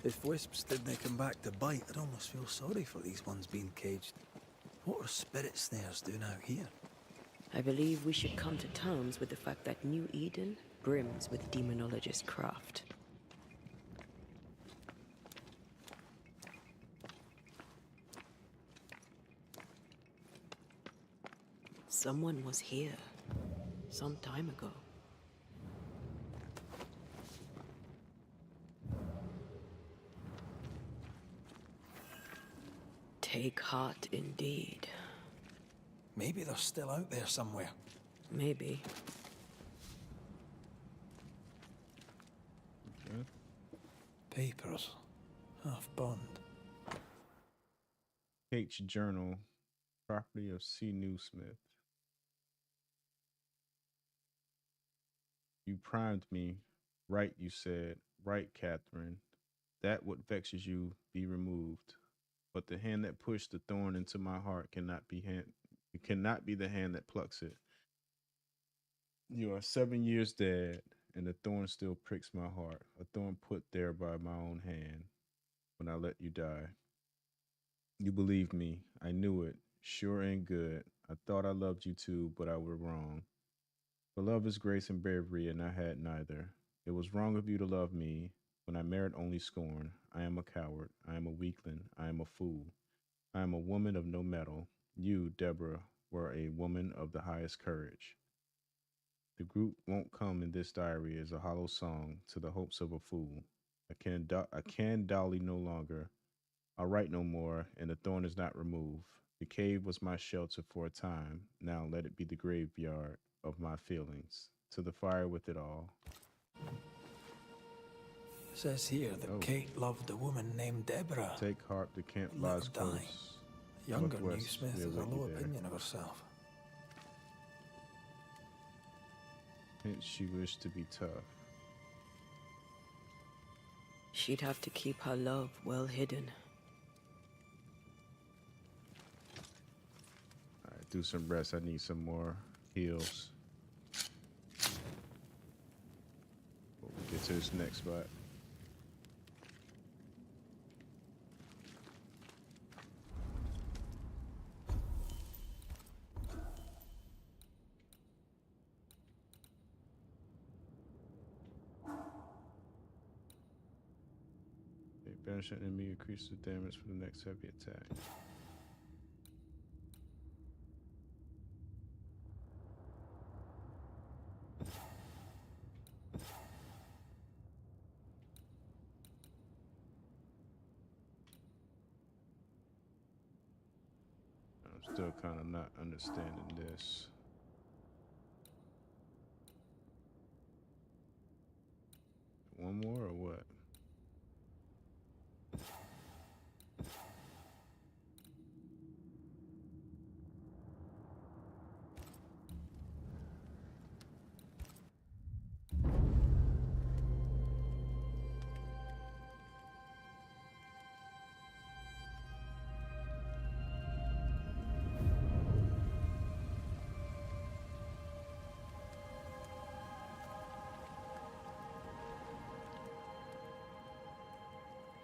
If wisps didn't come back to bite, I'd almost feel sorry for these ones being caged. What are spirit snares doing out here? I believe we should come to terms with the fact that New Eden brims with demonologist craft. Someone was here some time ago. Take heart indeed. Maybe they're still out there somewhere. Maybe. Okay. Papers. Half bond. Kate's journal. Property of C. Newsmith. You primed me. Right, you said. Right, Catherine. That what vexes you be removed. But the hand that pushed the thorn into my heart cannot be it cannot be the hand that plucks it. You are 7 years dead, and the thorn still pricks my heart. A thorn put there by my own hand when I let you die. You believed me. I knew it. Sure and good. I thought I loved you too, but I was wrong. For love is grace and bravery, and I had neither. It was wrong of you to love me when I merit only scorn. I am a coward. I am a weakling. I am a fool. I am a woman of no mettle. You, Deborah, were a woman of the highest courage. The group won't come in this diary as a hollow song to the hopes of a fool. I can dolly no longer. I'll write no more, and the thorn is not removed. The cave was my shelter for a time. Now let it be the graveyard of my feelings. To the fire with it all. It says here that Kate loved a woman named Deborah. Take heart, the camp lies close. Younger Northwest, Newsmith near has a low Wiki there. opinion of herself. Hence, she wished to be tough. She'd have to keep her love well hidden. All right, do some rest. I need some more heals. We'll get to this next spot. Banish an enemy, increase the damage for the next heavy attack. I'm still kind of not understanding this. One more or what?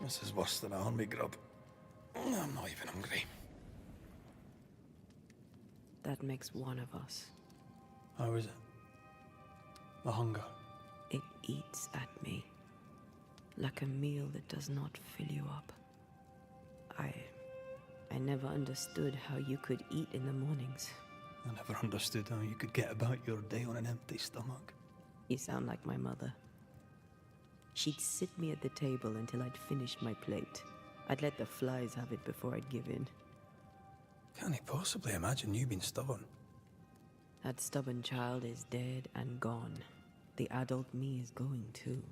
This is worse than a hungry grub. I'm not even hungry. That makes one of us. How is it? The hunger. It eats at me. Like a meal that does not fill you up. I never understood how you could eat in the mornings. I never understood how you could get about your day on an empty stomach. You sound like my mother. She'd sit me at the table until I'd finished my plate. I'd let the flies have it before I'd give in. Can't he possibly imagine you being stubborn? That stubborn child is dead and gone. The adult me is going too.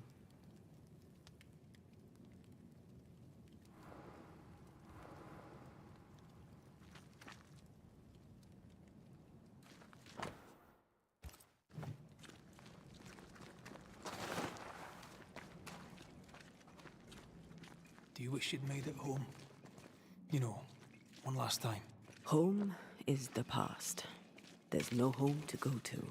Do you wish you'd made it home? You know, one last time. Home is the past. There's no home to go to.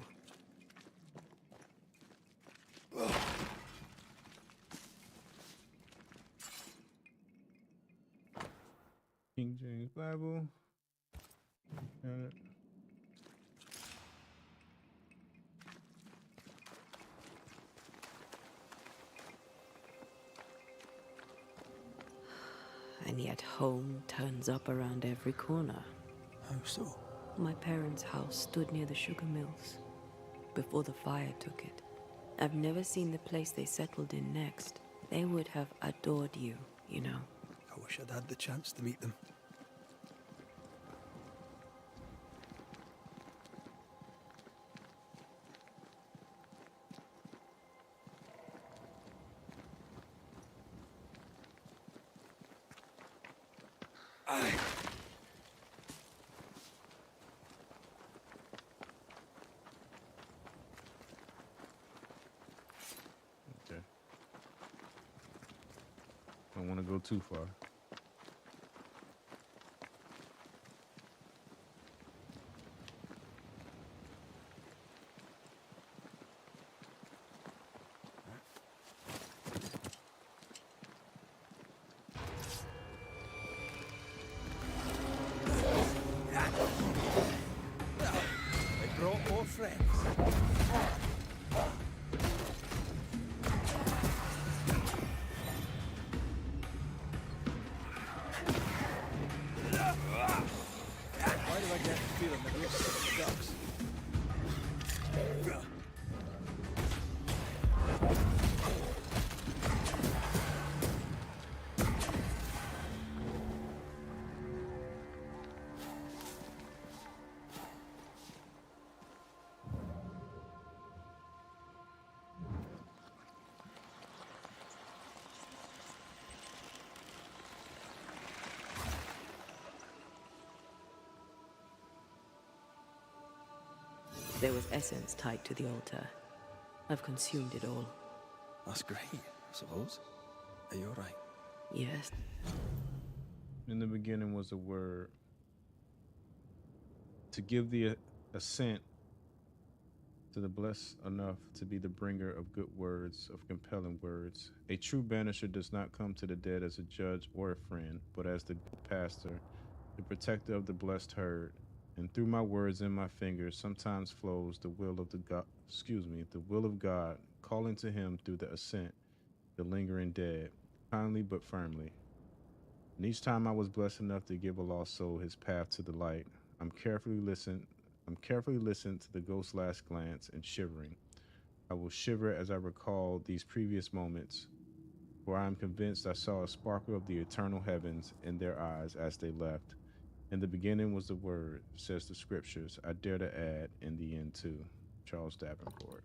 King James Bible. Got it. And yet home turns up around every corner. How so? My parents' house stood near the sugar mills before the fire took it. I've never seen the place they settled in next. They would have adored you, you know. I wish I'd had the chance to meet them. Okay. Don't want to go too far. I brought more friends. Why do I get the feeling that we're such ducks? There was essence tied to the altar. I've consumed it all. That's great, I suppose. Are you alright? Yes. In the beginning was a word. To give the assent to the blessed enough to be the bringer of good words, of compelling words. A true banisher does not come to the dead as a judge or a friend, but as the pastor, the protector of the blessed herd. And through my words and my fingers sometimes flows the will of the will of God, calling to him through the assent, the lingering dead, kindly but firmly. And each time I was blessed enough to give a lost soul his path to the light, I'm carefully listened to the ghost's last glance and shivering. I will shiver as I recall these previous moments, for I am convinced I saw a sparkle of the eternal heavens in their eyes as they left. In the beginning was the Word, says the scriptures. I dare to add, in the end too. Charles Davenport.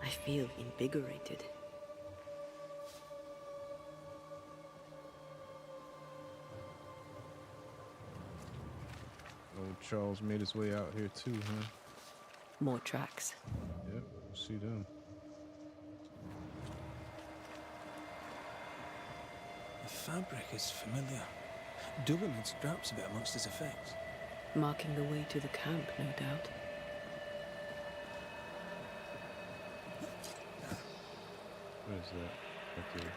I feel invigorated. Old Charles made his way out here too, huh? More tracks. Yep, see them. The fabric is familiar. Doolan had scraps of it amongst his effects. Marking the way to the camp, no doubt. What is that? Okay.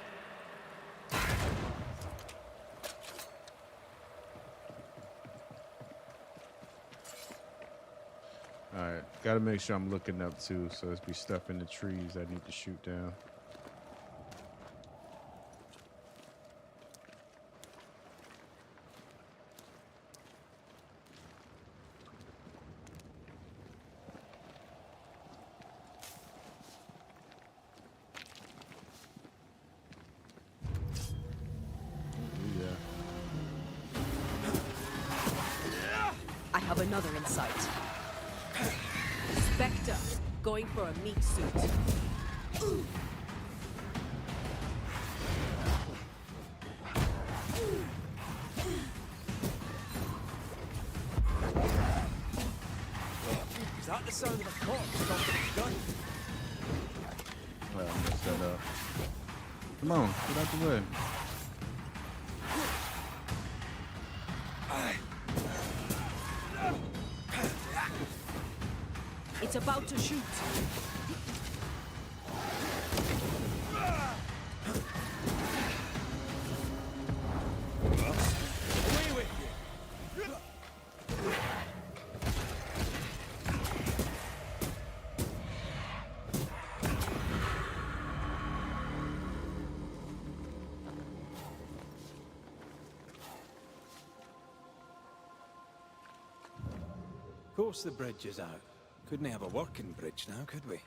Alright, gotta make sure I'm looking up too, so there's be stuff in the trees I need to shoot down. I have another in sight. Spectre, going for a meat suit. Is that the sound of a corpse dropping its gun? Well, I messed that up. Come on, get out the way. It's about to shoot. Away with you! Of course the bridge is out. Couldn't have a working bridge now, could we?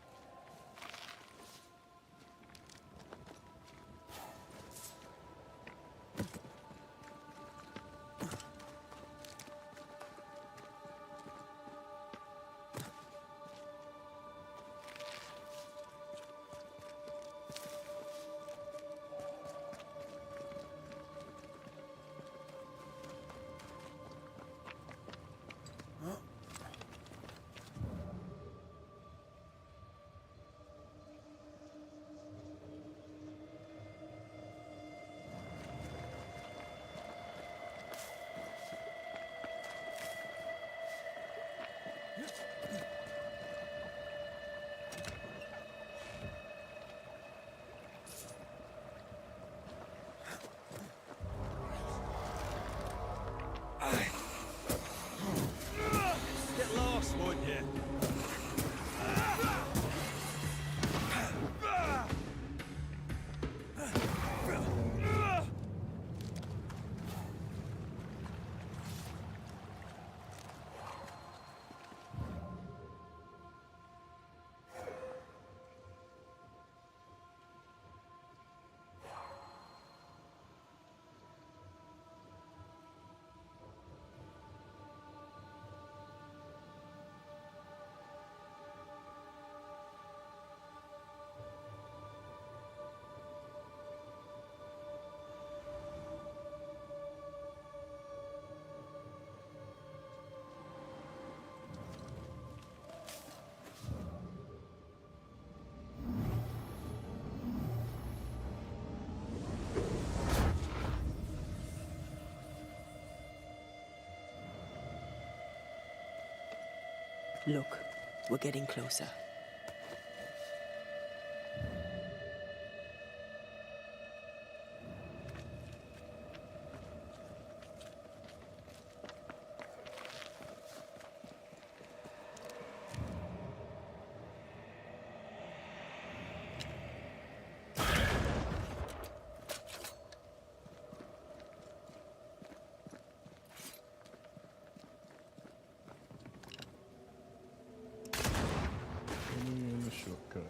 Look, we're getting closer. In the shortcut.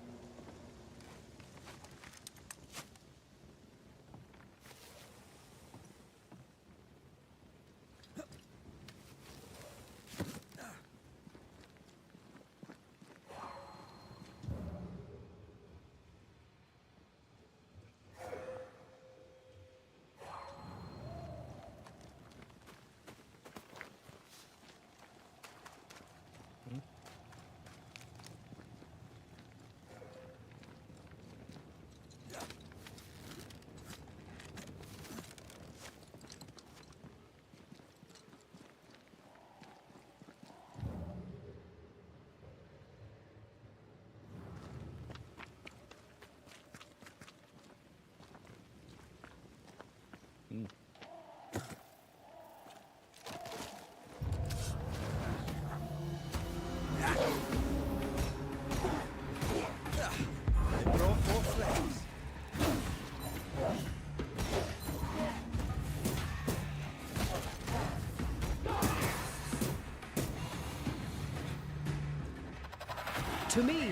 To me!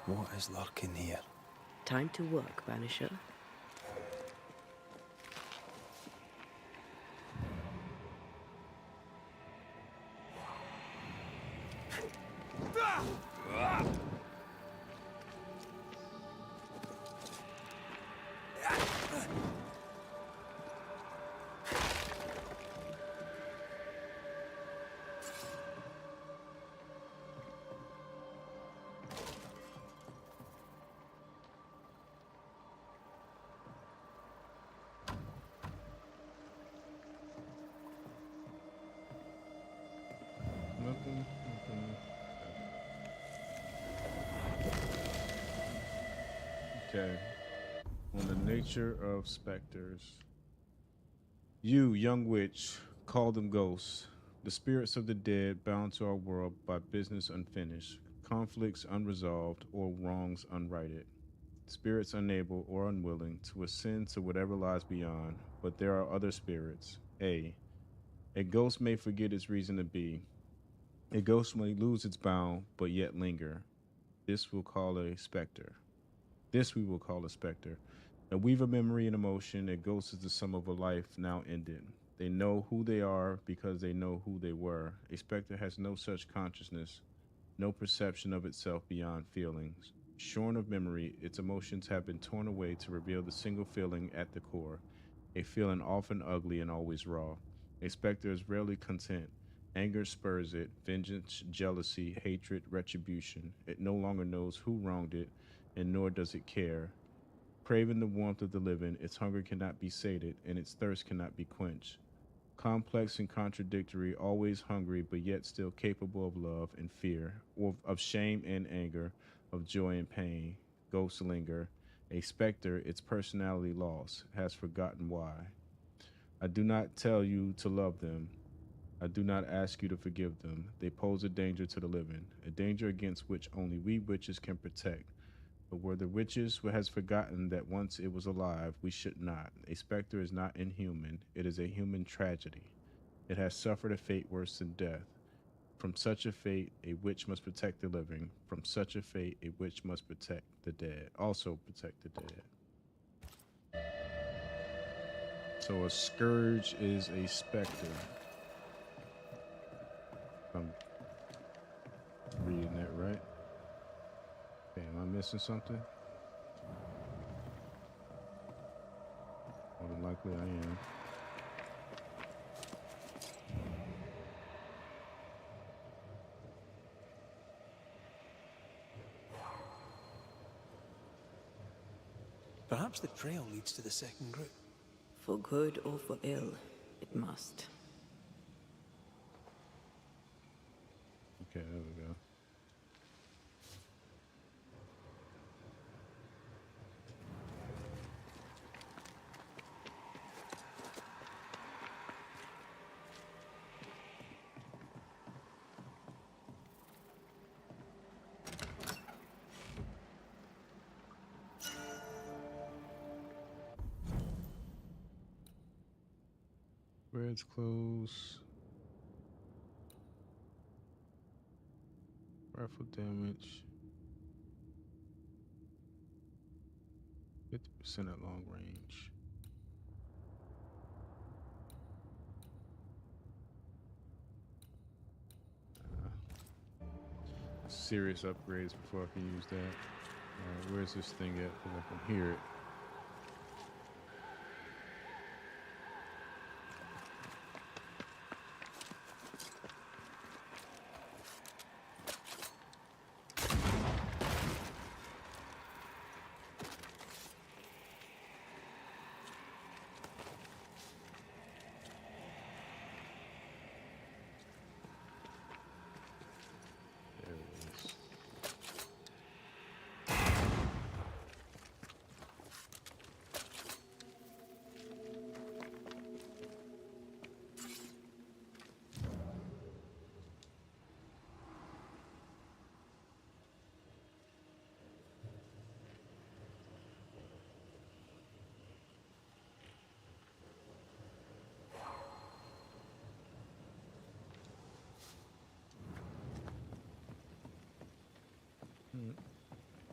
What is lurking here? Time to work, Banisher. Nothing. Okay. On the nature of specters. You, young witch, call them ghosts. The spirits of the dead bound to our world by business unfinished, conflicts unresolved, or wrongs unrighted. Spirits unable or unwilling to ascend to whatever lies beyond, but there are other spirits. A ghost may forget its reason to be. A ghost may lose its bound, but yet linger. This we'll call a specter. This we will call a specter. A weave of memory and emotion, a ghost is the sum of a life now ended. They know who they are because they know who they were. A specter has no such consciousness, no perception of itself beyond feelings. Shorn of memory, its emotions have been torn away to reveal the single feeling at the core, a feeling often ugly and always raw. A specter is rarely content. Anger spurs it, vengeance, jealousy, hatred, retribution. It no longer knows who wronged it, and nor does it care. Craving the warmth of the living, its hunger cannot be sated, and its thirst cannot be quenched. Complex and contradictory, always hungry, but yet still capable of love and fear, or of shame and anger, of joy and pain. Ghosts linger. A specter, its personality lost, has forgotten why. I do not tell you to love them. I do not ask you to forgive them. They pose a danger to the living, a danger against which only we witches can protect. But where the witches has forgotten that once it was alive, we should not. A specter is not inhuman, it is a human tragedy. It has suffered a fate worse than death. From such a fate, a witch must protect the living. From such a fate, a witch must protect the dead. Also protect the dead. So a scourge is a specter. I'm reading that right. Okay, am I missing something? More than likely I am. Perhaps the trail leads to the second group. For good or for ill, it must. Okay, there we go. Red's close. Rifle damage. 50% at long range. Serious upgrades before I can use that. Alright, where's this thing at? Because I can hear it.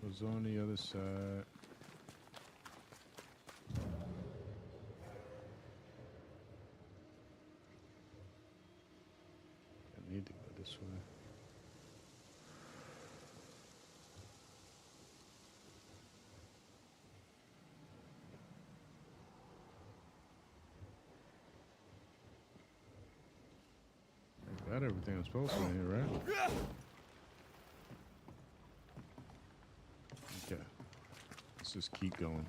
Was on the other side. I need to go this way. I got everything I'm supposed to in here, right? Okay. Let's just keep going.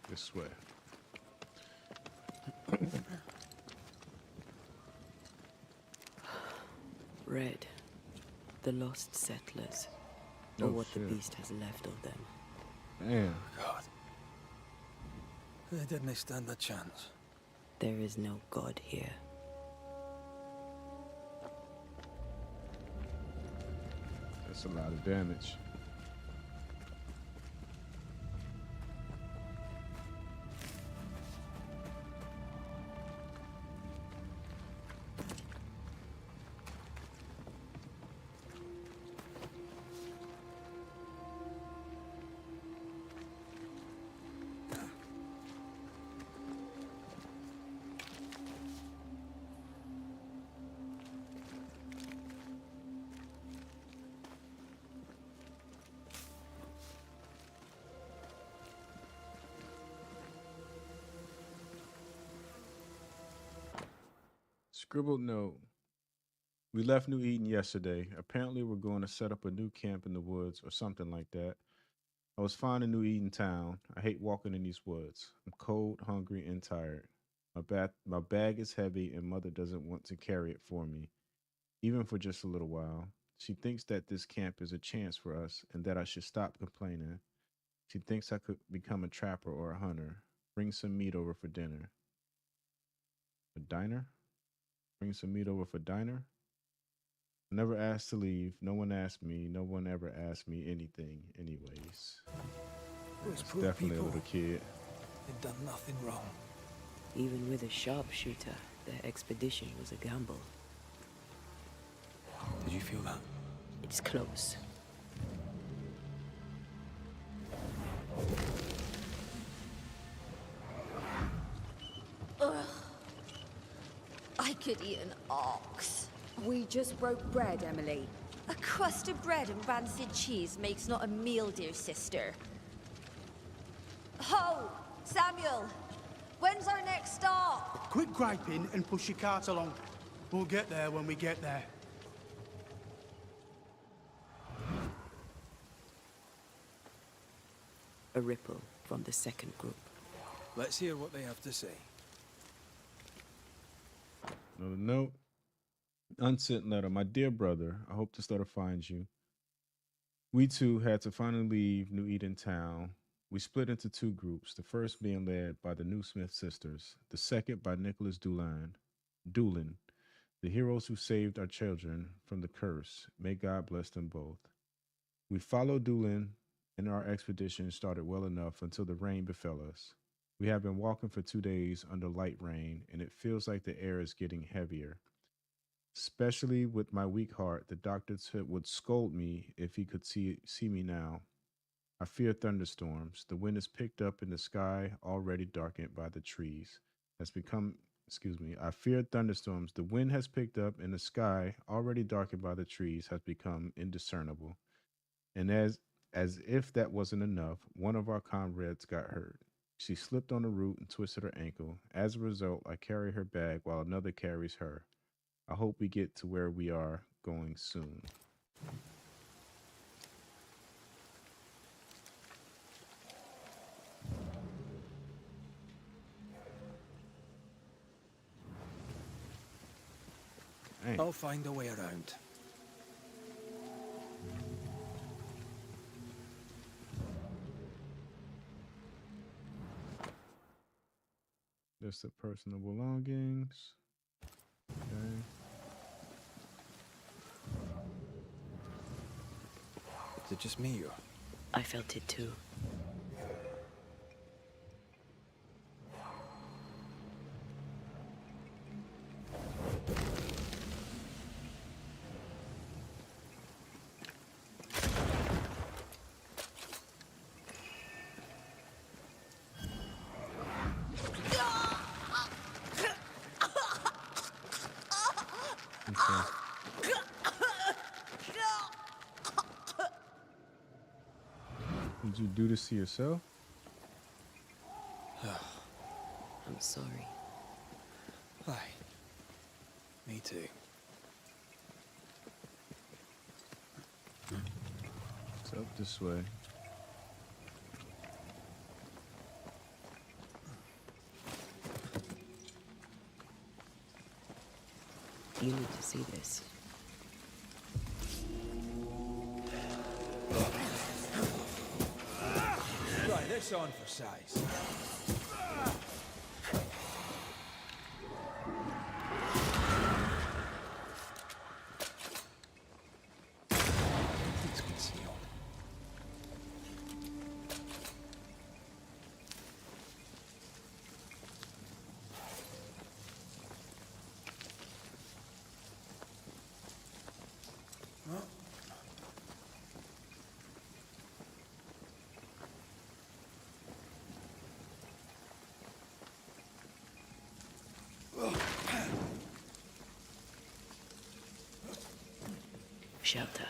This way. Red. The lost settlers. Oh, Or what shit. the beast has left of them. Man. God. They didn't stand a chance. There is no god here. That's a lot of damage. Scribbled note. We left New Eden yesterday. Apparently, we're going to set up a new camp in the woods or something like that. I was fine in New Eden town. I hate walking in these woods. I'm cold, hungry, and tired. My bag is heavy, and Mother doesn't want to carry it for me, even for just a little while. She thinks that this camp is a chance for us and that I should stop complaining. She thinks I could become a trapper or a hunter. Bring some meat over for dinner. A diner? Bring some meat over for diner? I never asked to leave. No one asked me. No one ever asked me anything anyways. Those It's poor definitely people. a little kid. They'd done nothing wrong. Even with a sharpshooter, their expedition was a gamble. Did you feel that? It's close. Ugh. I could eat an ox. We just broke bread, Emily. A crust of bread and rancid cheese makes not a meal, dear sister. Ho! Samuel! When's our next stop? Quit griping and push your cart along. We'll get there when we get there. A ripple from the second group. Let's hear what they have to say. Another note. Unsent letter. My dear brother, I hope this letter finds you. We too had to finally leave New Eden Town. We split into two groups, the first being led by the New Smith sisters, the second by Nicholas Doolin, the heroes who saved our children from the curse. May God bless them both. We followed Doolin, and our expedition started well enough until the rain befell us. We have been walking for 2 days under light rain, and it feels like the air is getting heavier. Especially with my weak heart, the doctor would scold me if he could see me now. I fear thunderstorms. The wind is picked up in the sky, already darkened by the trees. Has become, excuse me, I fear thunderstorms. The wind has picked up in the sky, already darkened by the trees, has become indiscernible. And as if that wasn't enough, one of our comrades got hurt. She slipped on the root and twisted her ankle. As a result, I carry her bag while another carries her. I hope we get to where we are going soon. Dang. I'll find a way around. List of personal belongings. Okay. Is it just me or? I felt it too. Did you do this to yourself? I'm sorry. Aye. Me too. It's up this way. You need to see this. Right, this on for size. It's concealed. Shelter,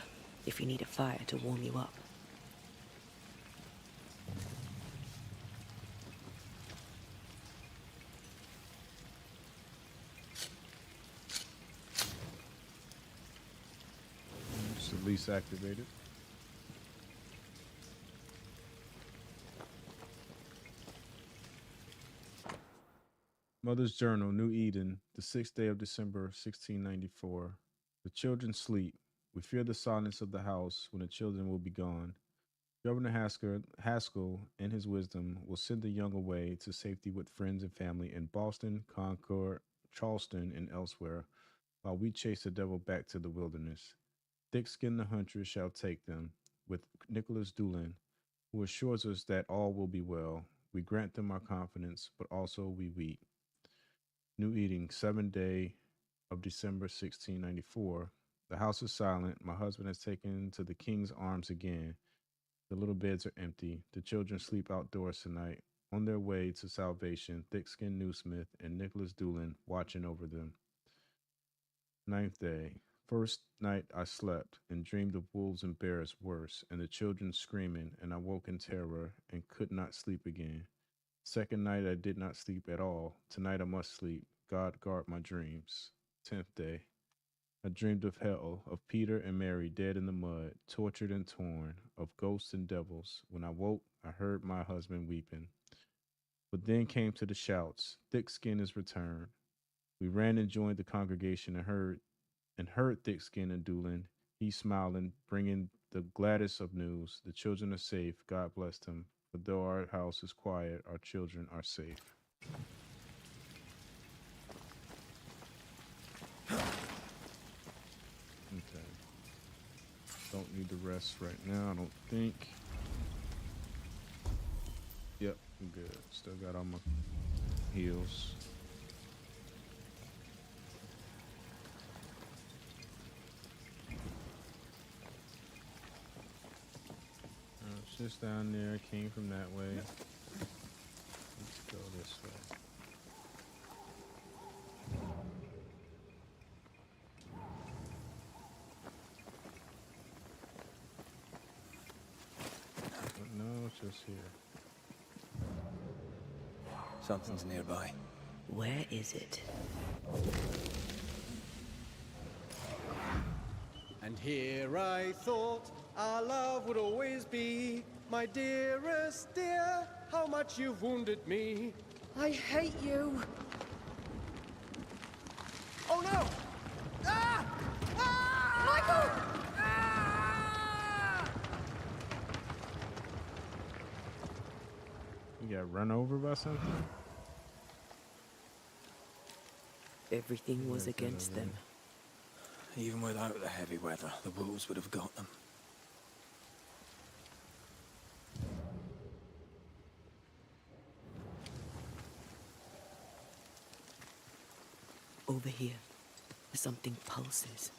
if you need a fire to warm you up. Just at least activated. Mother's Journal, New Eden, the 6th day of December, 1694. The children sleep. We fear the silence of the house when the children will be gone. Governor Haskell, in his wisdom, will send the young away to safety with friends and family in Boston, Concord, Charleston, and elsewhere, while we chase the devil back to the wilderness. Thick-skinned the huntress shall take them, with Nicholas Doolin, who assures us that all will be well. We grant them our confidence, but also we weep. New Eden, 7th day of December 1694. The house is silent. My husband has taken to the king's arms again. The little beds are empty. The children sleep outdoors tonight. On their way to salvation, thick-skinned Newsmith and Nicholas Doolin watching over them. 9th day. First night I slept and dreamed of wolves and bears worse, and the children screaming, and I woke in terror and could not sleep again. Second night I did not sleep at all. Tonight I must sleep. God guard my dreams. 10th day. I dreamed of hell, of Peter and Mary dead in the mud, tortured and torn, of ghosts and devils. When I woke, I heard my husband weeping. But then came to the shouts, thick skin is returned. We ran and joined the congregation and heard thick skin and Doolin. He smiling, bringing the gladdest of news. The children are safe. God blessed him. For though our house is quiet, our children are safe. Okay. Don't need the rest right now, I don't think. Yep, I'm good. Still got all my heals. It's just down there. Came from that way. Let's go this way. No, it's just here. Something's nearby. Where is it? And here I thought our love would always be, my dearest dear, how much you've wounded me. I hate you. Oh no! Ah! Ah! Michael! You got run over by something? Everything was against them. Even without the heavy weather, the wolves would have got them. Over here, something pulses.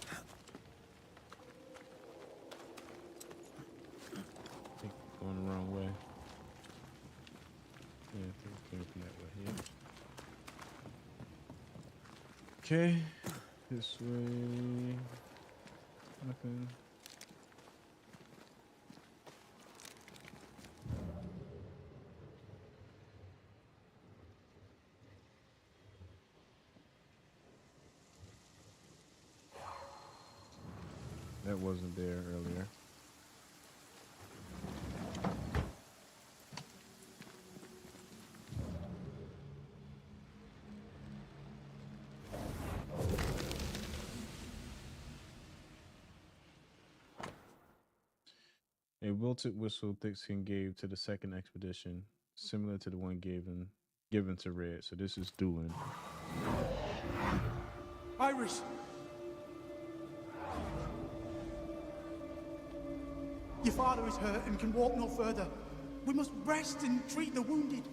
I think I'm going the wrong way. Yeah, I think it came from that way here. Okay, this way. Nothing. That wasn't there earlier. A wilted whistle Thickskin gave to the second expedition, similar to the one given to Red. So this is Doolin. Iris! Your father is hurt and can walk no further. We must rest and treat the wounded.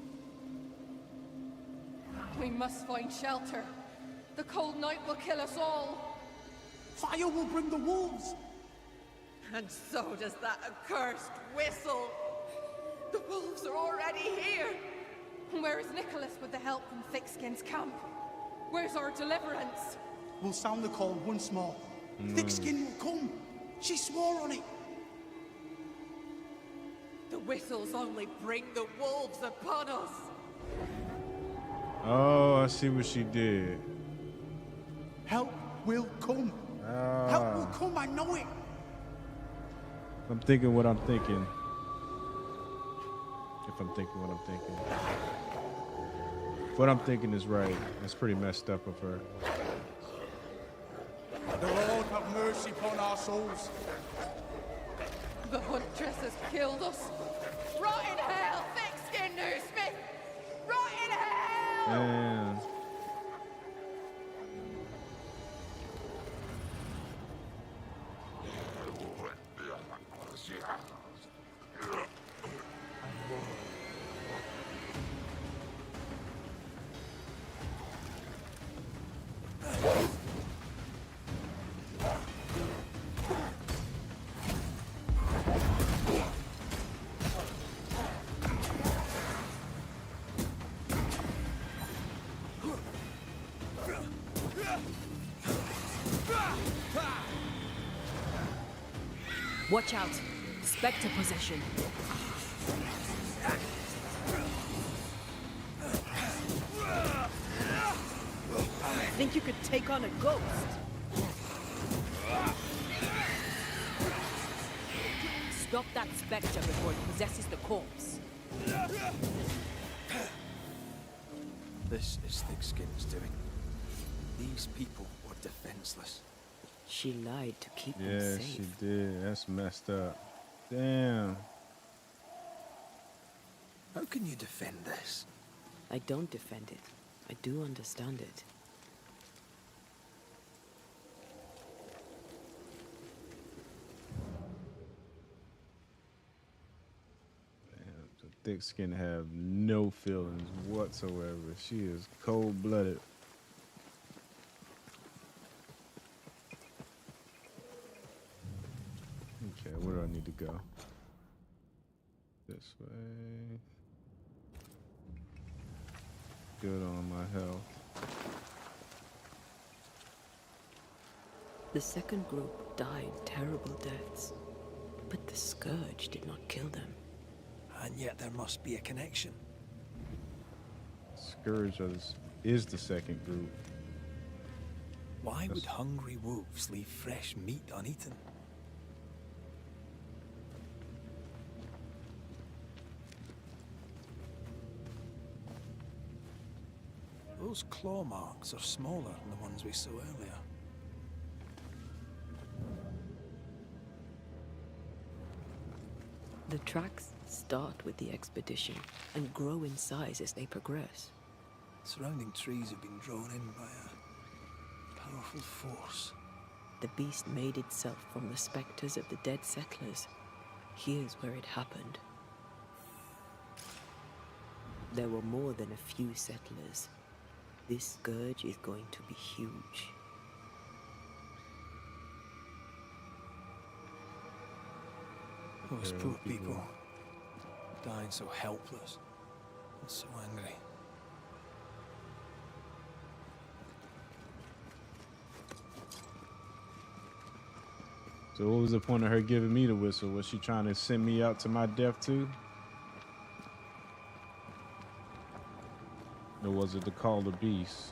We must find shelter. The cold night will kill us all. Fire will bring the wolves. And so does that accursed whistle. The wolves are already here. Where is Nicholas with the help from Thickskin's camp? Where's our deliverance? We'll sound the call once more. Thickskin will come. She swore on it. The whistles only bring the wolves upon us. Oh, I see what she did. Help will come. Help will come, I know it. I'm thinking what I'm thinking. If I'm thinking what I'm thinking. What I'm thinking is right. That's pretty messed up of her. The Lord have mercy upon our souls. The huntress has killed us. Rot in hell, thick-skinned newsmith! Rot in hell! Man. Watch out! Spectre possession. think you could take on a ghost? Stop that spectre before it possesses the corpse. This is Thickskin's doing. These people were defenseless. She lied to keep them Yeah, safe. she did. That's messed up. Damn. How can you defend this? I don't defend it. I do understand it. Thick skin have no feelings whatsoever. She is cold-blooded. Okay, where do I need to go? This way. Good on my health. The second group died terrible deaths, but the scourge did not kill them. And yet there must be a connection. Scourge is the second group. Why would hungry wolves leave fresh meat uneaten? Those claw marks are smaller than the ones we saw earlier. The tracks start with the expedition and grow in size as they progress. Surrounding trees have been drawn in by a powerful force. The beast made itself from the specters of the dead settlers. Here's where it happened. There were more than a few settlers. This scourge is going to be huge. Those poor people, dying so helpless and so angry. So what was the point of her giving me the whistle? Was she trying to send me out to my death too? Or was it to call the beast?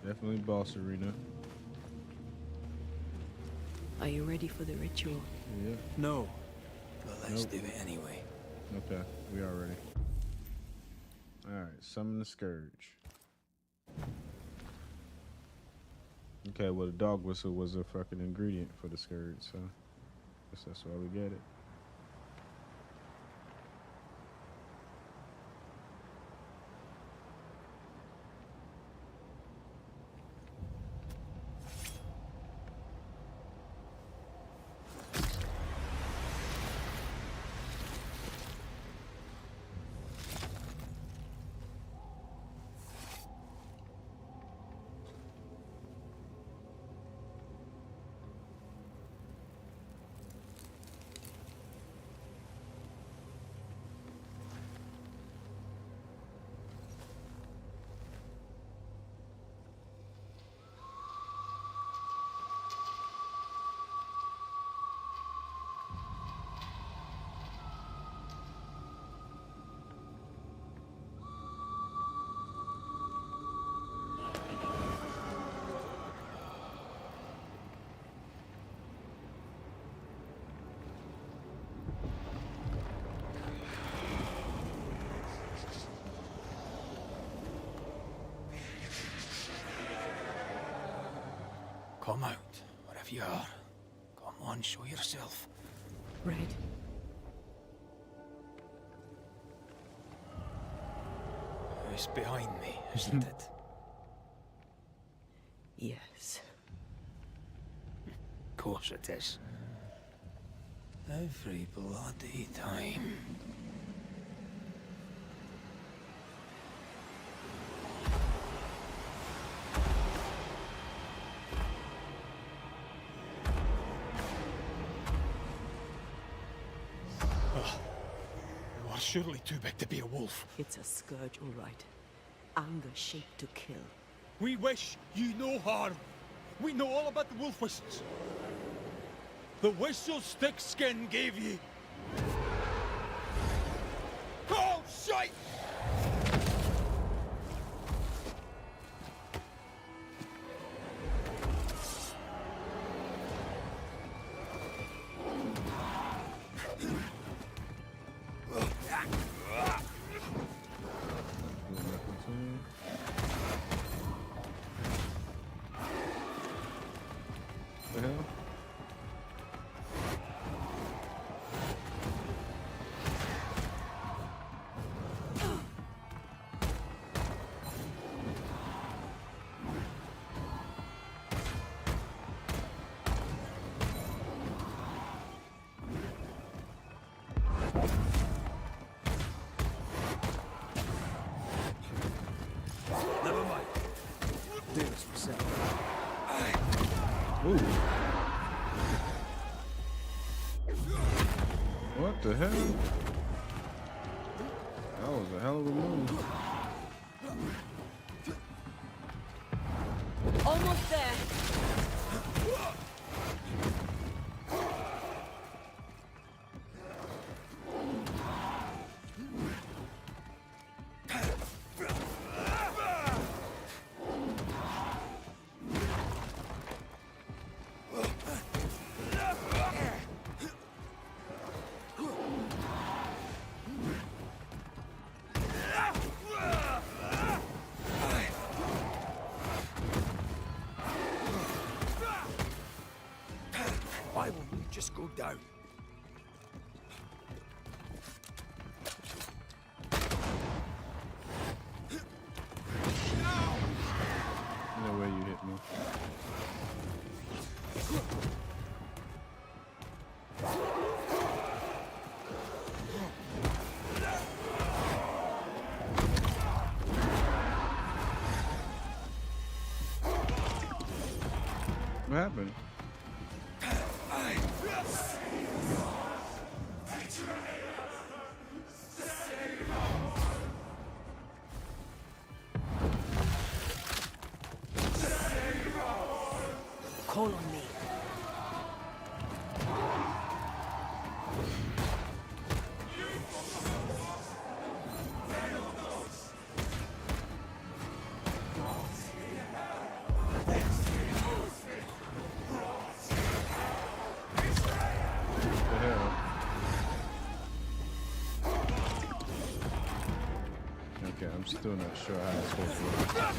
Definitely boss arena. Are you ready for the ritual? Yeah. No, but let's do it anyway. Okay, we are ready. Alright, summon the scourge. Okay, well the dog whistle was a fucking ingredient for the scourge, so I guess that's why we get it. Come out, wherever you are. Come on, show yourself. Red. It's behind me, isn't it? Yes. Of course it is. Every bloody time. surely too big to be a wolf. It's a scourge, all right. Anger shaped to kill. We wish you no harm. We know all about the wolf whistles. The whistles Thickskin gave you. Oh, shite! The hell? Never mind. Do this myself. Ooh. What the hell? That was a hell of a move. Almost there. Why won't you just go down? No way you hit me. What happened? Call on me. What the hell? Okay, I'm still not sure how it's supposed to work.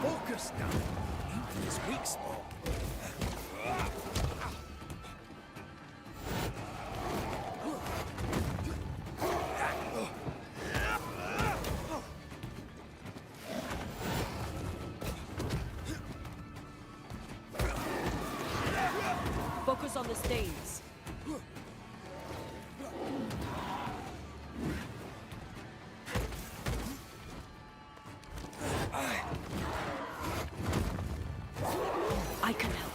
Focus now. Into his weak spot. Focus on the stains. I can help.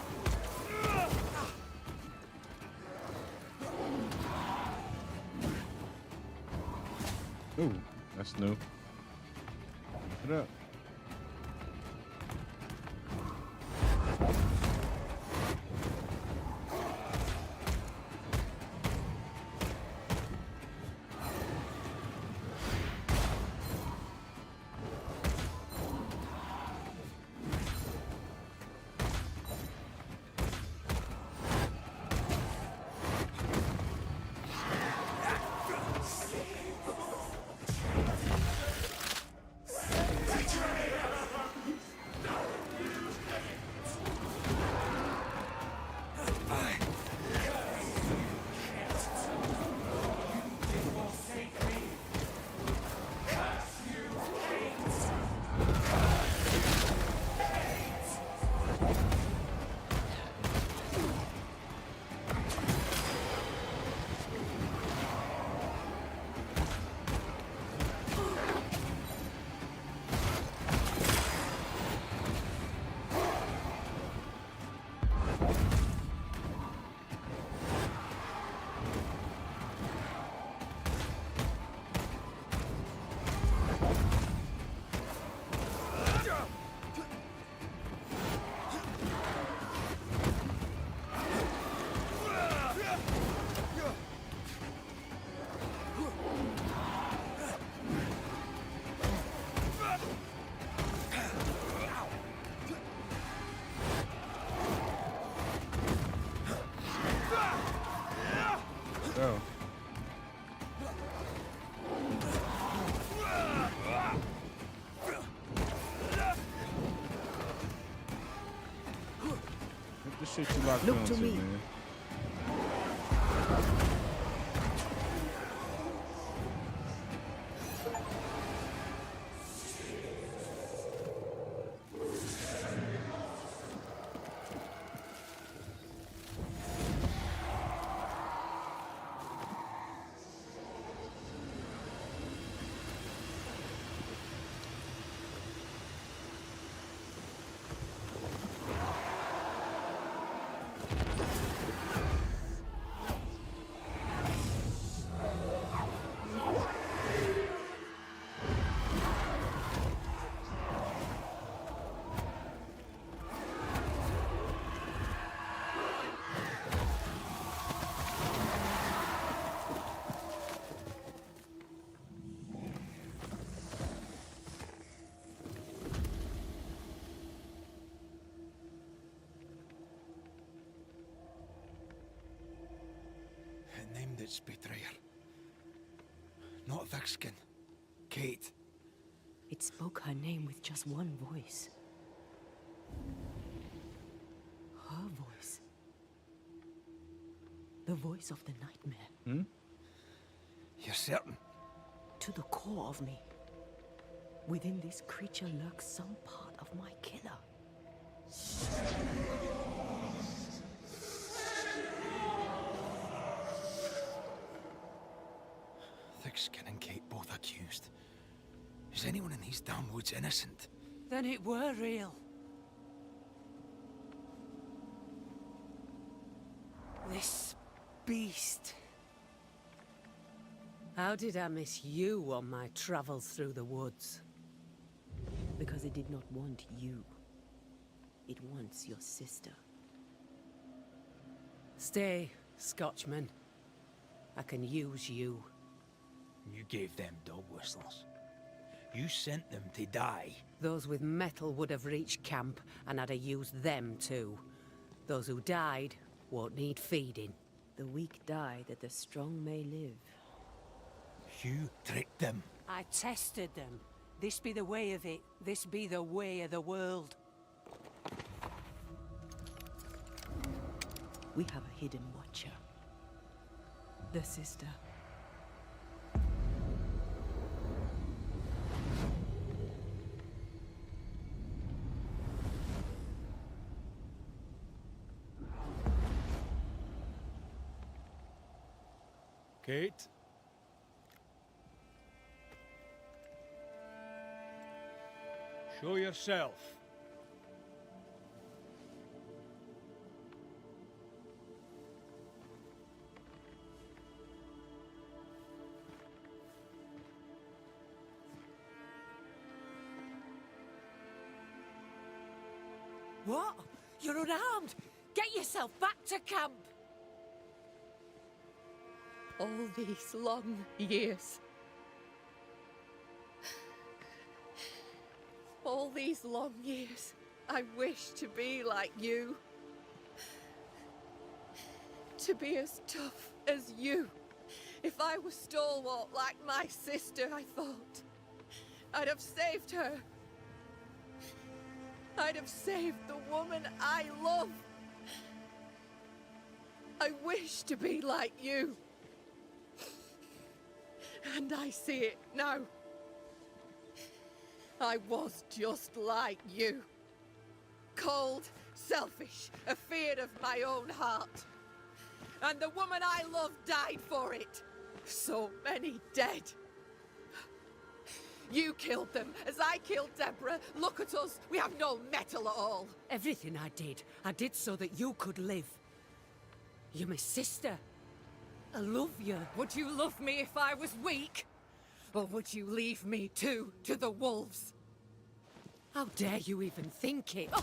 Ooh, that's new. What up? the shit you locked Look on to to, me. man. Named its betrayer. Not Thickskin. Kate. It spoke her name with just one voice. Her voice. The voice of the nightmare. Hmm? You're certain? To the core of me. Within this creature lurks some part of my killer. Thickskin and Kate both accused. Is anyone in these damn woods innocent? Then it were real. This beast. How did I miss you on my travels through the woods? Because it did not want you. It wants your sister. Stay, Scotchman. I can use you. You gave them dog whistlers. You sent them to die. Those with metal would have reached camp, and I'd have used them too. Those who died won't need feeding. The weak die that the strong may live. You tricked them. I tested them. This be the way of it. This be the way of the world. We have a hidden watcher. The sister. Kate? Show yourself. What? You're unarmed! Get yourself back to camp! All these long years. All these long years, I wish to be like you. To be as tough as you. If I was stalwart like my sister, I thought, I'd have saved her. I'd have saved the woman I love. I wish to be like you. And I see it now. I was just like you. Cold, selfish, afeard of my own heart. And the woman I loved died for it. So many dead. You killed them, as I killed Deborah. Look at us, we have no metal at all. Everything I did so that you could live. You're my sister. I love you. Would you love me if I was weak? Or would you leave me too to the wolves? How dare you even think it? Oh.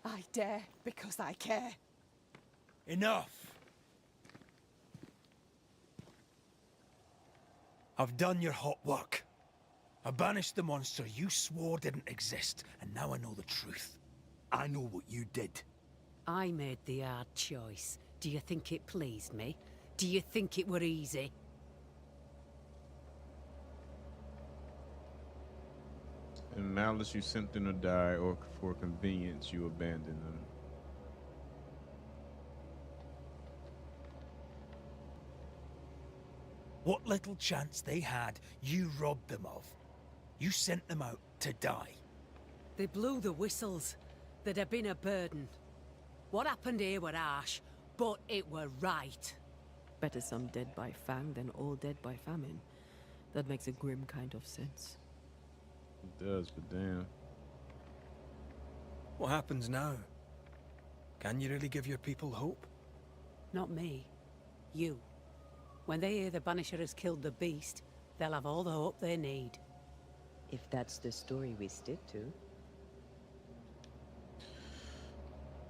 I dare because I care. Enough! I've done your hot work. I banished the monster you swore didn't exist, and now I know the truth. I know what you did. I made the hard choice. Do you think it pleased me? Do you think it were easy? In malice, you sent them to die, or for convenience, you abandoned them. What little chance they had, you robbed them of. You sent them out to die. They blew the whistles. There'd have been a burden. What happened here were harsh, but it were right. Better some dead by fang than all dead by famine. That makes a grim kind of sense. It does, but damn. What happens now? Can you really give your people hope? Not me. You. When they hear the Banisher has killed the beast, they'll have all the hope they need. If that's the story we stick to.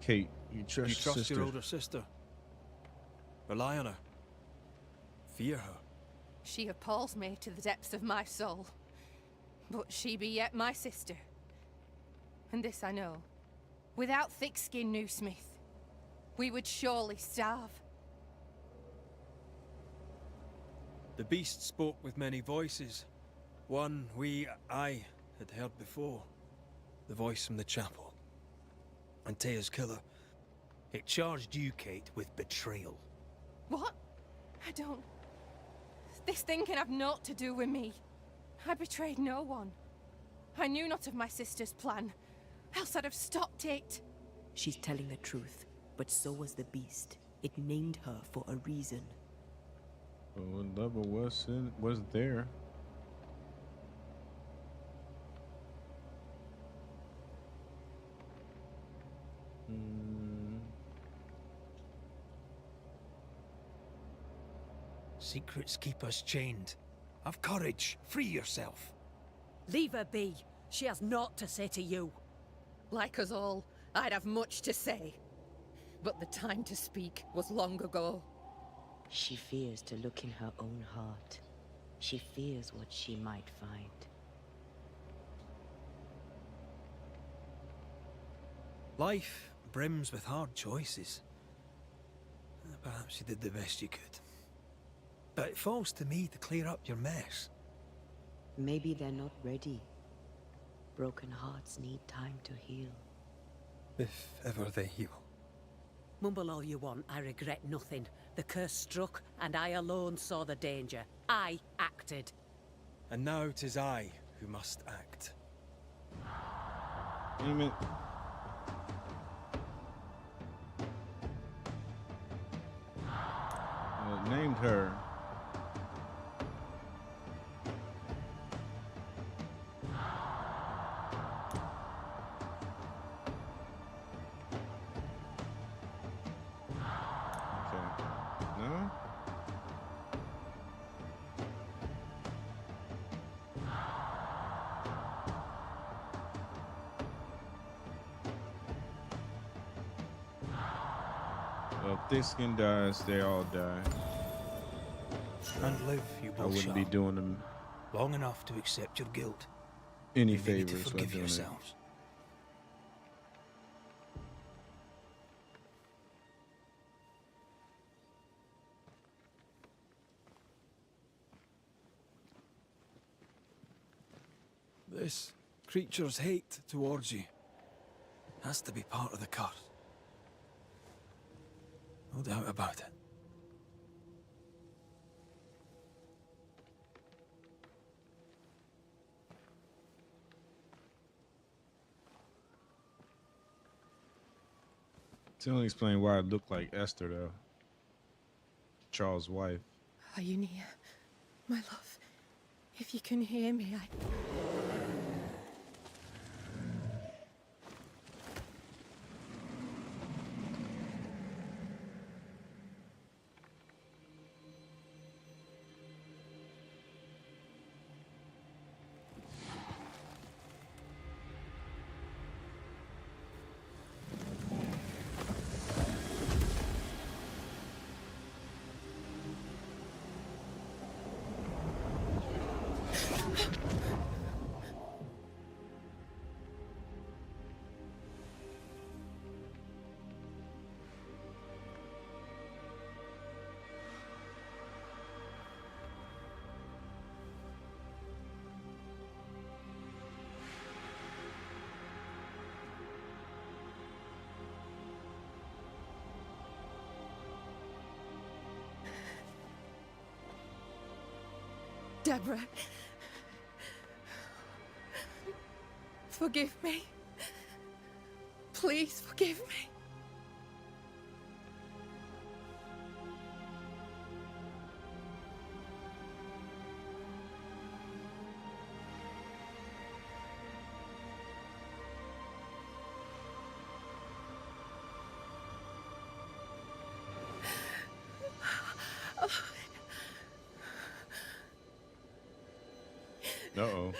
Kate, you trust your older sister. Rely on her. Fear her. She appalls me to the depths of my soul. But she be yet my sister. And this I know. Without thick-skinned Newsmith, we would surely starve. The beast spoke with many voices. One I had heard before. The voice from the chapel. Antea's killer. It charged you, Kate, with betrayal. What? I don't... This thing can have naught to do with me. I betrayed no one. I knew not of my sister's plan, else I'd have stopped it. She's telling the truth, but so was the beast. It named her for a reason. Well, what level was there? Secrets keep us chained. Have courage. Free yourself. Leave her be. She has naught to say to you. Like us all, I'd have much to say. But the time to speak was long ago. She fears to look in her own heart. She fears what she might find. Life brims with hard choices. Perhaps you did the best you could. But it falls to me to clear up your mess. Maybe they're not ready. Broken hearts need time to heal. If ever they heal. Mumble all you want, I regret nothing. The curse struck, and I alone saw the danger. I acted. And now 'tis I who must act. Damn it. Named her. If thick skin dies, they all die. And live, you I both wouldn't shall. be doing them Long enough to accept your guilt. any You may need to favors by forgive doing it. yourselves. This creature's hate towards you has to be part of the curse. No doubt about it. Still explain why it looked like Esther, though. Charles' wife. Are you near? My love, if you can hear me, Deborah. Forgive me. Please forgive me. Uh-oh.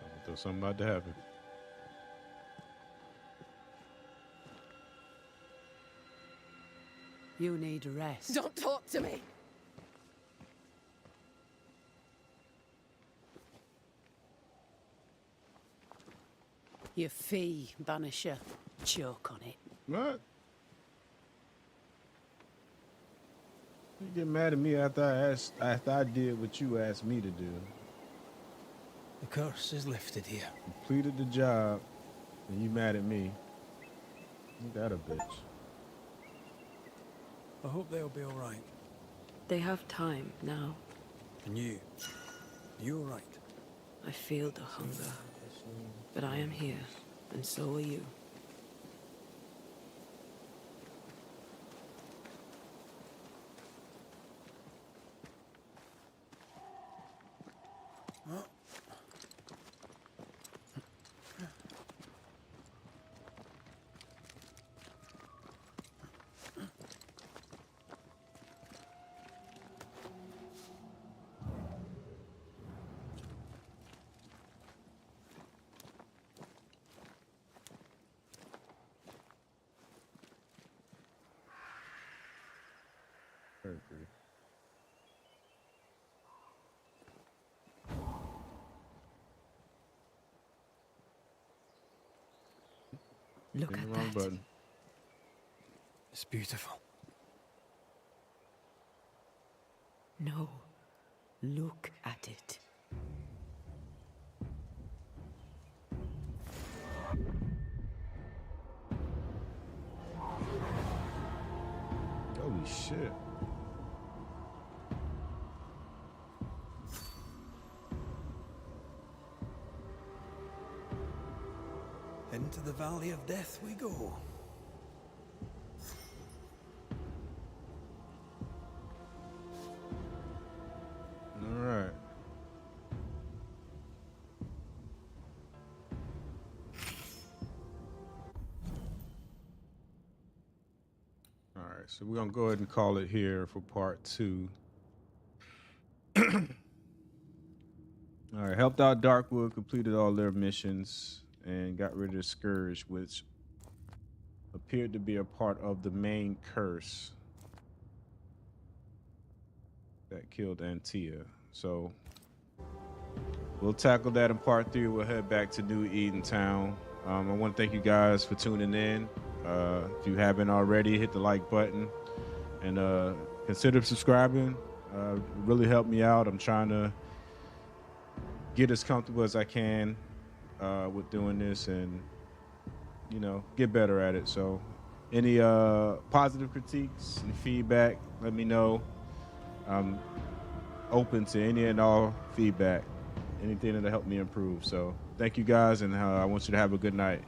I thought something about to happen. You need rest. Don't talk to me. Your fee, Banisher. Choke on it. What? You get mad at me after I did what you asked me to do. The curse is lifted here. Completed the job, and you mad at me. You got a bitch. I hope they'll be all right. They have time now. And you all right? I feel the hunger. But I am here, and so are you. Very pretty. Look Hit at the wrong that. button. It's beautiful. No. Look at it. Holy shit. Into the Valley of Death we go. All right. All right, so we're gonna go ahead and call it here for part 2. All right, helped out Darkwood, completed all their missions, and got rid of the Scourge, which appeared to be a part of the main curse that killed Antia. So we'll tackle that in part 3. We'll head back to New Eden Town. I want to thank you guys for tuning in. If you haven't already, hit the like button and consider subscribing. It really helped me out. I'm trying to get as comfortable as I can with doing this and, you know, get better at it. So any positive critiques and feedback, let me know. I'm open to any and all feedback, anything that'll help me improve. So thank you guys, and I want you to have a good night.